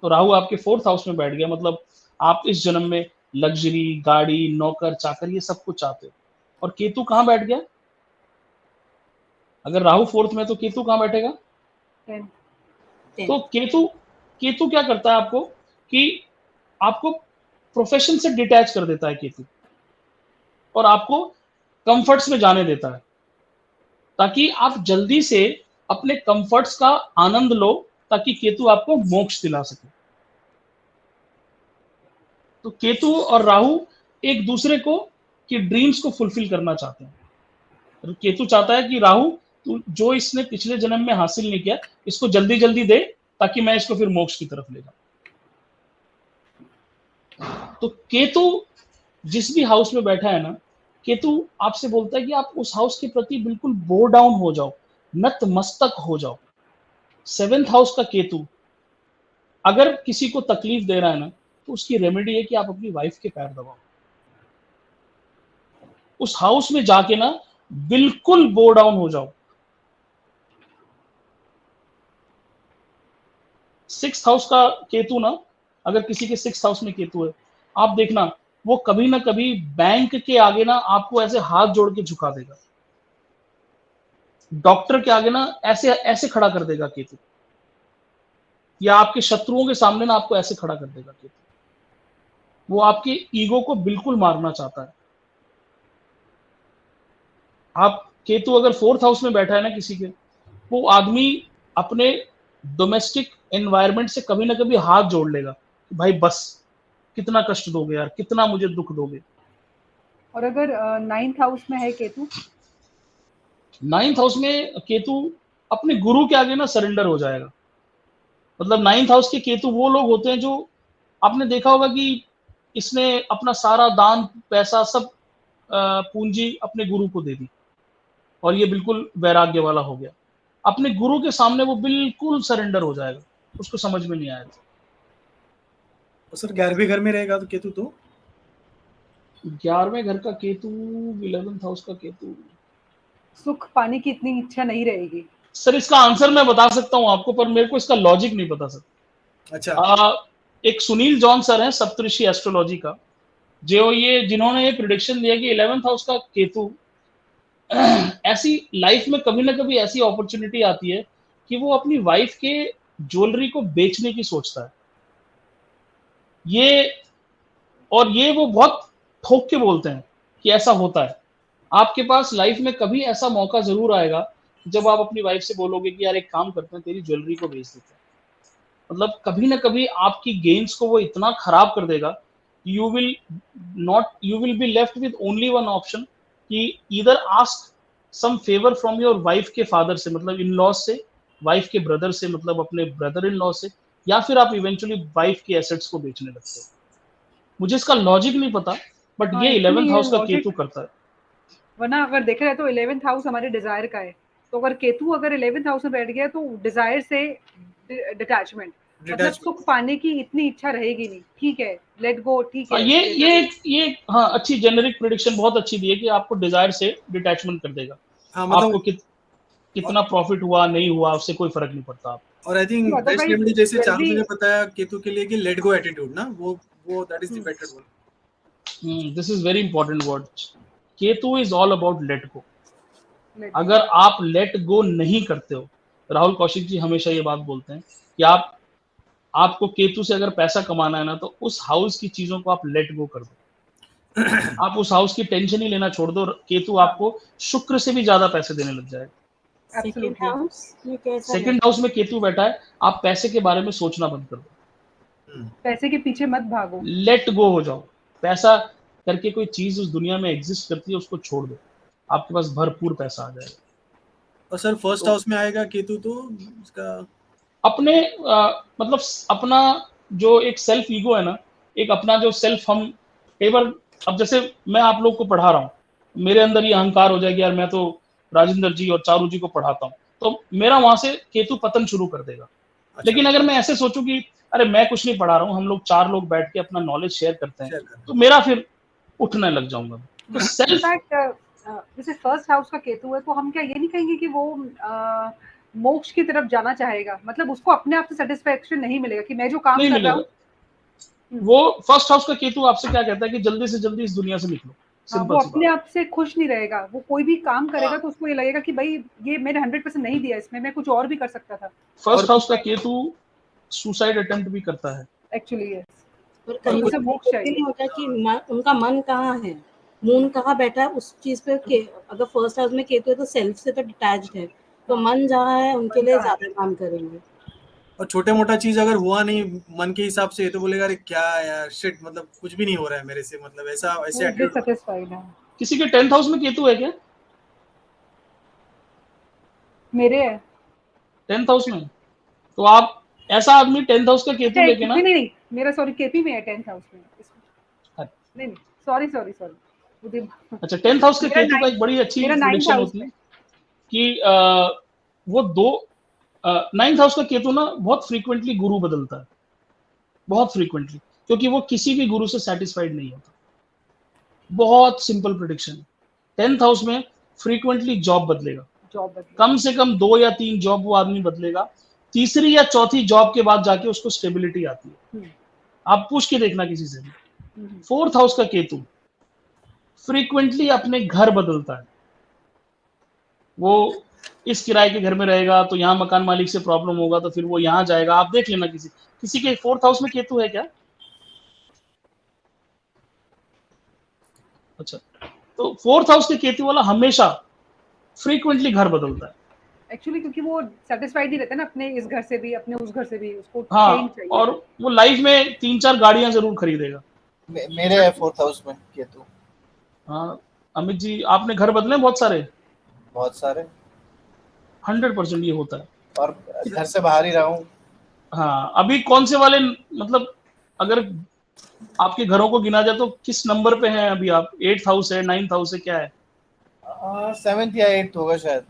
तो राहु आपके 4th हाउस में बैठ गया, मतलब आप इस जन्म में लग्जरी, गाड़ी, नौकर चाकर, ये सब कुछ चाहते हो। और केतु कहाँ बैठ गया? अगर राहु 4th में, तो केतु कहाँ बैठेगा? 10th। तो केतु क्या करता है आपको कि आपको प्रोफेशन से डिटैच कर देता है केतु, और आपको कंफर्ट्स में जाने देता है, ताकि आप जल्दी से अपने कंफर्ट्स का आनंद लो, ताकि केतु आपको मोक्ष दिला सके। तो केतु और राहु एक दूसरे को की ड्रीम्स को फुलफिल करना चाहते हैं। केतु चाहता है कि राहु, तू जो इसने पिछले जन्म में हासिल नहीं किया, इसको जल्दी जल्दी दे, ताकि मैं इसको फिर मोक्ष की तरफ ले जाऊं। तो केतु जिस भी हाउस में बैठा है ना, केतु आपसे बोलता है कि आप उस हाउस के प्रति बिल्कुल बो डाउन हो जाओ, नतमस्तक हो जाओ। 7th हाउस का केतु अगर किसी को तकलीफ दे रहा है ना, तो उसकी रेमेडी है कि आप अपनी वाइफ के पैर दबाओ। उस हाउस में जाके ना बिल्कुल बो डाउन हो जाओ। 6th हाउस का केतु ना, अगर किसी के 6th हाउस में केतु है, आप देखना वो कभी ना कभी बैंक के आगे ना आपको ऐसे हाथ जोड़ के झुका देगा, डॉक्टर के आगे ना ऐसे ऐसे खड़ा कर देगा केतु, या आपके शत्रुओं के सामने ना आपको ऐसे खड़ा कर देगा केतु। वो आपके ईगो को बिल्कुल मारना चाहता है। आप केतु अगर 4th हाउस में बैठा है ना किसी के, वो आदमी अपने डोमेस्टिक एनवायरनमेंट से कभी ना कभी हाथ जोड़ लेगा, भाई बस कितना कष्ट दोगे यार, कितना मुझे दुख दोगे। और अगर 9th हाउस में है केतु, 9th हाउस में केतु अपने गुरु के आगे ना सरेंडर हो जाएगा। मतलब 9th हाउस के केतु वो लोग होते हैं जो, आपने देखा होगा कि इसने अपना सारा दान पैसा सब पूंजी अपने गुरु को दे दी और ये बिल्कुल वैराग्य वाला हो गया। अपने गुरु के सामने वो बिल्कुल सरेंडर हो जाएगा, उसको समझ में नहीं आएगा। तो सर 11वें घर में रहेगा तो केतु, तो 11वें घर का केतु, 11th हाउस का केतु, सुख पाने की इतनी इच्छा नहीं रहेगी। सर इसका आंसर मैं बता सकता हूँ आपको, पर मेरे को इसका लॉजिक नहीं पता सर। अच्छा, एक सुनील जॉन सर हैं सप्तऋषि एस्ट्रोलॉजी का, जो जिन्होंने ये प्रिडिक्शन दिया कि 11th हाउस का केतु ऐसी लाइफ में कभी ना कभी ऐसी अपॉर्चुनिटी आती है कि वो अपनी वाइफ के ज्वेलरी को बेचने की सोचता है। ये वो बहुत ठोक के बोलते हैं कि ऐसा होता है। आपके पास लाइफ में कभी ऐसा मौका जरूर आएगा जब आप अपनी वाइफ से बोलोगे कि यार एक काम करते हैं, तेरी ज्वेलरी को बेच देते हैं। मतलब कभी ना कभी आपकी गेन्स को वो इतना खराब कर देगा, you will be left with only one option कि either ask some favour from your wife के फादर से, मतलब इन लॉज से, वाइफ के ब्रदर से, मतलब अपने ब्रदर इन लॉ से, या फिर आप इवेंचुअली वाइफ के एसेट्स को बेचने लगते हो। मुझे इसका लॉजिक नहीं पता, बट ये 11th हाउस का केतु करता है। वरना अगर देखा जाए तो 11th हाउस हमारे डिजायर का है, तो अगर केतु अगर 11th हाउस में बैठ गया तो डिजायर से डिटैचमेंट, मतलब सुख पाने की इतनी इच्छा रहेगी नहीं। ठीक है, लेट गो, ठीक है। ये हाँ, अच्छी जेनेरिक प्रेडिक्शन बहुत अच्छी दी है कि आपको डिजायर से डिटैचमेंट कर देगा। हाँ, मतलब आपको कितना प्रॉफिट हुआ नहीं हुआ उससे कोई फर्क नहीं पड़ता आप। और आई थिंक बेस्ट रेमेडी जैसे चारू ने बताया केतु के लिए कि लेट गो एटीट्यूड ना, वो that is the better one. This is very important word. Ketu is all about let go. अगर आप लेट गो नहीं करते हो, राहुल कौशिक जी हमेशा ये बात बोलते हैं कि आपको केतु से अगर पैसा कमाना है ना, तो उस हाउस की चीजों को आप लेट गो कर दो। आप उस हाउस की टेंशन ही लेना छोड़ दो, केतु आपको शुक्र से भी ज्यादा पैसे देने लग जाएगा। सेकंड हाउस में केतु बैठा है, आप पैसे के बारे में सोचना बंद कर दो, पैसे के पीछे मत भागो, लेट गो हो जाओ। पैसा करके कोई चीज उस दुनिया में एग्जिस्ट करती है, उसको छोड़ दो, आपके पास भरपूर पैसा आ जाएगा। और सर फर्स्ट हाउस में आएगा केतु तो उसका अपने मतलब अपना जो एक सेल्फ ईगो है ना, एक अपना जो सेल्फ, हम कई बार, अब जैसे मैं आप लोग को पढ़ा रहा हूँ, मेरे अंदर ये अहंकार हो जाएगा यार मैं तो राजेंद्र जी और चारू जी को पढ़ाता हूँ, तो मेरा वहां से केतु पतन शुरू कर देगा। अच्छा। लेकिन अगर मैं ऐसे सोचूं कि अरे मैं कुछ नहीं पढ़ा रहा हूँ, हम लोग 4 लोग बैठ के अपना नॉलेज शेयर करते हैं, तो मेरा फिर उठने लग जाऊंगा। तो सेल्फ जैसे फर्स्ट हाउस का केतु है, तो हम क्या ये नहीं कहेंगे कि वो मोक्ष की तरफ जाना चाहेगा, मतलब उसको अपने आप से सेटिस्फैक्शन नहीं मिलेगा कि मैं जो काम कर रहा हूँ। वो फर्स्ट हाउस का केतु आपसे क्या कहता है कि जल्दी से जल्दी इस दुनिया से निकलो। वो अपने आप से खुश नहीं रहेगा, वो कोई भी काम करेगा तो उसको ये लगेगा कि भाई ये मैंने 100% नहीं दिया, इसमें मैं कुछ और भी कर सकता था। फर्स्ट हाउस का केतु सुसाइड अटेम्प्ट भी करता है एक्चुअली। यस, और कहीं से मोक्ष चाहिए होता है कि उनका मन कहाँ है, मून कहाँ बैठा है, उस चीज पे अगर फर्स्ट हाउस में केतु है तो सेल्फ से तो डिटैच्ड है, तो मन जहाँ है उनके लिए ज्यादा काम करेंगे। और छोटा मोटा चीज अगर हुआ नहीं मन के हिसाब से तो बोलेगा अरे क्या यार शिट, मतलब कुछ भी नहीं हो रहा है मेरे से, मतलब ऐसे डिससैटिस्फाइड है। किसी के 10th हाउस में केतु है क्या? मेरे है 10th हाउस में, तो आप ऐसा आदमी 10th हाउस का केतु लेके ना, नहीं मेरा सॉरी केपी में है 10th हाउस में। नहीं सॉरी अच्छा 10th हाउस के केतु का एक बड़ी अच्छी प्रेडिक्शन होती है कि वो 9th हाउस का केतु ना बहुत फ्रीक्वेंटली गुरु बदलता है, बहुत फ्रीक्वेंटली, क्योंकि वो किसी भी गुरु से सेटिस्फाइड नहीं होता। बहुत सिंपल प्रेडिक्शन। 10th हाउस में फ्रीक्वेंटली जॉब बदलेगा, कम से कम 2 या 3 जॉब वो आदमी बदलेगा। तीसरी या चौथी जॉब के बाद जाके उसको स्टेबिलिटी आती है। आप पूछ के देखना किसी से भी, फोर्थ हाउस का केतु फ्रीक्वेंटली अपने घर बदलता है। वो इस किराए के घर में रहेगा तो यहाँ मकान मालिक से प्रॉब्लम होगा तो फिर वो यहाँ जाएगा। आप देख लेना किसी के फोर्थ हाउस में केतु है क्या? अच्छा, तो फोर्थ हाउस के केतु वाला हमेशा फ्रीक्वेंटली घर बदलता है एक्चुअली, क्योंकि वो सेटिस्फाइड नहीं रहता ना अपने इस घर से भी, अपने उस घर से भी, उसको हाँ, चेंज चाहिए। और वो लाइफ में 3-4 गाड़ियां जरूर खरीदेगा। मेरे है फोर्थ हाउस में केतु। हाँ अमित जी, आपने घर बदले बहुत सारे? बहुत सारे। 100% ये होता है, और घर से बाहर ही रहा हूँ। हाँ, अभी कौन से वाले, मतलब अगर आपके घरों को गिना जाए तो किस नंबर पे हैं अभी आप? 8th हाउस है, 9th हाउस है, क्या है? 7th या 8th होगा शायद।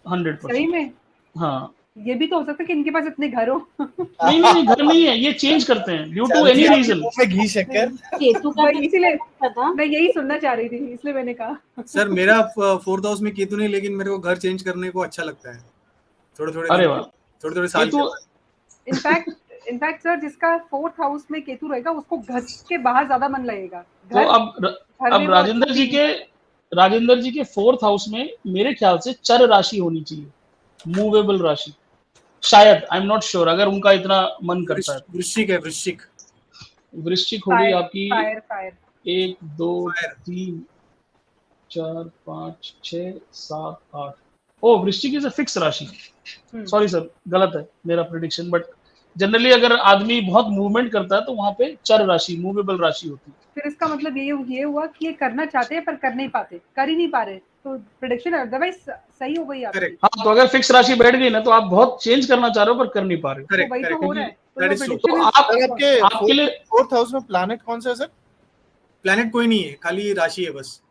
100%। सही में? हाँ, ये भी तो हो सकता है कि इनके पास इतने घर हो। नहीं घर नहीं है, ये चेंज करते हैं ड्यू टू एनी रीजन। घी शक्कर। केतु का इसीलिए पता मैं यही सुनना चाह रही थी, इसलिए मैंने कहा। सर मेरा फोर्थ हाउस में केतु नहीं, लेकिन मेरे को घर चेंज करने को अच्छा लगता है। थोड़े अरे वाह, थोड़े साल केतु इनफैक्ट सर, जिसका फोर्थ हाउस में केतु रहेगा उसको घर के बाहर ज्यादा मन लगेगा। तो अब राजेंद्र जी के फोर्थ हाउस में मेरे ख्याल से चर राशि होनी चाहिए, मूवेबल राशि, शायद, आई एम नॉट श्योर, अगर उनका इतना मन करता है। वृश्चिक है, वृश्चिक हो गई आपकी। फायर 1 2 3 4 5 6 7 8। ओ, वृश्चिक इज अ फिक्स राशि। सॉरी सर, गलत है मेरा प्रेडिक्शन, बट जनरली अगर आदमी बहुत मूवमेंट करता है तो वहां पे चर राशि, मूवेबल राशि होती है। फिर इसका मतलब ये हुआ कि ये करना चाहते हैं पर कर नहीं पाते, कर ही नहीं पा रहे, तो प्रेडिक्शन अदरवाइज सही हो गई आपकी। हाँ, तो अगर फिक्स राशि बैठ गई ना तो आप बहुत चेंज करना चाह रहे हो पर कर नहीं पा रहे हो। करेक्ट, वही तो हो रहा है। तो आपके लिए फोर्थ हाउस में प्लैनेट कौन सा है सर? प्लैनेट कोई नहीं है, खाली राशि है बस।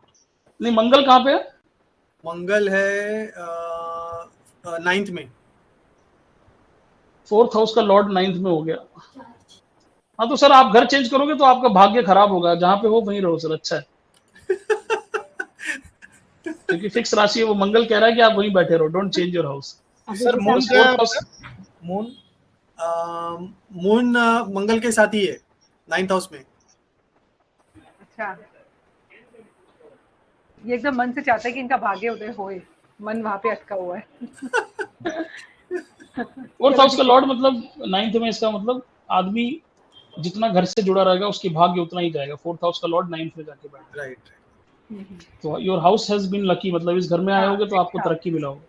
नहीं, मंगल कहाँ पे है? मंगल है 9th में। फोर्थ हाउस का लॉर्ड 9th में हो गया। हाँ, तो सर आप घर चेंज करोगे तो आपका भाग्य खराब होगा, जहां पे हो वहीं रहो सर, अच्छा है। क्योंकि फिक्स राशि है, वो मंगल कह रहा है कि आप वहीं बैठे रहो, don't change your house. Sir moon क्या है आपका? मून मंगल के साथ ही है 9th हाउस में। अच्छा, ये एकदम मन से चाहता है कि इनका भाग्य उदय होए, मन वहां पे अटका हुआ है। फोर्थ हाउस का लॉर्ड मतलब 9th में, इसका मतलब आदमी जितना घर से जुड़ा रहेगा उसके भाग्य उतना ही जाएगा। फोर्थ हाउस का लॉर्ड 9th में जाके बैठा। राइट। तो your house has been lucky, मतलब इस घर में आए होगे तो आपको तरक्की मिला होगा,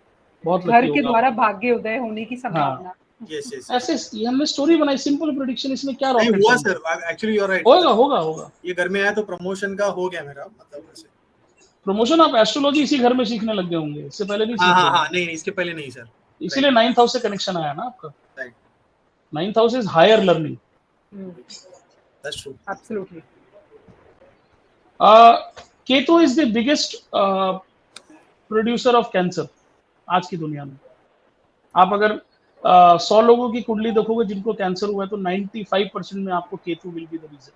बहुत लकी घर होगा। के द्वारा भाग्य उदय होने की संभावना। Yes yes. ऐसे ये हमने स्टोरी बनाई, सिंपल प्रेडिक्शन, इसमें क्या नहीं रॉकेट हुआ science? Sir, actually you are right. होगा। ये घर में आया तो प्रमोशन का हो गया मेरा, मतलब वैसे। प्रमोशन आप एस्ट्रोलॉजी इसी घर में सीखने लग गए होंगे, इससे पहले नहीं सीखे? हाँ, नहीं इसके पहले नहीं सर। इसीलिए 9th हाउस से कनेक्शन आया ना आपका। Right. 9th house is higher learning. That's true. Absolutely. Ketu is the biggest producer of cancer आज की दुनिया में। आप अगर 100 लोगों की कुंडली देखोगे जिनको कैंसर हुआ है तो 95% में आपको Ketu will be the reason.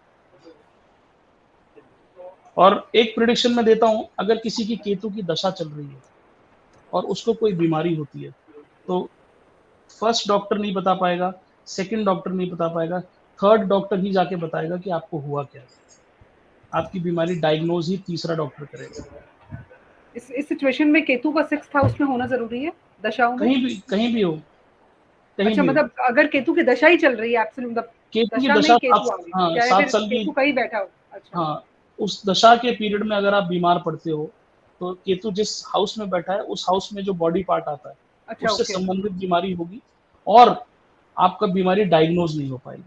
और एक प्रेडिक्शन मैं देता हूं, अगर किसी की केतु की दशा चल रही है और उसको कोई बीमारी होती है तो फर्स्ट डॉक्टर नहीं बता पाएगा, सेकंड डॉक्टर नहीं बता पाएगा, थर्ड डॉक्टर ही जाके बताएगा कि आपको हुआ क्या है। आपकी बीमारी डायग्नोज ही तीसरा डॉक्टर करेगा। इस सिचुएशन में केतु का 6th हाउस में होना जरूरी है दशाओं में? कहीं भी हो। अच्छा, मतलब अगर केतु की दशा ही चल रही है, एब्सोल्यूट, मतलब केतु की दशा 7 साल की, केतु कहीं बैठा हो। अच्छा, हाँ, उस दशा के पीरियड में अगर आप बीमार पड़ते हो तो केतु जिस हाउस में बैठा है उस हाउस में जो बॉडी पार्ट आता है उससे संबंधित बीमारी होगी और आपका बीमारी डायग्नोज नहीं हो पाएगी।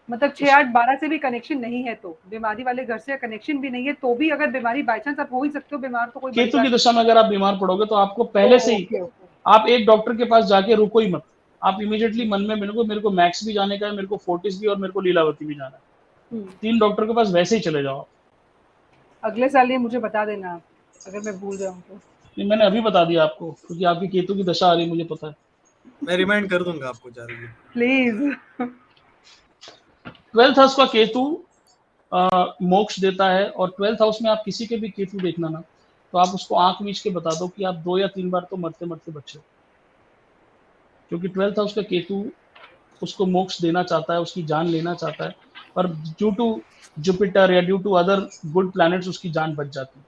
मतलब 6 8 12 से भी कनेक्शन नहीं है तो, बीमारी वाले घर से कनेक्शन भी नहीं है तो भी अगर बीमारी बाय चांस आप हो ही सकते हो बीमार, तो कोई केतु की दशा में अगर आप बीमार पड़ोगे तो आपको पहले से ही आप एक डॉक्टर के पास जाके रुको ही मत। आप इमीडिएटली मन में मेरे को मैक्स भी जाने का है, मेरे को फोर्टिस भी और मेरे को लीलावती भी जाना है, 3 डॉक्टर के पास वैसे ही चले जाओ। अगले साल ये मुझे बता देना आप, अगर मैं भूल जाऊं तो। नहीं, मैंने अभी बता दिया आपको क्योंकि आपकी केतु की दशा आ रही है, मुझे पता है। मैं रिमाइंड कर दूंगा आपको जल्दी, प्लीज। 12th हाउस का केतु मोक्ष देता है और 12th हाउस में आप किसी के भी केतु देखना ना तो आप उसको आंख मीच के बता दो कि आप 2 या 3 बार तो मरते मरते बचे, क्योंकि 12th हाउस का केतु उसको मोक्ष देना चाहता है, उसकी जान लेना चाहता है, पर ड्यू टू जुपिटर या due to other good planets उसकी जान बच जाती है।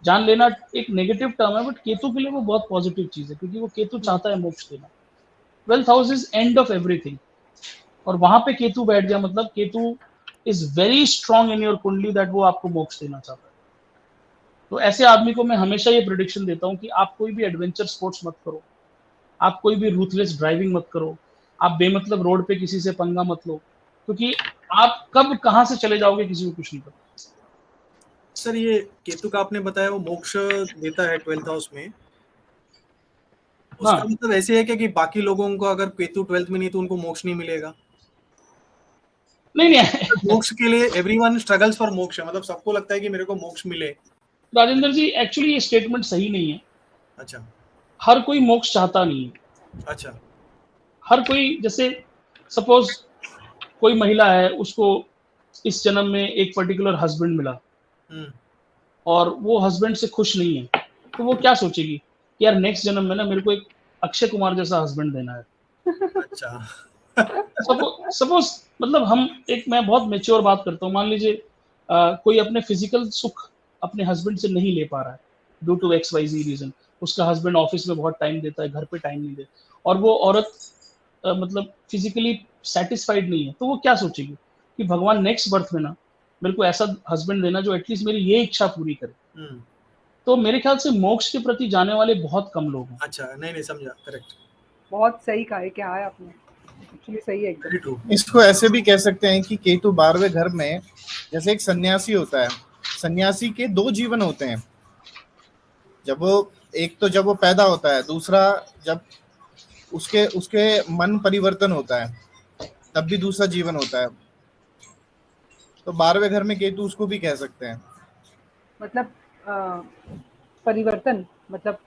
जान लेना एक नेगेटिव टर्म है, बट केतु के लिए वो बहुत पॉजिटिव चीज है, क्योंकि वो केतु चाहता है मोक्ष देना। 12th house is end of everything, और वहां पे केतु बैठ गया मतलब Ketu is very strong in your कुंडली दैट वो आपको मोक्ष देना चाहता है। तो ऐसे आदमी को मैं हमेशा ये प्रेडिक्शन देता हूँ कि आप कोई भी एडवेंचर स्पोर्ट्स मत करो, आप कोई भी रूथलेस ड्राइविंग मत करो, आप बेमतलब रोड पे किसी से पंगा मत लो, क्योंकि आप कब कहाँ से चले जाओगे किसी को कुछ नहीं पता। सर ये केतु का आपने बताया वो मोक्ष देता है 12th हाउस में, उसका हाँ। मतलब ऐसे है क्या कि बाकी लोगों को अगर केतु 12th में नहीं तो उनको मोक्ष नहीं मिलेगा? नहीं मोक्ष के लिए एवरीवन स्ट्रगल्स फॉर मोक्ष, मतलब सबको लगता है कि मेरे को मोक्ष मिले। राजेंद्र जी, एक्चुअली ये स्टेटमेंट सही नहीं है। अच्छा हर कोई मोक्ष चाहता नहीं है। अच्छा हर कोई, जैसे सपोज कोई महिला है, उसको इस जन्म में एक पर्टिकुलर हस्बैंड मिला और वो हस्बैंड से खुश नहीं है, तो वो क्या सोचेगी कि यार नेक्स्ट जन्म में ना मेरे को एक अक्षय कुमार जैसा हस्बैंड देना है। अच्छा सपोज मतलब मैं बहुत मेच्योर बात करता हूँ। मान लीजिए कोई अपने फिजिकल सुख अपने हस्बैंड से नहीं ले पा रहा है ड्यू टू XYZ रीजन, उसका हस्बैंड ऑफिस में बहुत टाइम देता है, घर पे टाइम नहीं देता, और वो औरत मतलब फिजिकली सेटिस्फाइड नहीं है, तो वो क्या सोचेगी कि भगवान नेक्स्ट बर्थ में ना मेरे को ऐसा हस्बैंड देना जो एटलीस्ट मेरी ये इच्छा पूरी करे। तो मेरे ख्याल से मोक्ष के प्रति जाने वाले बहुत कम लोग हैं। अच्छा, नहीं समझा, करेक्ट, बहुत सही कहा है, क्या है आपने, एक्चुअली सही है एकदम। इसको ऐसे भी कह सकते हैं कि केतु 12वें घर में जैसे एक सन्यासी होता है, सन्यासी के 2 जीवन होते हैं। जब वो पैदा होता है, दूसरा जब उसके मन परिवर्तन होता है तब भी दूसरा जीवन होता है। तो 12वें घर में केतु उसको भी कह सकते हैं। मतलब परिवर्तन, मतलब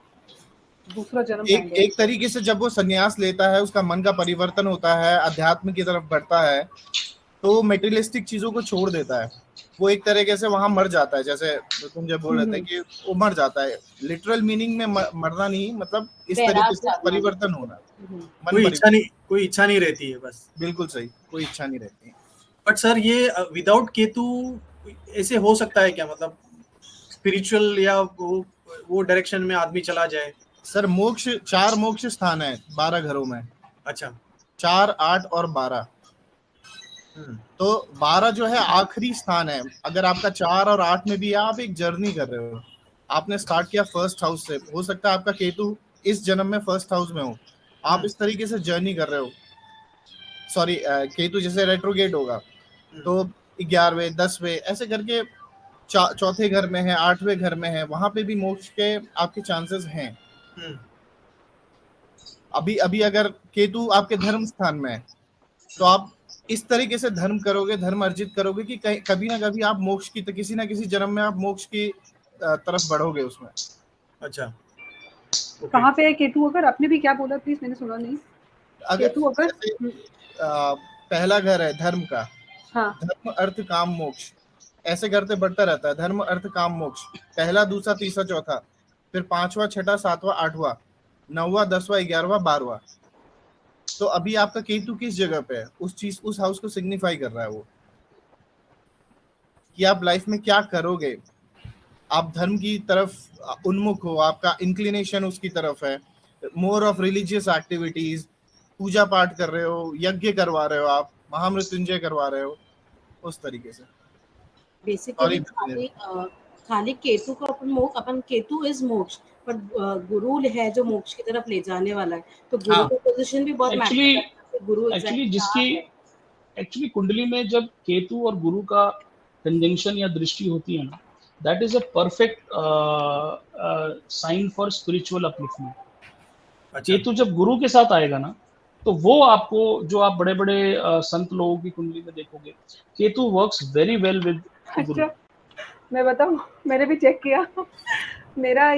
दूसरा जन्म। एक तरीके से जब वो संन्यास लेता है, उसका मन का परिवर्तन होता है, अध्यात्म की तरफ बढ़ता है, तो मेटेरियलिस्टिक चीजों को छोड़ देता है। वो एक तरीके से वहां मर जाता है, जैसे तुम जब बोल रहे थे कि वो मर जाता है, लिटरल मीनिंग में मरना नहीं, मतलब इस तरीके से परिवर्तन होना। कोई इच्छा नहीं रहती है, बस। बिल्कुल सही, कोई इच्छा नहीं रहती है। बट सर ये विदाउट केतु ऐसे हो सकता है क्या, मतलब स्पिरिचुअल या वो डायरेक्शन में आदमी चला जाए? सर मोक्ष 4 मोक्ष स्थान है 12 घरों में। अच्छा, 4, 8 और 12। तो 12 जो है आखिरी स्थान है। अगर आपका 4 और 8 में भी आप एक जर्नी कर रहे हो, आपने स्टार्ट किया फर्स्ट हाउस से, हो सकता है आपका केतु इस जन्म में फर्स्ट हाउस में हो, आप इस तरीके से जर्नी कर रहे हो। सॉरी, केतु जैसे रेट्रोगेट होगा तो 11वें 10वें ऐसे करके चौथे घर में है, 8वें घर में है, वहां पे भी मोक्ष के आपके चांसेस हैं। अभी अगर केतु आपके धर्म स्थान में है तो आप इस तरीके से धर्म करोगे, धर्म अर्जित करोगे कि कभी ना कभी आप मोक्ष की, तो किसी ना किसी जन्म में आप मोक्ष की तरफ बढ़ोगे उसमें। अच्छा, कहाँ पे है केतु? अगर आपने भी क्या बोला प्लीज, मैंने सुना नहीं। केतु अगर पहला घर है धर्म का, हाँ, धर्म अर्थ काम मोक्ष, ऐसे करते बढ़ता रहता है। धर्म अर्थ काम मोक्ष, पहला दूसरा तीसरा चौथा, फिर 5वां 6वां 7वां 8वां 9वां 10वां 11वां 12वां। तो अभी आपका केतु किस जगह पे है, उस हाउस को सिग्निफाई कर रहा है वो कि आप लाइफ में क्या करोगे। आप धर्म की तरफ उन्मुख हो, आपका इंक्लिनेशन उसकी तरफ है, मोर ऑफ रिलीजियस एक्टिविटीज, पूजा पाठ कर रहे हो, यज्ञ करवा रहे हो, आप महामृत्युंजय करवा रहे हो, उस तरीके से। बेसिकली खाली केतु को अपन केतु इज मोक्ष, पर गुरु है जो मोक्ष की तरफ ले जाने वाला है, तो गुरु का पोजीशन भी बहुत मैटर करता है। गुरु एक्चुअली कुंडली में जब केतु और गुरु का कंजंक्शन या दृष्टि होती है ना, that is a perfect sign for spiritual upliftment. Ketu जब गुरु के साथ आएगा ना, तो वो आपको, जो आप बड़े बड़े संत लोगों की कुंडली में देखोगे, Ketu works very well with गुरु। अच्छा, मैं बताऊं, मैंने भी चेक किया। मेरा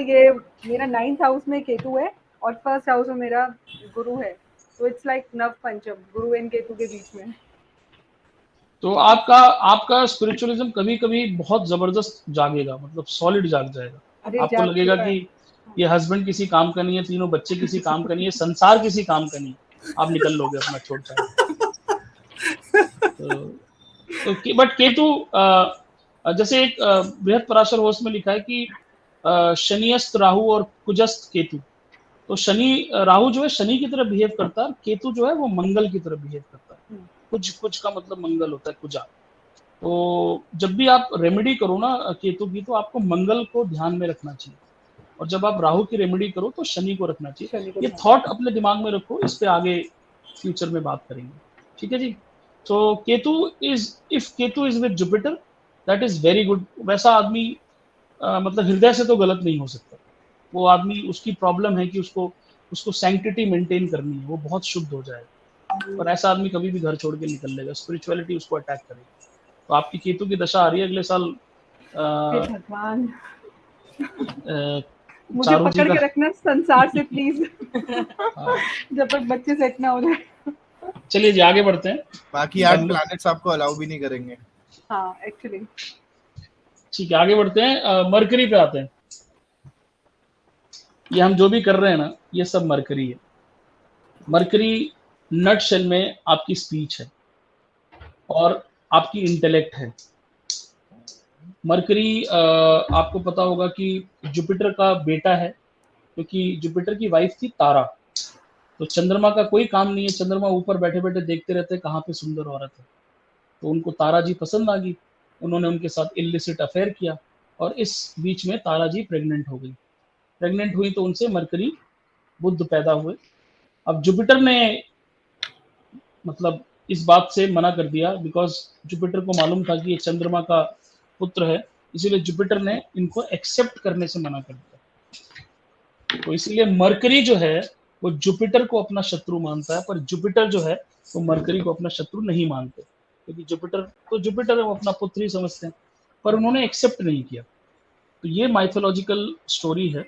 9th हाउस में केतु है और 1st हाउस में मेरा गुरु है, तो इट्स लाइक नव पंचम, गुरु एंड केतु के बीच में। तो आपका स्पिरिचुअलिज्म कभी कभी बहुत जबरदस्त जागेगा, मतलब सॉलिड जाग जाएगा। आपको लगेगा कि ये हस्बैंड किसी काम का नहीं है, तीनों बच्चे किसी काम का नहीं है, संसार किसी काम का नहीं, आप निकल लोगे अपना छोड़ छाड़। तो तो बट केतु जैसे एक बृहद पराशर होश में लिखा है कि शनियस्त राहु और कुजस्त केतु। तो शनि राहु जो है शनि की तरह बिहेव करता है, केतु जो है वो मंगल की तरह बिहेव करता है। कुछ का मतलब मंगल होता है, कुजा। तो जब भी आप रेमेडी करो ना केतु की, तो आपको मंगल को ध्यान में रखना चाहिए, और जब आप राहु की रेमेडी करो तो शनि को रखना चाहिए। ये थॉट अपने दिमाग में रखो, इस पे आगे फ्यूचर में बात करेंगे, ठीक है जी। तो Ketu is with Jupiter, that is very good. वैसा आदमी मतलब हृदय से तो गलत नहीं हो सकता। वो आदमी, उसकी प्रॉब्लम है कि उसको सैंक्टिटी मेंटेन करनी है, वो बहुत शुद्ध हो जाएगा। पर ऐसा आदमी कभी भी घर छोड़ के निकल लेगा, स्पिरिचुअलिटी उसको अटैक करेगी। तो आपकी केतु की दशा आ रही है अगले साल। भगवान मुझे चारू पकड़ जी के का रखना संसार से प्लीज, जब तक बच्चे सेट ना हो जाए। चलिए जी आगे बढ़ते हैं। बाकी 8 प्लैनेट्स आपको अलाउ भी नहीं करेंगे। हाँ एक्चुअली ठीक है, आगे बढ़ते हैं। मरकरी पे आते हैं। ये हम जो भी कर रहे हैं ना, ये सब मरकरी है। मरकरी नट शेल में आपकी स्पीच है और आपकी इंटेलेक्ट है। मरकरी आपको पता होगा कि जुपिटर का बेटा है, क्योंकि जुपिटर की वाइफ थी तारा। तो चंद्रमा का कोई काम नहीं है, चंद्रमा ऊपर बैठे बैठे देखते रहते कहाँ पे सुंदर औरत है। तो उनको तारा जी पसंद आ गई, उन्होंने उनके साथ इलिसिट अफेयर किया, और इस बीच में तारा जी प्रेग्नेंट हो गई। प्रेग्नेंट हुई तो उनसे मरकरी बुध पैदा हुए। अब जुपिटर ने मतलब इस बात से मना कर दिया, बिकॉज जुपिटर को मालूम था कि ये चंद्रमा का पुत्र है, इसीलिए जुपिटर ने इनको एक्सेप्ट करने से मना कर दिया। तो इसलिए मरकरी जो है वो जुपिटर को अपना शत्रु मानता है, पर जुपिटर जो है वो मरकरी को अपना शत्रु नहीं मानते, क्योंकि जुपिटर है, वो अपना पुत्र ही समझते हैं, पर उन्होंने एक्सेप्ट नहीं किया। तो ये माइथोलॉजिकल स्टोरी है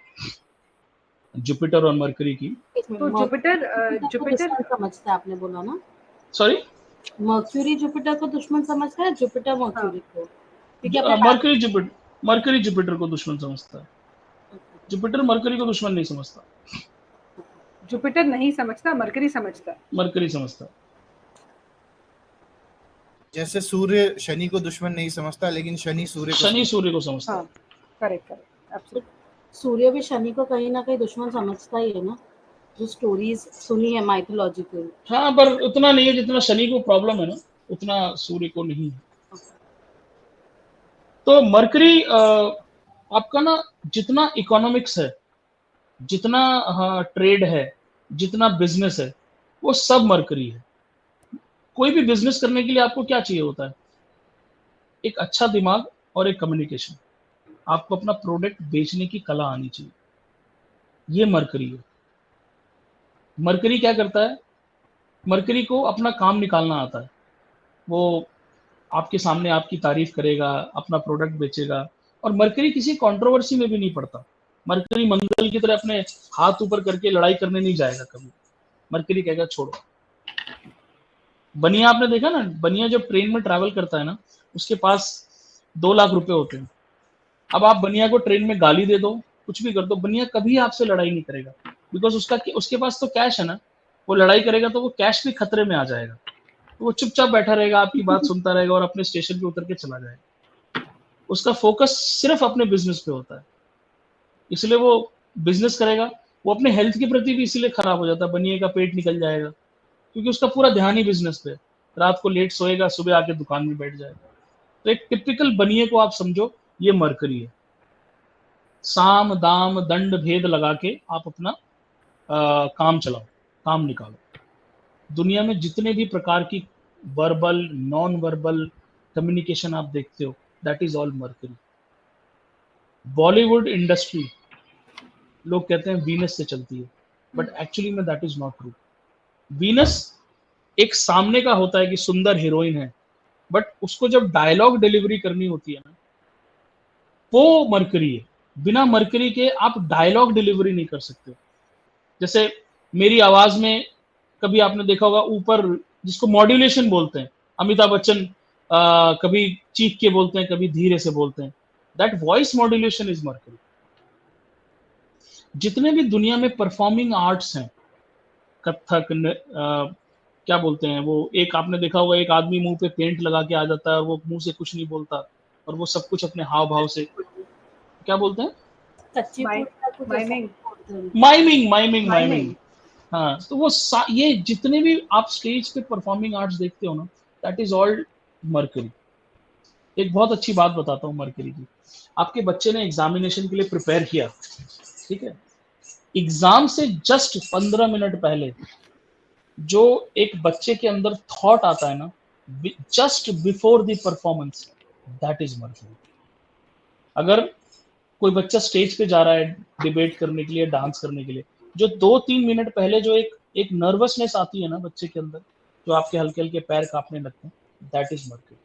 जुपिटर और मरकरी की। तो जुपिटर समझता है, आपने बोला ना, सॉरी, मर्क्यूरी जुपिटर को दुश्मन समझता है, जुपिटर मर्क्यूरी को, क्योंकि मरकरी जुपिटर को दुश्मन समझता है, जुपिटर मरकरी को दुश्मन नहीं समझता। जुपिटर नहीं समझता, मरकरी समझता है। मरकरी समझता है। जैसे सूर्य शनि को दुश्मन नहीं समझता, लेकिन शनि सूर्य को समझता है। हाँ, करेक्ट एब्सोल्युटली। सूर्य भी शनि को कहीं ना कहीं दुश्मन समझता ही है ना, जो स्टोरीज सुनी है माइथोलॉजिकल। हाँ, पर उतना नहीं है जितना शनि को प्रॉब्लम है ना, उतना सूर्य को नहीं है। तो मरकरी आपका ना जितना इकोनॉमिक्स है, जितना ट्रेड है, जितना बिजनेस है, वो सब मरकरी है। कोई भी बिजनेस करने के लिए आपको क्या चाहिए होता है? एक अच्छा दिमाग और एक कम्युनिकेशन। आपको अपना प्रोडक्ट बेचने की कला आनी चाहिए, ये मरकरी है। मरकरी क्या करता है? मरकरी को अपना काम निकालना आता है। वो आपके सामने आपकी तारीफ करेगा, अपना प्रोडक्ट बेचेगा, और मरकरी किसी कंट्रोवर्सी में भी नहीं पड़ता। मरकरी मंगल की तरह अपने हाथ ऊपर करके लड़ाई करने नहीं जाएगा कभी। मरकरी कहेगा छोड़ो। बनिया आपने देखा ना, बनिया जब ट्रेन में ट्रैवल करता है ना, उसके पास 2 लाख रुपए होते हैं। अब आप बनिया को ट्रेन में गाली दे दो, कुछ भी कर दो, बनिया कभी आपसे लड़ाई नहीं करेगा, बिकॉज उसके पास तो कैश है ना। वो लड़ाई करेगा तो वो कैश भी खतरे में आ जाएगा। तो वो चुपचाप बैठा रहेगा, आपकी बात सुनता रहेगा और अपने स्टेशन पे उतर के चला जाएगा। उसका फोकस सिर्फ अपने बिजनेस पे होता है, इसलिए वो बिजनेस करेगा। वो अपने हेल्थ के प्रति भी इसलिए खराब हो जाता है, बनिए का पेट निकल जाएगा, क्योंकि उसका पूरा ध्यान ही बिजनेस पे। रात को लेट सोएगा, सुबह आके दुकान में बैठ जाएगा। तो एक टिपिकल बनिए को आप समझो, ये मरकरी है। साम दाम दंड भेद लगा के आप अपना काम चलाओ, काम निकालो। दुनिया में जितने भी प्रकार की वर्बल, नॉन वर्बल कम्युनिकेशन आप देखते हो, that is all mercury. Bollywood industry लोग कहते हैं वीनस से चलती है, बट एक्चुअली में that is not true. Venus एक सामने का होता है कि सुंदर हीरोइन है, बट उसको जब डायलॉग डिलीवरी करनी होती है ना, वो मरकरी है। बिना मरकरी के आप डायलॉग डिलीवरी नहीं कर सकते। जैसे मेरी आवाज में कभी आपने देखा होगा ऊपर, जिसको मॉड्यूलेशन बोलते हैं, अमिताभ बच्चन कभी चीख के बोलते हैं, कभी धीरे से बोलते हैं, that voice modulation is mercury. जितने भी दुनिया में परफॉर्मिंग आर्ट्स हैं, कथक, क्या बोलते हैं वो, एक आपने देखा होगा एक आदमी मुंह पे पेंट लगा के आ जाता है और वो मुंह से कुछ नहीं बोलता और वो सब कुछ अपने हाव भाव से, क्या बोलते हैं, कच्ची माइ- पुड़ी का कुछ ऐसा माइमिंग। बोलते हैं। माइमिंग। हाँ, तो वो ये जितने भी आप स्टेज पे परफॉर्मिंग आर्ट्स देखते हो ना, दैट इज ऑल मरकरी। एक बहुत अच्छी बात बताता हूँ मरकरी की। आपके बच्चे ने एग्जामिनेशन के लिए प्रिपेयर किया, ठीक है, एग्जाम से जस्ट 15 मिनट पहले जो एक बच्चे के अंदर थॉट आता है ना, just before the performance, that is mercury. अगर कोई बच्चा स्टेज पे जा रहा है डिबेट करने के लिए, डांस करने के लिए, जो 2-3 मिनट पहले जो एक नर्वसनेस आती है ना बच्चे के अंदर, जो आपके हल्के हल्के पैर कांपने लगते हैं, दैट इज मरकरी।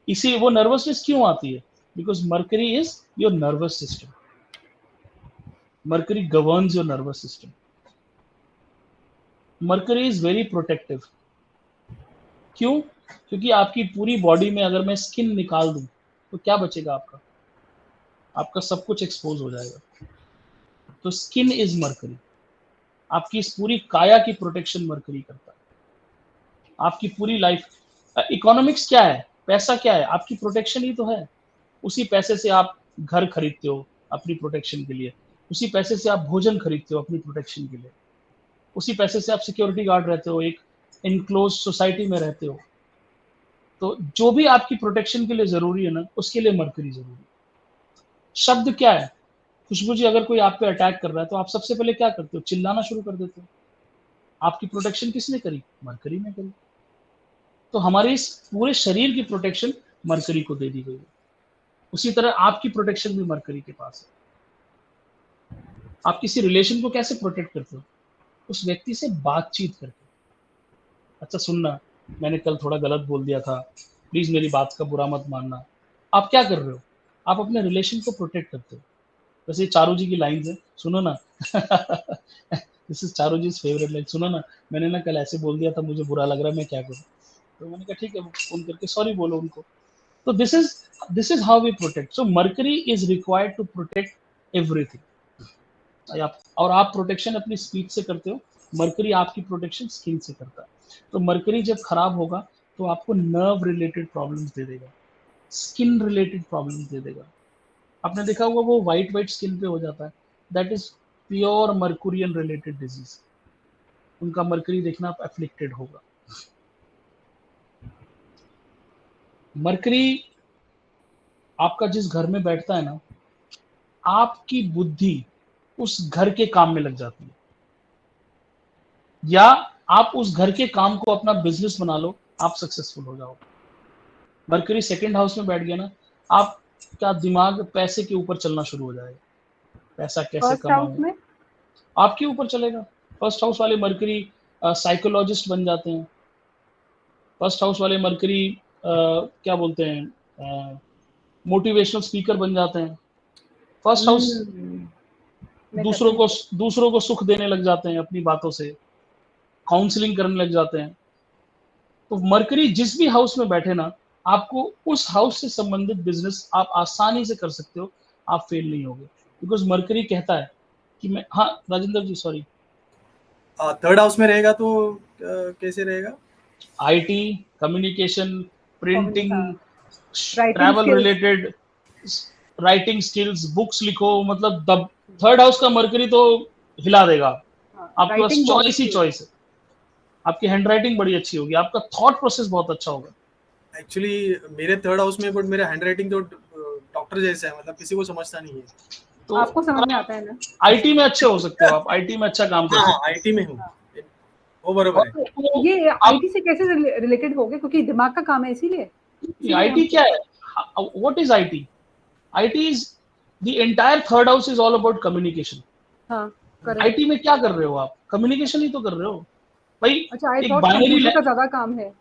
इसी वो नर्वसनेस क्यों आती है? Because mercury is your nervous system. Mercury governs your nervous system. Mercury is very protective. क्यों? क्योंकि आपकी पूरी बॉडी में अगर मैं स्किन निकाल दूं तो क्या बचेगा आपका? आपका सब कुछ एक्सपोज हो जाएगा। तो स्किन इज मरकरी। आपकी इस पूरी काया की प्रोटेक्शन मरकरी करता है। आपकी पूरी लाइफ, इकोनॉमिक्स क्या है, पैसा क्या है? आपकी प्रोटेक्शन ही तो है। उसी पैसे से आप घर खरीदते हो अपनी प्रोटेक्शन के लिए, उसी पैसे से आप भोजन खरीदते हो अपनी प्रोटेक्शन के लिए, उसी पैसे से आप सिक्योरिटी गार्ड रहते हो, एक इनक्लोज सोसाइटी में रहते हो। तो जो भी आपकी प्रोटेक्शन के लिए जरूरी है ना, उसके लिए मरकरी जरूरी है। शब्द क्या है? खुशबू जी, अगर कोई आप पे अटैक कर रहा है तो आप सबसे पहले क्या करते हो? चिल्लाना शुरू कर देते हो। आपकी प्रोटेक्शन किसने करी? मरकरी ने करी। तो हमारे इस पूरे शरीर की प्रोटेक्शन मरकरी को दे दी गई है। उसी तरह आपकी प्रोटेक्शन भी मरकरी के पास है। आप किसी रिलेशन को कैसे प्रोटेक्ट करते हो? उस व्यक्ति से बातचीत करके। अच्छा सुनना, मैंने कल थोड़ा गलत बोल दिया था, प्लीज मेरी बात का बुरा मत मानना। आप क्या कर रहे हो? आप अपने रिलेशन को प्रोटेक्ट करते हो। वैसे चारू जी की लाइन है, सुनो ना। This is Charu ji favourite line. सुनो ना, मैंने ना कल ऐसे बोल दिया था, मुझे बुरा लग रहा है, मैं क्या करूं? तो मैंने कहा ठीक है, फोन करके सॉरी बोलो उनको। तो this is how we protect. So Mercury is required to protect everything. और आप प्रोटेक्शन अपनी स्पीच से करते हो, मरकरी आपकी प्रोटेक्शन स्किन से करता है। तो मरकरी जब खराब होगा तो आपको नर्व रिलेटेड प्रॉब्लम्स दे देगा, स्किन रिलेटेड प्रॉब्लम्स दे देगा। आपने देखा होगा वो वाइट स्किन पे हो जाता है, that is pure Mercurian related disease. उनका मरकरी देखना आप एफ्लिक्टेड होगा। मरकरी आपका जिस घर में बैठता है ना, आपकी बुद्धि उस घर के काम में लग जाती है, या आप उस घर के काम को अपना बिजनेस बना लो, आप सक्सेसफुल हो जाओ। मरकरी सेकंड हाउस में बैठ गया ना, आपका दिमाग पैसे के ऊपर चलना शुरू हो जाएगा। पैसा कैसे फर्स्ट कमाऊं, हाउस में आपके ऊपर चलेगा। फर्स्ट हाउस वाले मरकरी साइकोलॉजिस्ट बन जाते हैं। फर्स्ट हाउस वाले मरकरी क्या बोलते हैं, मोटिवेशनल स्पीकर बन जाते हैं। फर्स्ट हाउस मैं दूसरों को सुख देने लग जाते हैं अपनी बातों से, काउंसलिंग करने लग जाते हैं। तो मरकरी जिस भी हाउस में बैठे ना, आपको उस हाउस से संबंधित बिजनेस आप आसानी से कर सकते हो, आप फेल नहीं होगे। बिकॉज मरकरी कहता है कि मैं, हाँ राजेंद्र जी सॉरी, थर्ड हाउस में रहेगा तो कैसे रहेगा? IT, communication, printing, Writing travel skills. Related, writing skills, books लिखो। मतलब थर्ड हाउस का मरकरी तो हिला देगा। आपके पास चॉइस ही चॉइस है। आपकी हैंडराइटिंग बड़ी अच्छी होगी, आपका थॉट प्रोसेस बहुत अच्छा होगा। एक्चुअली मेरे थर्ड हाउस में, बट मेरा हैंडराइटिंग तो डॉक्टर जैसा है, मतलब किसी को समझता नहीं है। तो आपको समझ में आता है ना? आईटी में अच्छे हो सकते हो आप, आईटी में अच्छा काम कर सकते हो। आईटी में हूँ, वो बरोबर है। तो ये आईटी से कैसे रिलेटेड हो गए? क्योंकि दिमाग का काम है, इसीलिए। आईटी क्या है? What is IT? IT is the entire third house is all about communication. हाँ, करेक्ट। आईटी में क्या कर रहे हो आप? कम्युनिकेशन ही तो कर रहे हो भाई। अच्छा, आई एक थॉट बाइनरी कंप्यूटर का ज्यादा काम है।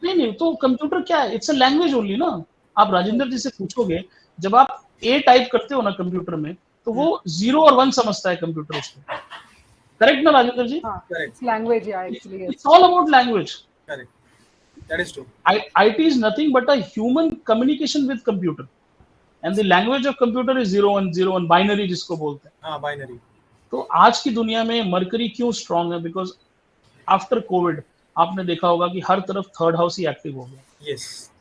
नहीं, तो कंप्यूटर क्या है? इट्स अ लैंग्वेज ओनली ना। आप राजेंद्र जी से पूछोगे, जब आप ए टाइप करते हो ना कंप्यूटर में, तो वो 0 और 1 समझता है कंप्यूटर उसको। करेक्ट ना राजेंद्र जी? हाँ, करेक्ट, लैंग्वेज है actually. It's all about language. Correct, that is true. IT is nothing but a human communication with computer, and the language of computer is 0 1 binary जिसको बोलते हैं। हाँ, बाइनरी। तो आज की दुनिया में मरकरी क्यों स्ट्रांग है? बिकॉज आफ्टर कोविड आपने देखा होगा कि हर तरफ थर्ड हाउस ही एक्टिव हो गया। यस,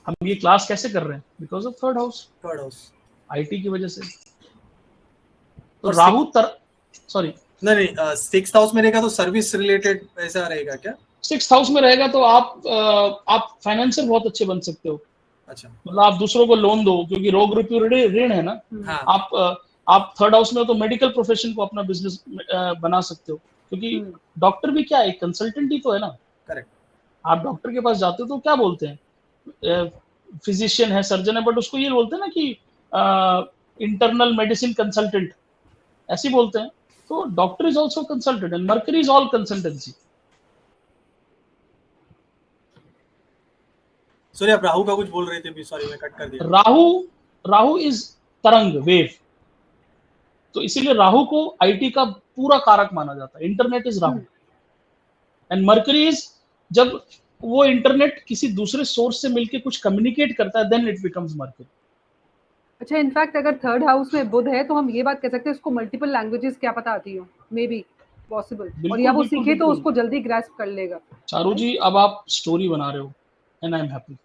हम ये क्लास कैसे कर रहे हैं? Because of third house, third house. IT की वजह से। तो और राहु सॉरी नहीं नहीं, 6th हाउस में रहेगा तो सर्विस रिलेटेड ऐसा रहेगा क्या? 6th हाउस में रहेगा तो आप फाइनेंशियल बहुत अच्छे बन सकते हो। अच्छा, मतलब आप दूसरों को लोन दो, क्योंकि रोग रूपी ऋण है ना। हाँ, आप थर्ड हाउस में हो तो मेडिकल प्रोफेशन को अपना बिजनेस बना सकते हो, क्योंकि डॉक्टर भी क्या है, कंसल्टेंट ही तो है ना। करेक्ट। आप डॉक्टर के पास जाते हो तो क्या बोलते हैं, फिजिशियन है, सर्जन है, बट उसको ये बोलते हैं ना कि इंटरनल मेडिसिन कंसल्टेंट, ऐसे ही बोलते हैं। तो doctor is also consultant and mercury is all consultancy. Sorry, आप राहु का कुछ बोल रहे थे भी, सॉरी मैं कट कर दिया। राहु इज तरंग, वेव। तो इसीलिए राहु को आईटी का पूरा कारक माना जाता है। Internet is Rahu and mercury is, जब वो इंटरनेट किसी दूसरे सोर्स से मिलके कुछ कम्युनिकेट करता है, देन इट बिकम्स मर्करी। अच्छा, इनफैक्ट अगर थर्ड हाउस में बुध है तो हम ये बात कह सकते हैं उसको मल्टीपल लैंग्वेजेस क्या पता आती हो, मे बी पॉसिबल, और या वो बिल्कुल, सीखे तो बिल्कुल। उसको जल्दी ग्रैस्प कर लेगा। चारू जी, अब आप स्टोरी बना रहे हो एंड आई एम हैप्पी।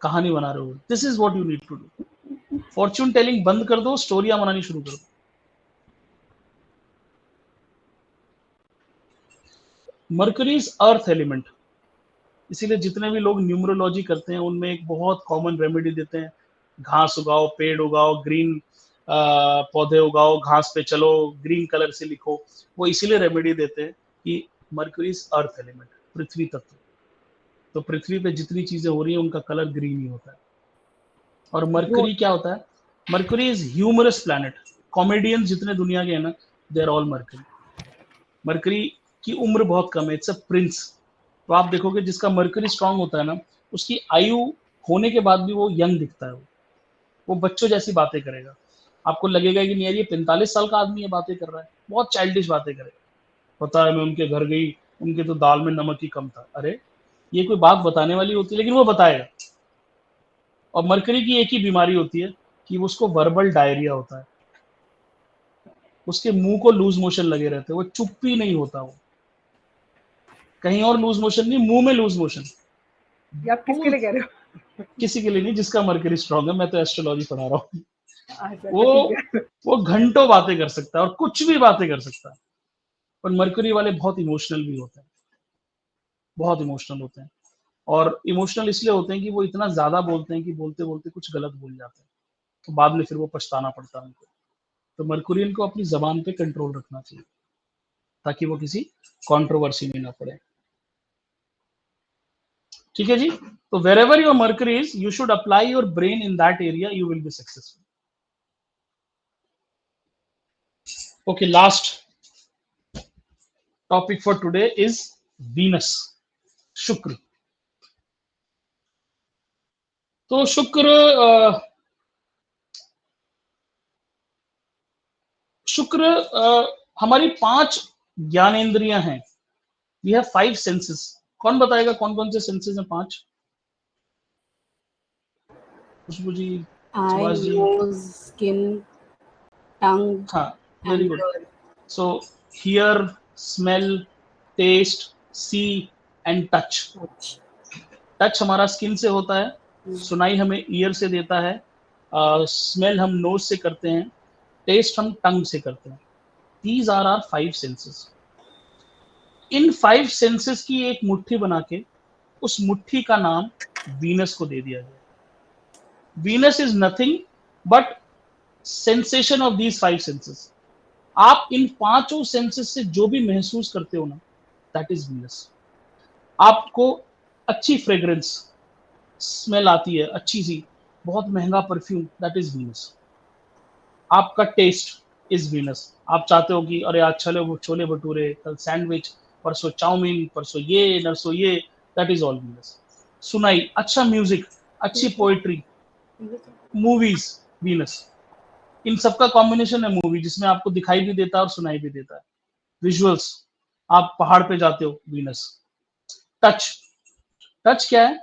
कहानी बना रहे हो, this is what you need to do. Fortune telling बंद कर दो, स्टोरियां बनानी शुरू कर दो। मर्करी इज अर्थ एलिमेंट, इसीलिए जितने भी लोग न्यूमरोलॉजी करते हैं उनमें एक बहुत कॉमन रेमेडी देते हैं, घास उगाओ, पेड़ उगाओ, ग्रीन पौधे उगाओ, घास पे चलो, ग्रीन कलर से लिखो। वो इसीलिए रेमेडी देते हैं कि मर्करी इज अर्थ एलिमेंट, पृथ्वी तत्व। तो पृथ्वी पे जितनी चीजें हो रही है उनका कलर ग्रीन ही होता है। और मर्करी क्या होता है? Mercury is humorous planet. Comedians जितने दुनिया के हैं ना, they are all Mercury. Mercury की उम्र बहुत कम है, इट्स अ प्रिंस। तो आप देखोगे जिसका मर्करी स्ट्रांग होता है ना, उसकी आयु होने के बाद भी वो यंग दिखता है। वो बच्चों जैसी बातें करेगा। आपको लगेगा कि नहीं यार ये 45 साल का आदमी ये बातें कर रहा है, बहुत चाइल्डिश बातें करेगा। पता है मैं उनके घर गई, उनके तो दाल में नमक ही कम था। अरे ये कोई बात बताने वाली होती है, लेकिन वो बताएगा। और मर्करी की एक ही बीमारी होती है कि उसको वर्बल डायरिया होता है। उसके मुंह को लूज मोशन लगे रहते हैं, वो चुप ही नहीं होता। वो कहीं और लूज मोशन नहीं, मुंह में लूज मोशन। ये आप किसके लिए कह रहे हो? किसी के लिए नहीं जिसका मर्करी स्ट्रांग है। मैं तो एस्ट्रोलॉजी पढ़ा रहा हूँ। अच्छा, वो ठीक है। वो घंटों बातें कर सकता है और कुछ भी बातें कर सकता है। पर मर्करी वाले बहुत इमोशनल भी होते हैं, बहुत इमोशनल होते हैं। और इमोशनल इसलिए होते हैं कि वो इतना ज्यादा बोलते हैं कि बोलते बोलते कुछ गलत बोल जाते हैं, तो बाद में फिर वो पछताना पड़ता है उनको। तो मर्कुरियन को अपनी जबान पे कंट्रोल रखना चाहिए ताकि वो किसी कंट्रोवर्सी में ना पड़े। ठीक है जी। तो wherever your mercury is, you should apply your brain in that area, you will be successful. Okay, last topic for today is Venus, शुक्र। तो शुक्र हमारी 5 ज्ञानेंद्रियां हैं। We have 5 senses. कौन बताएगा कौन कौन से सेंसेस हैं 5? Khushboo ji, eye, Subhash ji. Nose, skin, tongue हाँ, very and good. So hear, smell, taste, see and touch. Touch हमारा स्किन से होता है, सुनाई हमें ईयर से देता है, स्मेल हम नोज से करते हैं, टेस्ट हम टंग से करते हैं। These are are 5 senses. इन 5 सेंसेस की एक मुट्ठी बना के उस मुट्ठी का नाम वीनस को दे दिया गया। Venus is nothing but sensation of these 5 senses. आप इन 5 सेंसेस से जो भी महसूस करते हो ना, दैट इज वीनस। आपको अच्छी फ्रेग्रेंस स्मेल आती है, अच्छी सी, बहुत महंगा परफ्यूम, दैट इज वीनस। आपका टेस्ट इज वीनस। आप चाहते हो कि अरे आज छोले भटूरे, कल सैंडविच, परसों चाउमीन, परसों ये, नरसों ये, दैट इज ऑल वीनस। सुनाई, अच्छा म्यूजिक, अच्छी पोएट्री, मूवीज, वीनस। इन सबका कॉम्बिनेशन है मूवी, जिसमें आपको दिखाई भी देता है और सुनाई भी देता है। विजुअल्स, आप पहाड़ पे जाते हो, वीनस। टच, टच क्या है?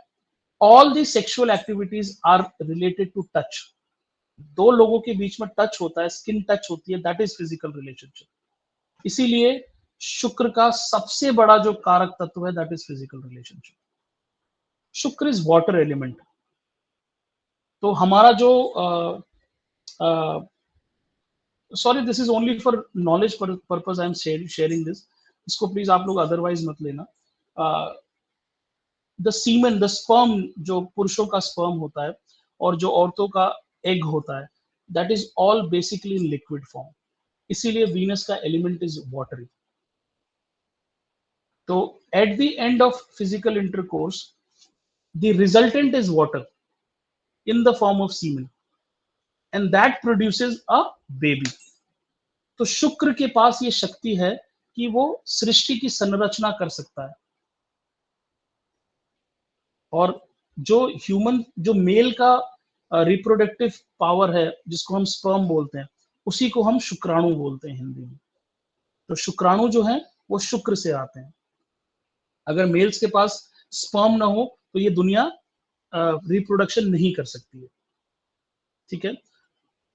All the sexual activities are related to touch. 2 लोगों के बीच में टच होता है, स्किन टच होती है, दैट इज फिजिकल रिलेशनशिप। इसीलिए शुक्र का सबसे बड़ा जो कारक तत्व है दैट इज फिजिकल रिलेशनशिप। शुक्र इज वाटर एलिमेंट। तो हमारा जो sorry this is only for knowledge purpose I am sharing this, इसको प्लीज आप लोग अदरवाइज मत लेना। द सीमेन, द स्पर्म, जो पुरुषों का स्पर्म होता है और जो औरतों का एग होता है, that is all basically in liquid form. इसीलिए वीनस का एलिमेंट इज वाटरी। तो at the end of physical intercourse the resultant is water in the form of semen and that produces a baby। तो शुक्र के पास ये शक्ति है कि वो सृष्टि की संरचना कर सकता है। और जो ह्यूमन, जो मेल का रिप्रोडक्टिव पावर है जिसको हम स्पर्म बोलते हैं, उसी को हम शुक्राणु बोलते हैं हिंदी में। तो शुक्राणु जो है वो शुक्र से आते हैं। अगर मेल्स के पास स्पर्म ना हो तो ये दुनिया रिप्रोडक्शन नहीं कर सकती है। ठीक है,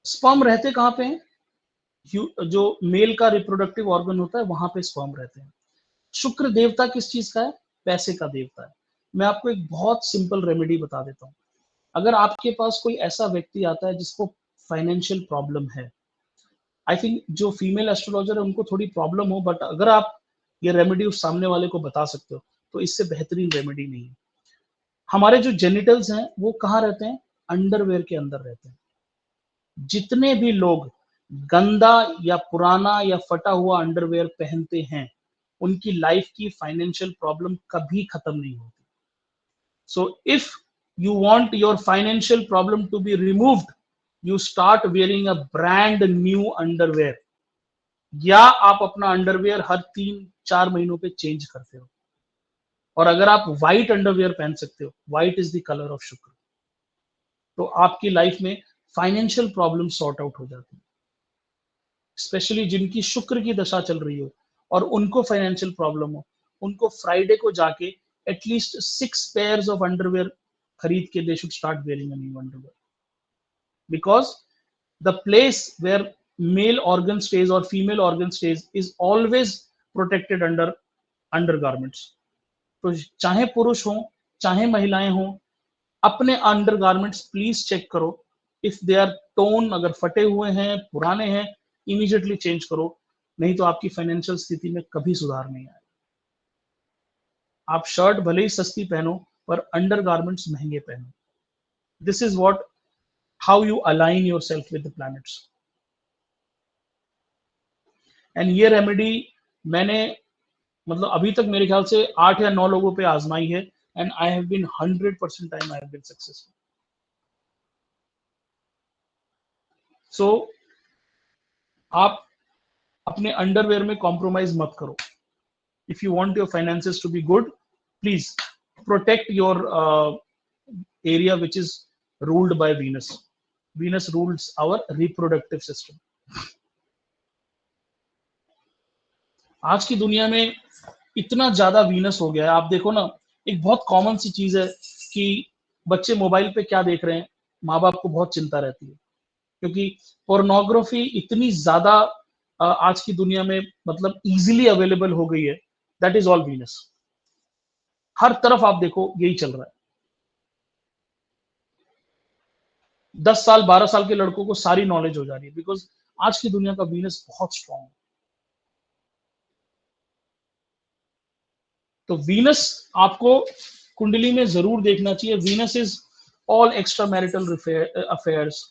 स्पर्म रहते कहाँ पे हैं? जो मेल का रिप्रोडक्टिव ऑर्गन होता है वहां पे स्पर्म रहते हैं। शुक्र देवता किस चीज का है? पैसे का देवता है। मैं आपको एक बहुत सिंपल रेमेडी बता देता हूँ। अगर आपके पास कोई ऐसा व्यक्ति आता है जिसको फाइनेंशियल प्रॉब्लम है, आई थिंक जो फीमेल एस्ट्रोलॉजर है उनको थोड़ी प्रॉब्लम हो, बट अगर आप ये रेमेडी उस सामने वाले को बता सकते हो तो इससे बेहतरीन रेमेडी नहीं है। हमारे जो जेनिटल्स हैं वो कहाँ रहते हैं? अंडरवेयर के अंदर रहते हैं। जितने भी लोग गंदा या पुराना या फटा हुआ अंडरवेयर पहनते हैं उनकी लाइफ की फाइनेंशियल प्रॉब्लम कभी खत्म नहीं होती। So if you want your financial problem to be removed, you start wearing a brand new underwear, या आप अपना अंडरवेयर हर 3-4 महीनों पे चेंज करते हो। और अगर आप व्हाइट अंडरवेयर पहन सकते हो, white is the colour of शुक्र, तो आपकी लाइफ में फाइनेंशियल प्रॉब्लम सॉर्ट आउट हो जाती है। स्पेशली जिनकी शुक्र की दशा चल रही हो और उनको फाइनेंशियल प्रॉब्लम हो, उनको फ्राइडे को जाके एटलीस्ट 6 पेयर्स ऑफ अंडरवेयर खरीद के they should start wearing a new underwear, because the place where male organ stays और female organ stays is always protected under undergarments. तो चाहे पुरुष हो चाहे महिलाएं हो, अपने अंडरगारमेंट्स प्लीज चेक करो। इफ दे आर टोन, अगर फटे हुए हैं, पुराने हैं, इमीडिएटली चेंज करो, नहीं तो आपकी फाइनेंशियल स्थिति में कभी सुधार नहीं आएगा। आप शर्ट भले ही सस्ती पहनो पर अंडरगारमेंट्स महंगे पहनो। This is what how you align yourself with the planets. And ये रेमेडी मैंने मतलब अभी तक मेरे ख्याल से 8 या 9 लोगों पे आजमाई है and I have been 100% time I have been successful. So आप अपने अंडरवेयर में कॉम्प्रोमाइज मत करो। If you want your finances to be good, please protect your area which is ruled by Venus. Venus rules our reproductive system. आज की दुनिया में इतना ज्यादा वीनस हो गया है। आप देखो ना, एक बहुत कॉमन सी चीज है कि बच्चे मोबाइल पे क्या देख रहे हैं, माँ बाप को बहुत चिंता रहती है, क्योंकि पोर्नोग्राफी इतनी ज्यादा आज की दुनिया में मतलब इजीली अवेलेबल हो गई है। That is all Venus. हर तरफ आप देखो यही चल रहा है। 10 साल 12 साल के लड़कों को सारी नॉलेज हो जा रही है, बिकॉज आज की दुनिया का वीनस बहुत स्ट्रांग है। तो वीनस आपको कुंडली में जरूर देखना चाहिए। Venus is all extra marital affairs,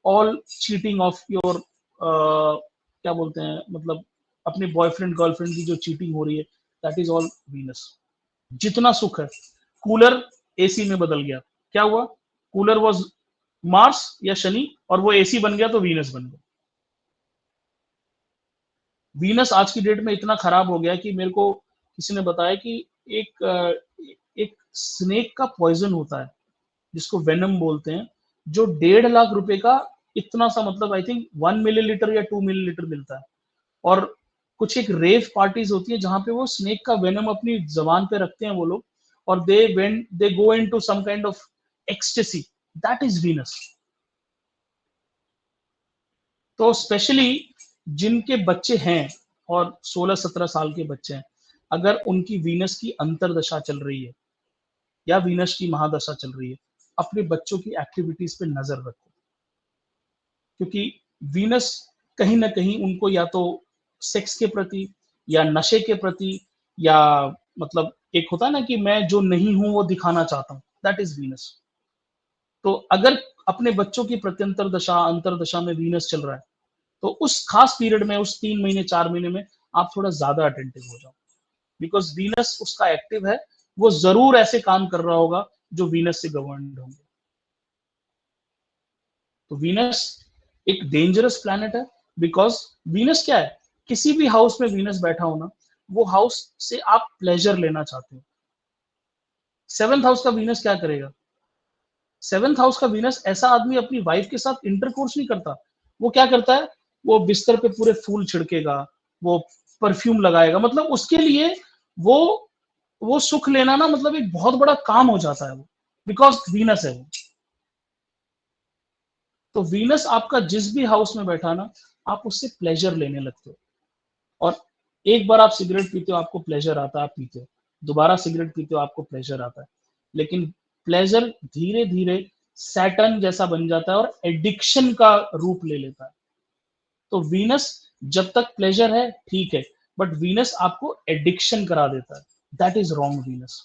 all cheating of your क्या बोलते हैं, मतलब अपने बॉयफ्रेंड गर्लफ्रेंड की जो चीटिंग हो रही है, दैट इज ऑल वीनस। जितना सुख है, कूलर एसी में बदल गया, क्या हुआ? कूलर वाज मार्स या शनि और वो एसी बन गया तो वीनस बन गया। वीनस आज की डेट में इतना खराब हो गया कि मेरे को किसी ने बताया कि एक स्नेक का पॉइजन होता है जिसको वेनम बोलते हैं, जो 1.5 लाख रुपए का इतना सा, मतलब आई थिंक 1 मिलीलीटर या 2 मिलीलीटर मिलता है। और कुछ एक रेव पार्टीज होती है जहां पे वो स्नेक का वेनम अपनी जबान पे रखते हैं वो लोग, और they go into some kind of ecstasy. That is Venus. तो स्पेशली जिनके बच्चे हैं और 16-17 साल के बच्चे हैं, अगर उनकी वीनस की अंतर्दशा चल रही है या वीनस की महादशा चल रही है, अपने बच्चों की एक्टिविटीज पे नजर रखो, क्योंकि वीनस कहीं ना कहीं उनको या तो सेक्स के प्रति या नशे के प्रति या मतलब एक होता है ना कि मैं जो नहीं हूं वो दिखाना चाहता हूं, दैट इज वीनस। तो अगर अपने बच्चों की प्रत्यंतर दशा अंतरदशा में वीनस चल रहा है तो उस खास पीरियड में, उस 3 महीने 4 महीने में आप थोड़ा ज्यादा अटेंटिव हो जाओ, बिकॉज वीनस उसका एक्टिव है, वो जरूर ऐसे काम कर रहा होगा जो वीनस से गवर्नड होंगे। तो वीनस एक डेंजरस प्लैनेट है, बिकॉज वीनस क्या है, किसी भी हाउस में वीनस बैठा हो ना, वो हाउस से आप प्लेजर लेना चाहते हो। 7th हाउस का वीनस क्या करेगा? 7th हाउस का वीनस ऐसा आदमी अपनी वाइफ के साथ इंटरकोर्स नहीं करता, वो क्या करता है, वो बिस्तर पे पूरे फूल छिड़केगा, वो परफ्यूम लगाएगा, मतलब उसके लिए वो सुख लेना ना मतलब एक बहुत बड़ा काम हो जाता है वो, बिकॉज वीनस है वो। तो वीनस आपका जिस भी हाउस में बैठा ना, आप उससे प्लेजर लेने लगते हो, और एक बार आप सिगरेट पीते हो आपको प्लेजर आता है, आप पीते हो, दोबारा सिगरेट पीते हो आपको प्लेजर आता है, लेकिन प्लेजर धीरे धीरे सैटर्न जैसा बन जाता है और एडिक्शन का रूप ले लेता है। तो वीनस जब तक प्लेजर है ठीक है, बट वीनस आपको एडिक्शन करा देता है, that is wrong Venus.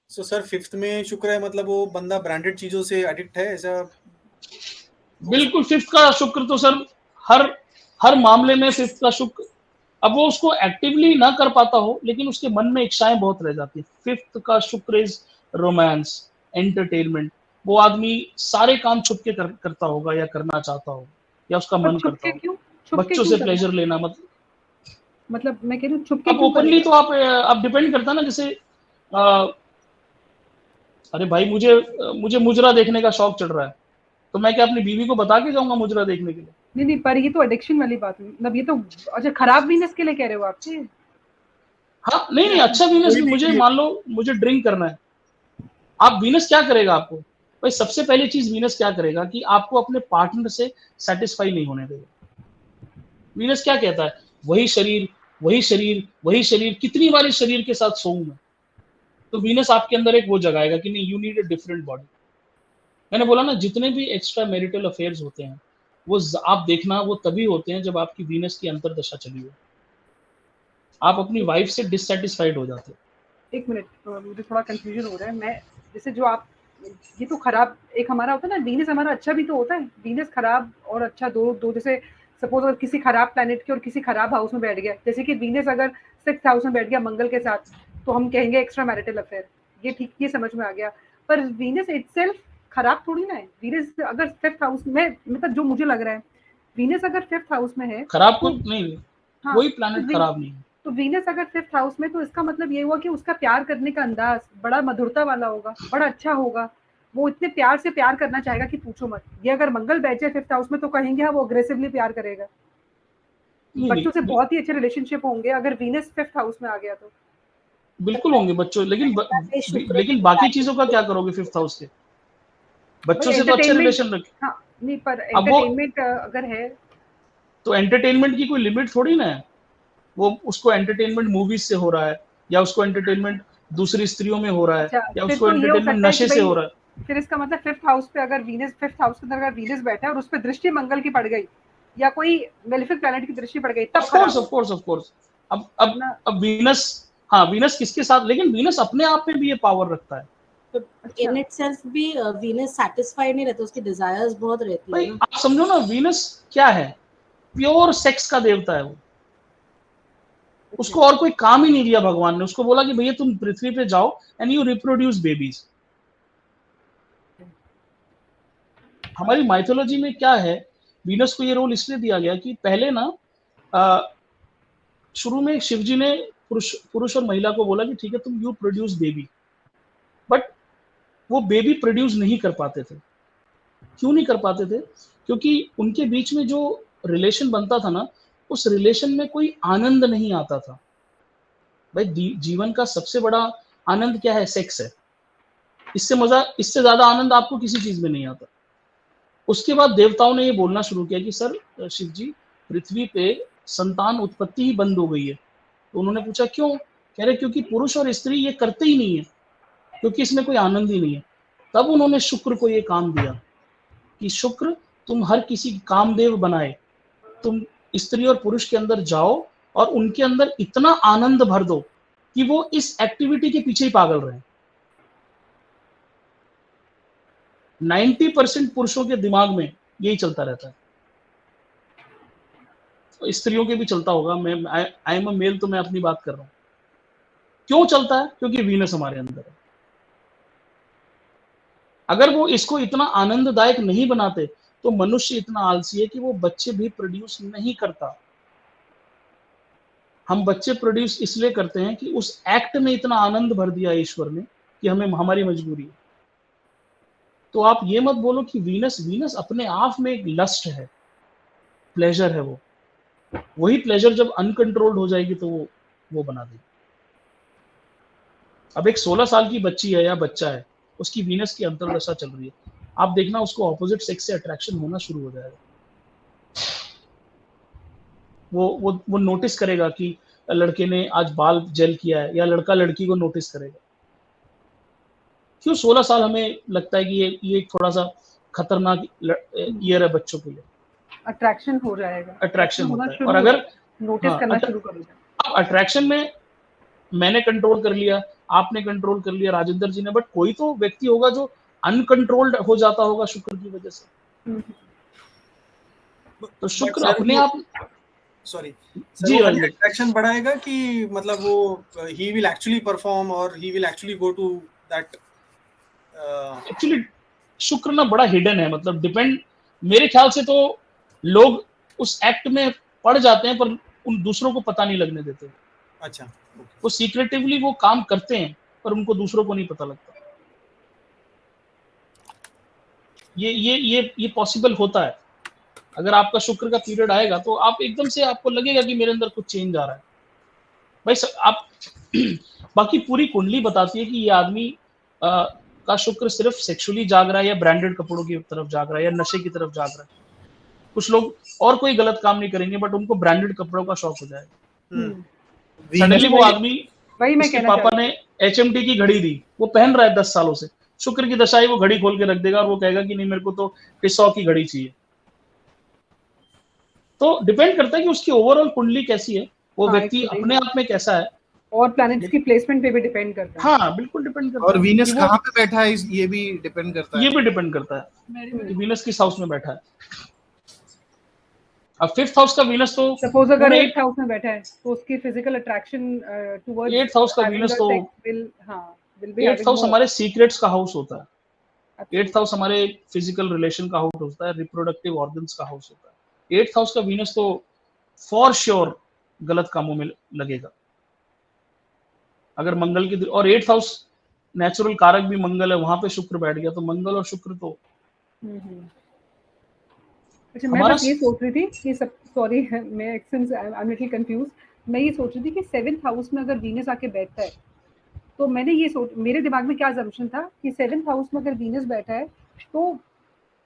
So sir 5th में शुक्र है, मतलब वो बंदा ब्रांडेड चीजों से एडिक्ट है ऐसा? बिल्कुल 5th का शुक्र तो सर हर मामले में 5th का शुक्र, अब वो उसको एक्टिवली ना कर पाता हो लेकिन उसके मन में इच्छाएं बहुत रह जाती है। 5th का शुक्र इज रोमांस, एंटरटेनमेंट, वो आदमी सारे काम छुप के करता होगा या करना चाहता होगा या उसका मन करता होगा। बच्चों से प्लेजर लेना, मतलब मैं कह रही हूँ छुप के अब क्यों ओपनली करेगा? तो आप डिपेंड करता है ना, जैसे अरे भाई मुझे मुजरा देखने का शौक चढ़ रहा है, तो मैं क्या अपनी बीवी को बता के जाऊंगा मुजरा देखने के लिए? नहीं, पर ये तो एडिक्शन वाली बात है, मतलब ये तो अच्छा खराब वीनस के लिए कह रहे हो आप? हाँ नहीं, अच्छा वीनस भी मुझे मान लो मुझे ड्रिंक करना है, आप वीनस क्या करेगा आपको? भाई सबसे पहली चीज वीनस क्या करेगा कि आपको अपने पार्टनर से सेटिस्फाई नहीं होने देगा। वीनस क्या कहता है, वही शरीर वही शरीर वही शरीर, कितनी बार इस शरीर के साथ सोऊं मैं? तो वीनस आपके अंदर एक वो जगाएगा कि नहीं, you need a different body. मैंने बोला ना, जितने भी एक्स्ट्रा मैरिटल अफेयर्स होते हैं वो आप देखना वो तभी होते हैं जब आपकी वीनस की अंतर्दशा चली हो, आप अपनी वाइफ से डिससैटिस्फाइड हो जाते हो। एक मिनट, मुझे थोड़ा कंफ्यूजन हो रहा है। मैं जैसे जो आप ये तो खराब एक हमारा होता है ना, वीनस हमारा अच्छा भी तो होता है, वीनस खराब और अच्छा दो जैसे सपोज अगर किसी खराब प्लैनेट के और किसी खराब हाउस में बैठ गया, जैसे कि वीनस अगर 6th हाउस में बैठ गया मंगल के साथ, तो हम कहेंगे एक्स्ट्रा मैरिटल अफेयर, ये ठीक, ये समझ में आ गया। पर वीनस इटसेल्फ खराब थोड़ी ना है। वीनस अगर 5th हाउस में, मतलब जो मुझे लग रहा है, वीनस अगर 5th हाउस में है, खराब कुछ नहीं, हाँ, कोई प्लैनेट खराब नहीं है। तो वीनस अगर 5th हाउस में, तो इसका मतलब ये हुआ कि उसका प्यार करने का अंदाज बड़ा मधुरता वाला होगा, बड़ा अच्छा होगा, वो इतने प्यार से प्यार करना चाहेगा कि पूछो मत। ये अगर मंगल बैठ जाए 5th हाउस में तो कहेंगे हाँ वो अग्रेसिवली प्यार करेगा, बच्चों से बहुत ही अच्छे रिलेशनशिप होंगे अगर वीनस 5th हाउस में आ गया तो। बिल्कुल होंगे बच्चों, लेकिन बाकी चीजों का क्या करोगे 5th हाउस के? बच्चों से तो अच्छे रिलेशन रखे। हाँ नहीं, पर अब वो एंटरटेनमेंट अगर है तो एंटरटेनमेंट की कोई लिमिट थोड़ी ना है, वो उसको एंटरटेनमेंट मूवीज से हो रहा है, या उसको एंटरटेनमेंट दूसरी स्त्रियों में हो रहा है, अच्छा, या फिर उसको तो ये हो एंटरटेनमेंट सकता है नशे कि से भाई हो रहा है। फिर इसका मतलब 5th हाउस पे अगर वीनस 5th हाउस के अंदर अगर वीनस बैठा है और उस पर दृष्टि मंगल की पड़ गई या कोई मेलेफिक प्लैनेट की दृष्टि पड़ गई, तब खराब ऑफ कोर्स अब वीनस, हाँ वीनस किसके साथ, लेकिन वीनस अपने आप में भी ये पावर रखता है। इन इटसेल्फ भी वीनस सैटिस्फाइड नहीं रहता, उसकी डिजायर्स बहुत रहती है भाई ना। आप समझो ना, वीनस क्या है, प्योर सेक्स का देवता है वो। उसको और कोई काम ही नहीं दिया भगवान ने, उसको बोला कि भैया तुम पृथ्वी पे जाओ एंड यू रिप्रोड्यूस बेबीज। हमारी माइथोलॉजी में क्या है, वीनस को ये रोल इसलिए दिया गया कि पहले ना शुरू में शिवजी ने पुरुष और महिला को बोला कि ठीक है तुम यू प्रोड्यूस बेबी, बट वो बेबी प्रोड्यूस नहीं कर पाते थे। क्यों नहीं कर पाते थे? क्योंकि उनके बीच में जो रिलेशन बनता था ना, उस रिलेशन में कोई आनंद नहीं आता था। भाई जीवन का सबसे बड़ा आनंद क्या है? सेक्स है। इससे ज्यादा आनंद आपको किसी चीज में नहीं आता। उसके बाद देवताओं ने ये बोलना शुरू किया कि सर शिव जी, पृथ्वी पे संतान उत्पत्ति ही बंद हो गई है। तो उन्होंने पूछा क्यों? कह रहे क्योंकि पुरुष और स्त्री ये करते ही नहीं है, क्योंकि इसमें कोई आनंद ही नहीं है। तब उन्होंने शुक्र को ये काम दिया कि शुक्र तुम हर किसी कामदेव बनाए, तुम स्त्री और पुरुष के अंदर जाओ और उनके अंदर इतना आनंद भर दो कि वो इस एक्टिविटी के पीछे ही पागल रहे। 90% पुरुषों के दिमाग में यही चलता रहता है, तो स्त्रियों के भी चलता होगा। मैं आई एम अ मेल, तो मैं अपनी बात कर रहा हूं। क्यों चलता है? क्योंकि वीनस हमारे अंदर है। अगर वो इसको इतना आनंददायक नहीं बनाते तो मनुष्य इतना आलसी है कि वो बच्चे भी प्रोड्यूस नहीं करता। हम बच्चे प्रोड्यूस इसलिए करते हैं कि उस एक्ट में इतना आनंद भर दिया ईश्वर ने कि हमें हमारी मजबूरी है। तो आप ये मत बोलो कि वीनस अपने आप में एक लस्ट है, प्लेजर है। वो वही प्लेजर जब अनकंट्रोल्ड हो जाएगी तो वो बना देगी। अब एक 16 साल की बच्ची है या बच्चा है, उसकी वीनस की अंतर्दशा चल रही है, आप देखना उसको ऑपोजिट सेक्स से अट्रैक्शन होना शुरू हो जाएगा। वो नोटिस करेगा कि लड़के ने आज बाल जेल किया है, या लड़का लड़की को नोटिस करेगा। क्यों 16 साल हमें लगता है कि ये थोड़ा सा खतरनाक ईयर है बच्चों के लिए। अट्रैक्शन हो जाएगा, अट्रैक्शन होता है। और अगर नोटिस करना शुरू करेगा। अब अट्रैक्शन में मैंने कंट्रोल कर लिया, आपने कंट्रोल कर लिया, राजेंद्र जी ने, बट कोई तो व्यक्ति होगा जो अनकंट्रोल्ड हो जाता होगा शुक्र की वजह से। तो शुक्र अपने आप सॉरी जी अट्रैक्शन बढ़ाएगा कि मतलब वो ही विल एक्चुअली परफॉर्म और he will actually go to that. Actually Shukra ना बड़ा हिडन है, मतलब डिपेंड, मेरे ख्याल से तो लोग उस एक्ट में पड़ जाते हैं पर उन दूसरों को पता नहीं लगने देते। अच्छा, वो सीक्रेटिवली वो काम करते हैं पर उनको दूसरों को नहीं पता लगता। ये पॉसिबल होता है। अगर आपका शुक्र का पीरियड आएगा तो आप एकदम से आपको लगेगा कि मेरे अंदर कुछ चेंज आ रहा है भाई। आप बाकी पूरी कुंडली बताती है कि ये आदमी का शुक्र सिर्फ सेक्सुअली जाग रहा है, या ब्रांडेड कपड़ों की तरफ जाग रहा है, या नशे की तरफ जाग रहा है। कुछ लोग और कोई गलत काम नहीं करेंगे बट उनको ब्रांडेड कपड़ों का शौक हो जाएगा। सडनली वो आदमी, उसके पापा ने HMT की घड़ी दी, वो पहन रहा है 10 सालों से, शुक्र की दशा है, वो घड़ी खोल के रख देगा और वो कहेगा कि नहीं मेरे को तो टिसॉ की घड़ी चाहिए। तो डिपेंड करता है कि उसकी ओवरऑल कुंडली कैसी है, वो व्यक्ति अपने आप में कैसा है, और प्लैनेट्स की प्लेसमेंट पे भी डिपेंड करता है। हाँ बिल्कुल डिपेंड करता है। और वीनस कहाँ पे बैठा है ये भी डिपेंड करता है। ये भी डिपेंड करता है कि वीनस किस हाउस में बैठा है। अब 5th हाउस का वीनस तो सपोज अगर 8th हाउस में बैठा है तो उसकी physical attraction towards 8th house का वीनस तो विल बी 8th हाउस हमारे सीक्रेट्स का हाउस होता है। 8th हाउस हमारे फिजिकल रिलेशन का हाउस होता है, रिप्रोडक्टिव ऑर्गन्स का हाउस होता है। 8th हाउस का वीनस तो फॉर श्योर गलत कामों में लगेगा अगर मंगल की, और 8th हाउस नेचुरल कारक भी मंगल है, वहां पे शुक्र बैठ गया तो मंगल और शुक्र तो अच्छा। मैं बस ये सोच रही थी कि सब, सॉरी मैं since I am little confuse, मैं ये सोच रही थी कि 7th हाउस में अगर वीनस आके बैठता है तो मैंने ये सोच, मेरे दिमाग में क्या असम्पशन था कि 7th हाउस में अगर वीनस बैठा है तो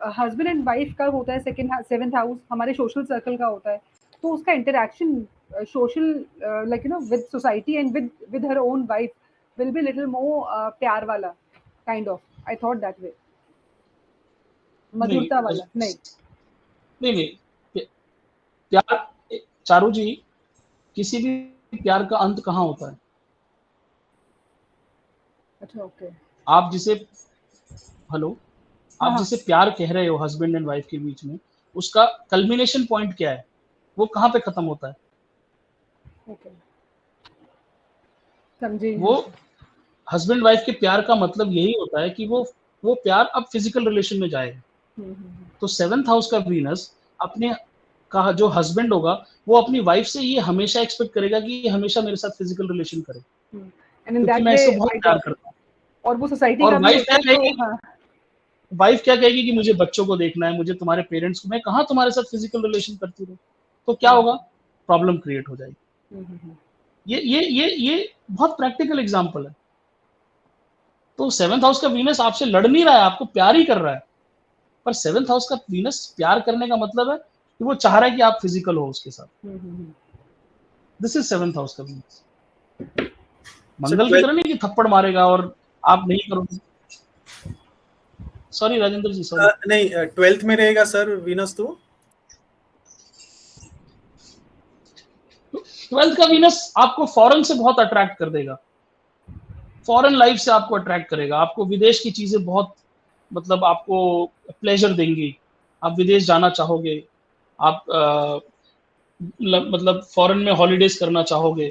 हस्बैंड एंड वाइफ का होता है, 7th हाउस हमारे सोशल सर्कल का होता है, तो उसका interaction social like you know with society and with her own wife will be little more प्यार वाला kind of, I thought that way, मधुरता वाला। नहीं प्यार, चारू जी, किसी भी प्यार का अंत कहाँ होता है? अच्छा ओके। आप जिसे आप जिसे प्यार कह रहे हो हस्बैंड एंड वाइफ के बीच में, उसका कल्मिनेशन पॉइंट क्या है? वो कहाँ पे खत्म होता है? ओके समझी। वो हस्बैंड वाइफ के प्यार का मतलब यही होता है कि वो प्यार अब फिजिकल रिलेशन में जाएगा। तो 7th हाउस का वीनस अपने का जो हस्बैंड होगा वो अपनी वाइफ से ये हमेशा एक्सपेक्ट करेगा कि ये हमेशा मेरे साथ फिजिकल रिलेशन करे, क्योंकि मैं इससे बहुत प्यार करता हूँ। और वो सोसाइटी और का वाइफ क्या कहेगी? वाइफ क्या कहेगी कि मुझे बच्चों को देखना है, मुझे तुम्हारे पेरेंट्स को, मैं कहाँ तुम्हारे साथ फिजिकल रिलेशन करती रहूं? तो क्या होगा? प्रॉब्लम क्रिएट हो जाएगी। ये बहुत प्रैक्टिकल एग्जांपल है। तो 7th हाउस का वीनस आपसे लड़ नहीं रहा है, आपको प्यार ही कर रहा है। पर 7th हाउस का वीनस प्यार करने का मतलब है कि वो चाह रहा है कि आप फिजिकल हो उसके साथ। दिस इज 7th हाउस का वीनस। मंगल की तरह नहीं कि थप्पड़ मारेगा और आप नहीं करोगे। सॉरी राजेंद्र जी, सॉरी। नहीं 12th में रहेगा सर वीनस तो। 12th का वीनस आपको फॉरेन से बहुत अट्रैक्ट कर देगा, फॉरेन लाइफ से आपको अट्रैक्ट करेगा, आपको विदेश की चीजें बहुत मतलब आपको प्लेजर देंगी, आप विदेश जाना चाहोगे, आप मतलब फॉरेन में हॉलीडेज करना चाहोगे।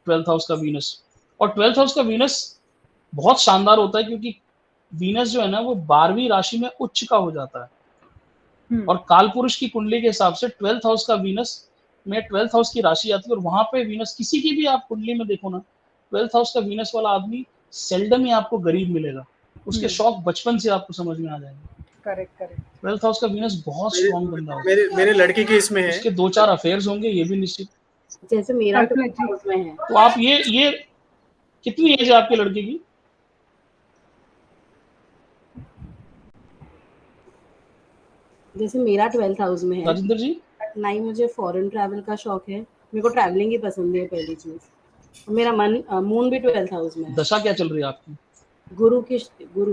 12th हाउस का वीनस, और 12th हाउस का वीनस बहुत शानदार होता है क्योंकि वीनस जो है ना वो 12वीं राशि में उच्च का हो जाता है, और काल पुरुष की कुंडली के हिसाब से 12th हाउस का वीनस में 12th हाउस की राशि आती है, और वहां पे वीनस किसी की भी आप कुंडली में देखो ना, 12th हाउस का वीनस वाला आदमी सेल्डम ही आपको गरीब मिलेगा, उसके शौक बचपन से आपको समझ में आ जाएंगे। करेक्ट। 12th हाउस का वीनस बहुत स्ट्रॉन्ग बंदा होगा। मेरे लड़के के इसमें है, उसके 2-4 अफेयर्स होंगे, ये भी निश्चित। जैसे मेरा कल्पना जी। हाउस में है। तो आप ये कितनी एज है आपके लड़के की? जैसे मेरा 12th हाउस में है, राजेंद्र जी? ना ही मुझे फॉरेन ट्रैवल का शौक है, मेरे को ट्रैवलिंग ही पसंद है पहली चीज। और मेरा मून भी 12th हाउस में है। दशा क्या चल रही है आपकी? गुरु की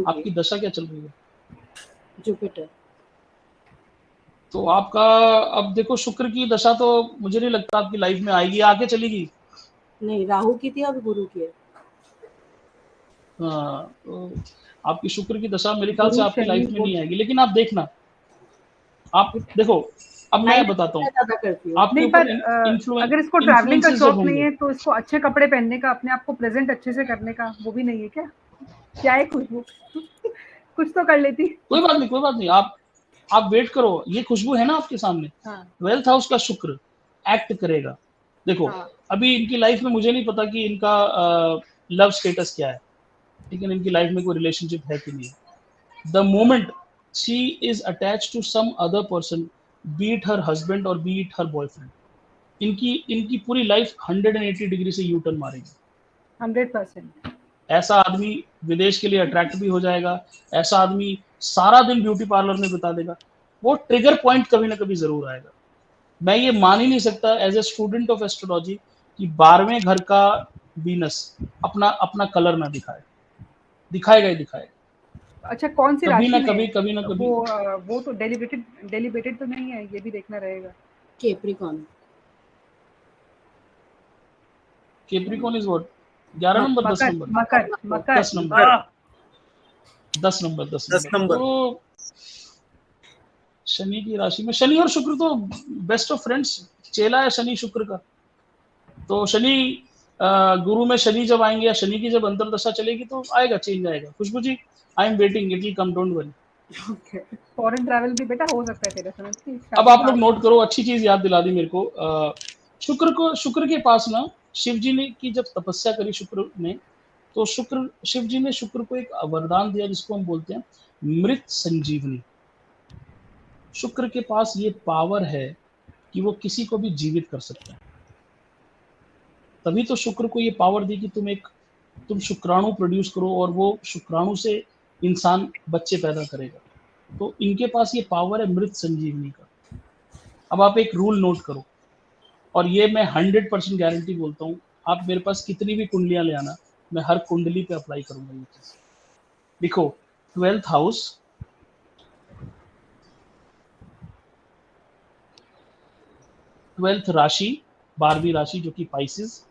आपकी दशा क्या चल रही है? जुपिटर। तो आपका अब देखो, शुक्र की दशा तो मुझे नहीं लगता आपकी लाइफ में आएगी, आके चलेगी। नहीं, राहु की थी, अब गुरु की है। हाँ, तो आपकी शुक्र की दशा मेरे ख्याल से गुरु आपकी शनि लाइफ में वो- नहीं आएगी, लेकिन आप देखना, आप देखो, अब मैं बताता हूँ ज्यादा करती हूँ। आपके नहीं, ऊपर पर अगर इसको ट्रैवलिंग का influences जब शौक नहीं होंगे। है तो इसको अच्छे कपड़े पहनने का, अपने आप को प्रेजेंट अच्छे से करने का वो भी नहीं है क्या? क्या है खुशबू? कुछ तो कर लेती। कोई बात नहीं, कोई बात नहीं, आप वेट करो, ये खुशबू है ना आपके सामने। हाँ 12th हाउस का शुक्र एक्ट करेगा। देखो, हाँ। अभी इनकी लाइफ में मुझे नहीं पता कि इनका लव स्टेटस क्या है, लेकिन इनकी लाइफ में कोई रिलेशनशिप है कि नहीं। The moment she is attached to some other person, be it her husband और बी इट हर बॉयफ्रेंड, इनकी पूरी लाइफ 180 डिग्री से यू टर्न मारेगी। 100%। ऐसा आदमी विदेश के लिए अट्रैक्ट भी हो जाएगा, ऐसा आदमी सारा दिन ब्यूटी पार्लर में बिता देगा, वो ट्रिगर पॉइंट कभी ना कभी जरूर आएगा। मैं ये मान ही नहीं सकता as a student of astrology कि 12वें घर का वीनस अपना कलर ना दिखाएगा ही दिखाएगा। अच्छा, कौन सी कभी राशि ना में कभी है? कभी ना कभी वो तो डेलिब्रेटेड तो नहीं है, ये भी देखना रहेगा। Capricorn. Capricorn is what? 11 number, 10 number, Makar 10 number, 10 number, 10 10 number. तो शनि की राशि में, शनि और शुक्र तो बेस्ट ऑफ फ्रेंड्स, चेला है शनि शुक्र का। तो शनि गुरु में शनि जब आएंगे या शनि की जब अंतरदशा चलेगी तो आएगा, चेंज आएगा। Khushboo ji, I am waiting, it will come, don't worry. Foreign travel भी बेटा हो सकता है तेरे समझ की। अब आप लोग नोट करो, अच्छी चीज याद दिला दी मेरे को। शुक्र के पास ना शिव जी ने की जब तपस्या करी शुक्र ने, तो शिव जी ने शुक्र को एक वरदान दिया जिसको हम बोलते हैं मृत संजीवनी। शुक्र के पास ये पावर है कि वो किसी को भी जीवित कर सकता है। तभी तो शुक्र को ये पावर दी कि तुम शुक्राणु प्रोड्यूस करो और वो शुक्राणु से इंसान बच्चे पैदा करेगा। तो इनके पास ये पावर है मृत संजीवनी का। अब आप एक रूल नोट करो, और ये मैं 100% गारंटी बोलता हूँ, आप मेरे पास कितनी भी कुंडलियां ले आना, मैं हर कुंडली पे अप्लाई करूंगा ये चीज। देखो, 12th हाउस, 12th राशि, 12वीं राशि जो कि Pisces,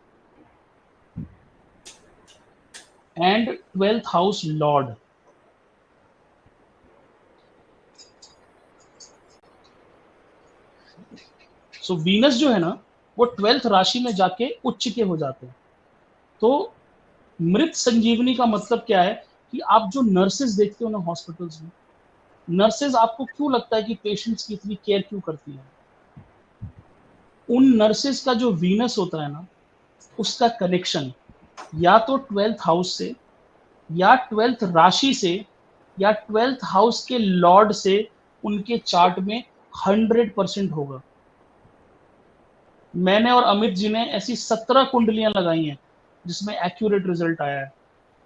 and 12th house Lord. So Venus जो है ना वो 12th राशि में जाके उच्च के हो जाते हैं। तो मृत संजीवनी का मतलब क्या है कि आप जो नर्सेज देखते हो ना हॉस्पिटल्स में, नर्सेज आपको क्यों लगता है कि पेशेंट्स की इतनी केयर क्यों करती है? उन नर्सेज का जो वीनस होता है ना, उसका कनेक्शन या तो 12th हाउस से, या 12th राशि से, या 12th हाउस के लॉर्ड से उनके चार्ट में 100% होगा। मैंने और अमित जी ने ऐसी 17 कुंडलियां लगाई हैं जिसमें एक्यूरेट रिजल्ट आया है,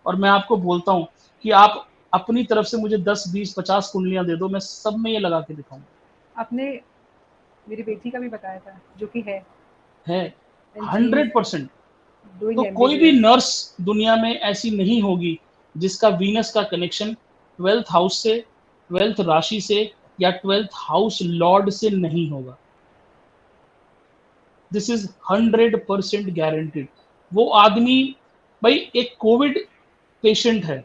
और मैं आपको बोलता हूं कि आप अपनी तरफ से मुझे 10, 20, 50 कुंडलियां दे दो, मैं सब में ये लगा के दिखाऊंगा। आपने मेरी बेटी का भी बताया था, जो कि है है And she is 100%। doing तो कोई भी MBBS. नर्स दुनिया में ऐसी नहीं होगी जिसका वीनस का कनेक्शन 12th हाउस से, 12th राशि से या 12th हाउस लॉर्ड से नहीं होगा। This is 100% guaranteed. वो आदमी, भाई एक कोविड पेशेंट है,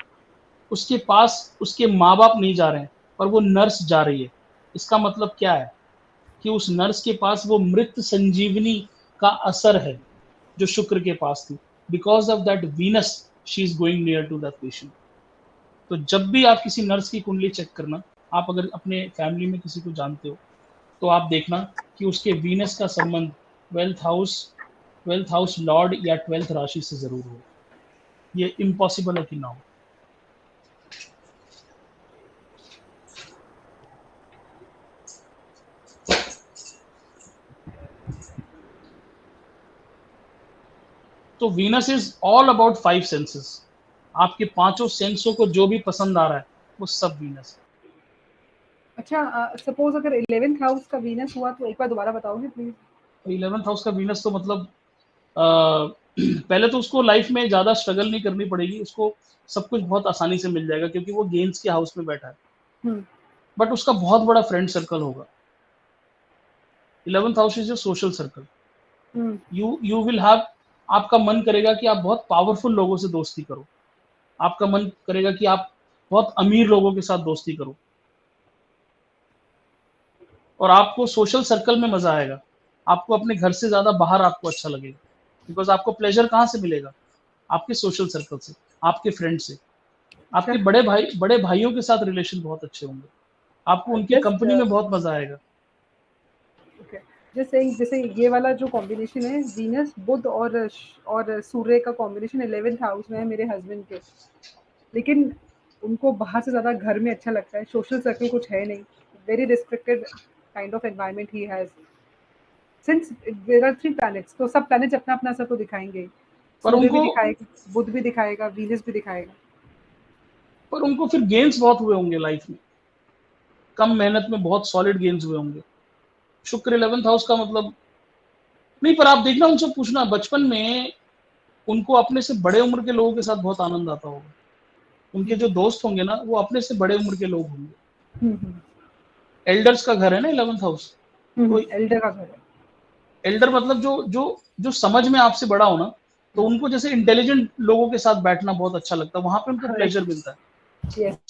उसके पास उसके माँ बाप नहीं जा रहे हैं और वो नर्स जा रही है, इसका मतलब क्या है कि उस नर्स के पास वो मृत संजीवनी का असर है जो शुक्र के पास थी। Because of that Venus she is going near to that patient. तो जब भी आप किसी नर्स की कुंडली चेक करना, आप अगर अपने फैमिली में किसी को जानते हो तो आप देखना कि उसके वीनस का संबंध 12th हाउस लॉर्ड या 12th राशि से जरूर हो। ये इम्पॉसिबल है कि ना हो। तो Venus is all about 5 senses. आपके पांचों सेंसों को जो भी पसंद आ रहा है वो सब वीनस है। अच्छा, सपोज अगर 11th हाउस का वीनस हुआ तो एक बार दोबारा बताओगे प्लीज? 11th हाउस का वीनस तो मतलब पहले तो उसको लाइफ में ज्यादा स्ट्रगल नहीं करनी पड़ेगी, उसको सब कुछ बहुत आसानी से मिल जाएगा क्योंकि वो गेंस के हाउस में बैठा है। बट उसका बहुत बड़ा फ्रेंड सर्कल होगा। 11th house is your social circle. You will have, आपका मन करेगा कि आप बहुत पावरफुल लोगों से दोस्ती करो, आपका मन करेगा कि आप बहुत अमीर लोगों के साथ दोस्ती करो, और आपको सोशल सर्कल में मजा आएगा। आपको अपने घर से ज्यादा बाहर आपको अच्छा लगेगा, बिकॉज आपको प्लेजर कहाँ से मिलेगा? आपके सोशल सर्कल से, आपके फ्रेंड से। आपके बड़े भाइयों के साथ रिलेशन बहुत अच्छे होंगे, आपको उनकी कंपनी में बहुत मजा आएगा। जैसे ये वाला जो कॉम्बिनेशन है वीनस बुध और सूर्य का कॉम्बिनेशन 11th हाउस में है मेरे हस्बैंड के, लेकिन उनको बाहर से ज्यादा घर में अच्छा लगता है, सोशल सर्कल कुछ है नहीं, very restricted kind of environment he has since there are 3 planets. तो सब प्लैनेट्स अपना अपना असर तो दिखाएंगे, पर सूर्य भी उनको दिखाएगा, बुध भी दिखाएगा, वीनस भी दिखाएगा। पर उनको फिर गेन्स बहुत हुए होंगे लाइफ में, कम मेहनत में बहुत सॉलिड गेन्स हुए होंगे। शुक्र 11th हाउस का मतलब नहीं, पर आप देखना उनसे पूछना बचपन में उनको अपने से बड़े उम्र के लोगों के साथ बहुत आनंद आता होगा। उनके जो दोस्त होंगे ना वो अपने से बड़े उम्र के लोग होंगे। एल्डर्स का घर है ना 11th हाउस, तो एल्डर का घर है। एल्डर मतलब जो समझ में आपसे बड़ा हो ना, तो उनको जैसे इंटेलिजेंट लोगों के साथ बैठना बहुत अच्छा लगता है, वहां पे उनको प्लेजर मिलता है।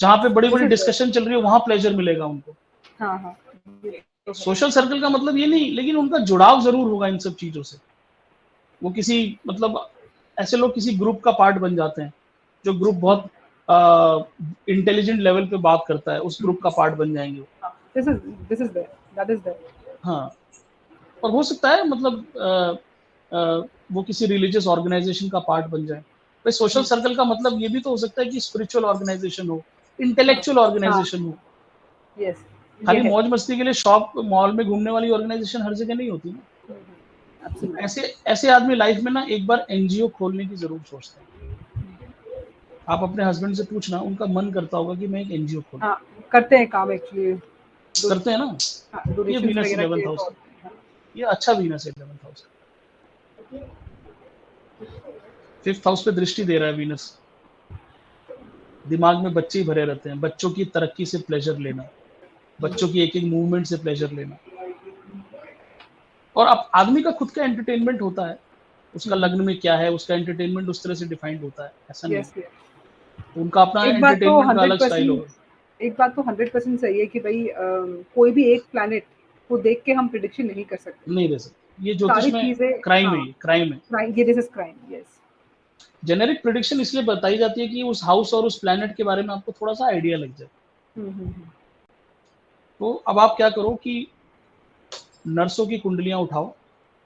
जहाँ पे बड़ी बड़ी डिस्कशन चल रही है वहां प्लेजर मिलेगा उनको। हाँ। सोशल सर्कल का मतलब ये नहीं, लेकिन उनका जुड़ाव जरूर होगा इन सब चीजों से। वो किसी मतलब ऐसे लोग किसी ग्रुप का पार्ट बन जाते हैं, जो ग्रुप बहुत इंटेलिजेंट लेवल पे बात करता है, उस ग्रुप का पार्ट बन जाएंगे। This is that is there. हाँ, और हो सकता है मतलब वो किसी रिलीजियस ऑर्गेनाइजेशन का पार्ट बन जाए। भाई सोशल सर्कल का मतलब ये भी तो हो सकता है कि स्पिरिचुअल ऑर्गेनाइजेशन हो, इंटेलेक्चुअल ऑर्गेनाइजेशन हो। यस, खाली मौज मस्ती के लिए शॉप मॉल में घूमने वाली ऑर्गेनाइजेशन हर जगह नहीं होती ना। ऐसे आदमी लाइफ में ना एक बार एनजीओ खोलने की जरूर सोचते हैं। आप अपने हस्बैंड से पूछना, उनका मन करता होगा कि मैं एक एनजीओ खोलूं। हाँ, करते हैं काम एक्चुअली, करते हैं ना। ये वीनस 11th हाउस, ये अच्छा वीनस है 11th हाउस। 5th हाउस पे दृष्टि दे रहा है वीनस। दिमाग में बच्चे ही भरे रहते हैं, बच्चों की तरक्की से प्लेजर लेना, बच्चों की एक एक मूवमेंट से प्लेजर लेना। और अब आदमी का खुद का एंटरटेनमेंट होता है, उसका लग्न में क्या है, उसका एंटरटेनमेंट उस तरह से डिफाइंड होता है, ऐसा नहीं है। तो उनका अपना एंटरटेनमेंट का अलग स्टाइल होगा। एक बात तो 100% सही है कि भाई कोई भी एक प्लैनेट को देख के हम प्रेडिक्शन नहीं कर सकते, नहीं दे सकते। ये ज्योतिष में क्राइम है, क्राइम है, ये this is crime. Yes, generic prediction इसलिए बताई जाती है कि उस हाउस और उस प्लैनेट के बारे में आपको थोड़ा सा आइडिया लग जाए। तो अब आप क्या करो कि नर्सों की कुंडलियां उठाओ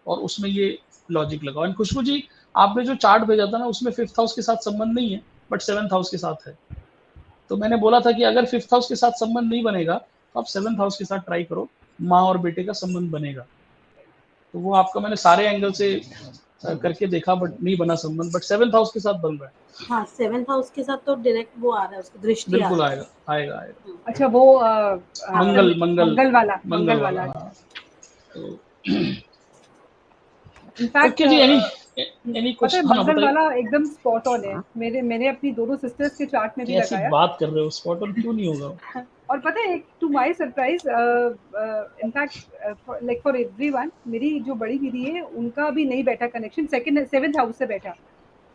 और उसमें ये लॉजिक लगाओ। एंड खुशबू जी, आपने जो चार्ट भेजा था ना उसमें 5th हाउस के साथ संबंध नहीं है, बट 7th हाउस के साथ है। तो मैंने बोला था कि अगर 5th हाउस के साथ संबंध नहीं बनेगा तो आप 7th हाउस के साथ ट्राई करो, माँ और बेटे का संबंध बनेगा। तो वो आपका मैंने सारे एंगल से करके देखा, बट नहीं बना संबंध, बट 7th हाउस के साथ बन रहा है। हाँ, 7th हाउस के साथ तो डायरेक्ट वो आ रहा है, उसकी दृष्टि बिल्कुल आएगा। अच्छा, वो मंगल वाला हाँ। इनफैक्ट ओके जी, एनी पता है क्वेश्चन? हाँ मंगल बताइए। वाला एकदम स्पॉट ऑन है। मैंने अपनी दोनों सिस्टर्स के चार्ट में भी कैसी लगाया। बात कर रहे हो, स्पॉट ऑन क्यों नहीं होगा? और पता है to my surprise, in fact like for everyone, मेरी जो बड़ी दीदी है उनका भी नहीं बैठा कनेक्शन, सेकंड 7th हाउस से बैठा।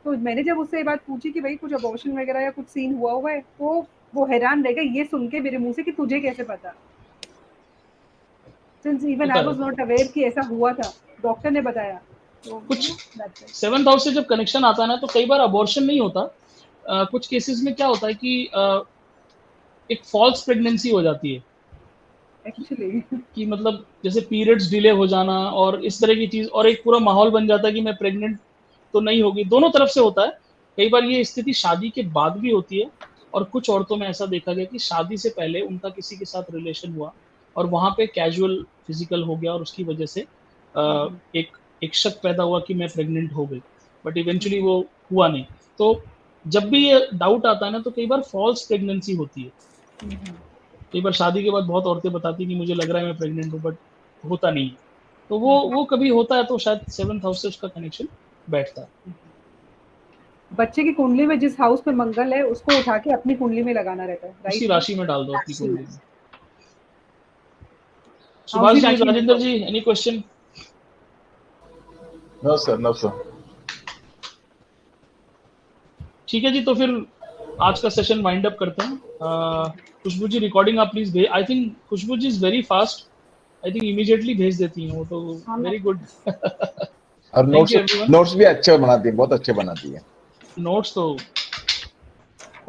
तो मैंने जब उससे ये बात पूछी कि भाई कुछ अबॉर्शन वगैरह या कुछ सीन हुआ है, तो वो हैरान रह गई ये सुन के मेरे मुंह से कि तुझे कैसे पता, since even I was not aware कि ऐसा हुआ था, डॉक्टर ने बताया। तो कुछ that's it. 7th हाउस से जब कनेक्शन आता है ना, तो कई बार अबॉर्शन नहीं होता। कुछ केसेस में क्या होता है कि एक फॉल्स प्रेगनेंसी हो जाती है, एक्चुअली कि मतलब जैसे पीरियड्स डिले हो जाना और इस तरह की चीज, और एक पूरा माहौल बन जाता है कि मैं प्रेग्नेंट तो नहीं होगी। दोनों तरफ से होता है। कई बार ये स्थिति शादी के बाद भी होती है, और कुछ औरतों में ऐसा देखा गया कि शादी से पहले उनका किसी के साथ रिलेशन हुआ और वहां पे कैजुअल फिजिकल हो गया, और उसकी वजह से एक शक पैदा हुआ कि मैं प्रेग्नेंट हो गई, बट इवेंचुअली वो हुआ नहीं। तो जब भी ये डाउट आता है ना, तो कई बार फॉल्स प्रेगनेंसी होती है। कई बार शादी के बाद बहुत औरतें बताती कि मुझे लग रहा है मैं प्रेग्नेंट हूँ, बट होता नहीं है। तो वो कभी होता है, तो शायद 7th हाउस से उसका कनेक्शन बैठता है। बच्चे की कुंडली में जिस हाउस पे मंगल है उसको उठा के अपनी कुंडली में लगाना रहता है, उसी राइट? राशि में डाल दो अपनी राशि में। कुंडली में। सुभाष जी, राशि में राजेंद्र तो- ji, any question? No sir, no sir. ठीक है जी, तो फिर आज का सेशन वाइंड अप करते हैं। खुशबू जी, रिकॉर्डिंग आप प्लीज भेज। I think Khushboo ji is very fast, I think immediately भेज देती हैं वो तो। Very good. और Thank you, everyone. नोट्स भी अच्छे बनाती है, बहुत अच्छे बनाती है। नोट्स तो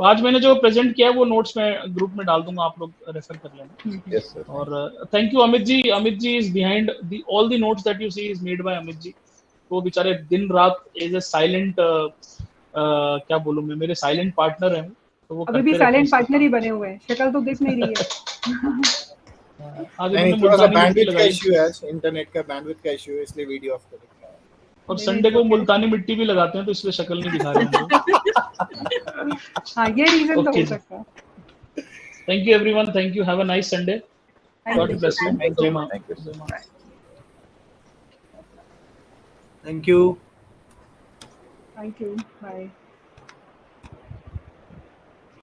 आज मैंने जो प्रेजेंट किया है वो नोट्स में ग्रुप में डाल दूंगा, आप लोग रेफर कर लेना। Yes sir. और thank you Amit ji. Amit ji is behind all the notes that you see is made by Amit ji. वो बेचारे दिन रात एज ए साइलेंट, क्या बोलूं मैं, मेरे साइलेंट पार्टनर हैं। तो वो अभी भी करते रहते साइलेंट हैं। पार्टनर ही बने हुए हैं, शक्ल तो दिख नहीं रही है। आज नहीं, उन्होंने थोड़ा सा मुल्तानी मिट्टी बैंडविड्थ का लगाई, इश्यू है, इंटरनेट का बैंडविड्थ का इश्यू है, इसलिए वीडियो ऑफ करें। और नहीं, संडे नहीं, को तो मुल्तानी मिट्टी भी लगाते हैं, तो इसलिए शक्ल नहीं दिखा रहे होंगे। हाँ, ये रीजन तो Okay. हो सकता है। Thank you everyone, thank you, have a nice Sunday, God Thank you. Bless you. Thank you. जय मां। Thank you. जय मां। Thank you. Thank you. Bye.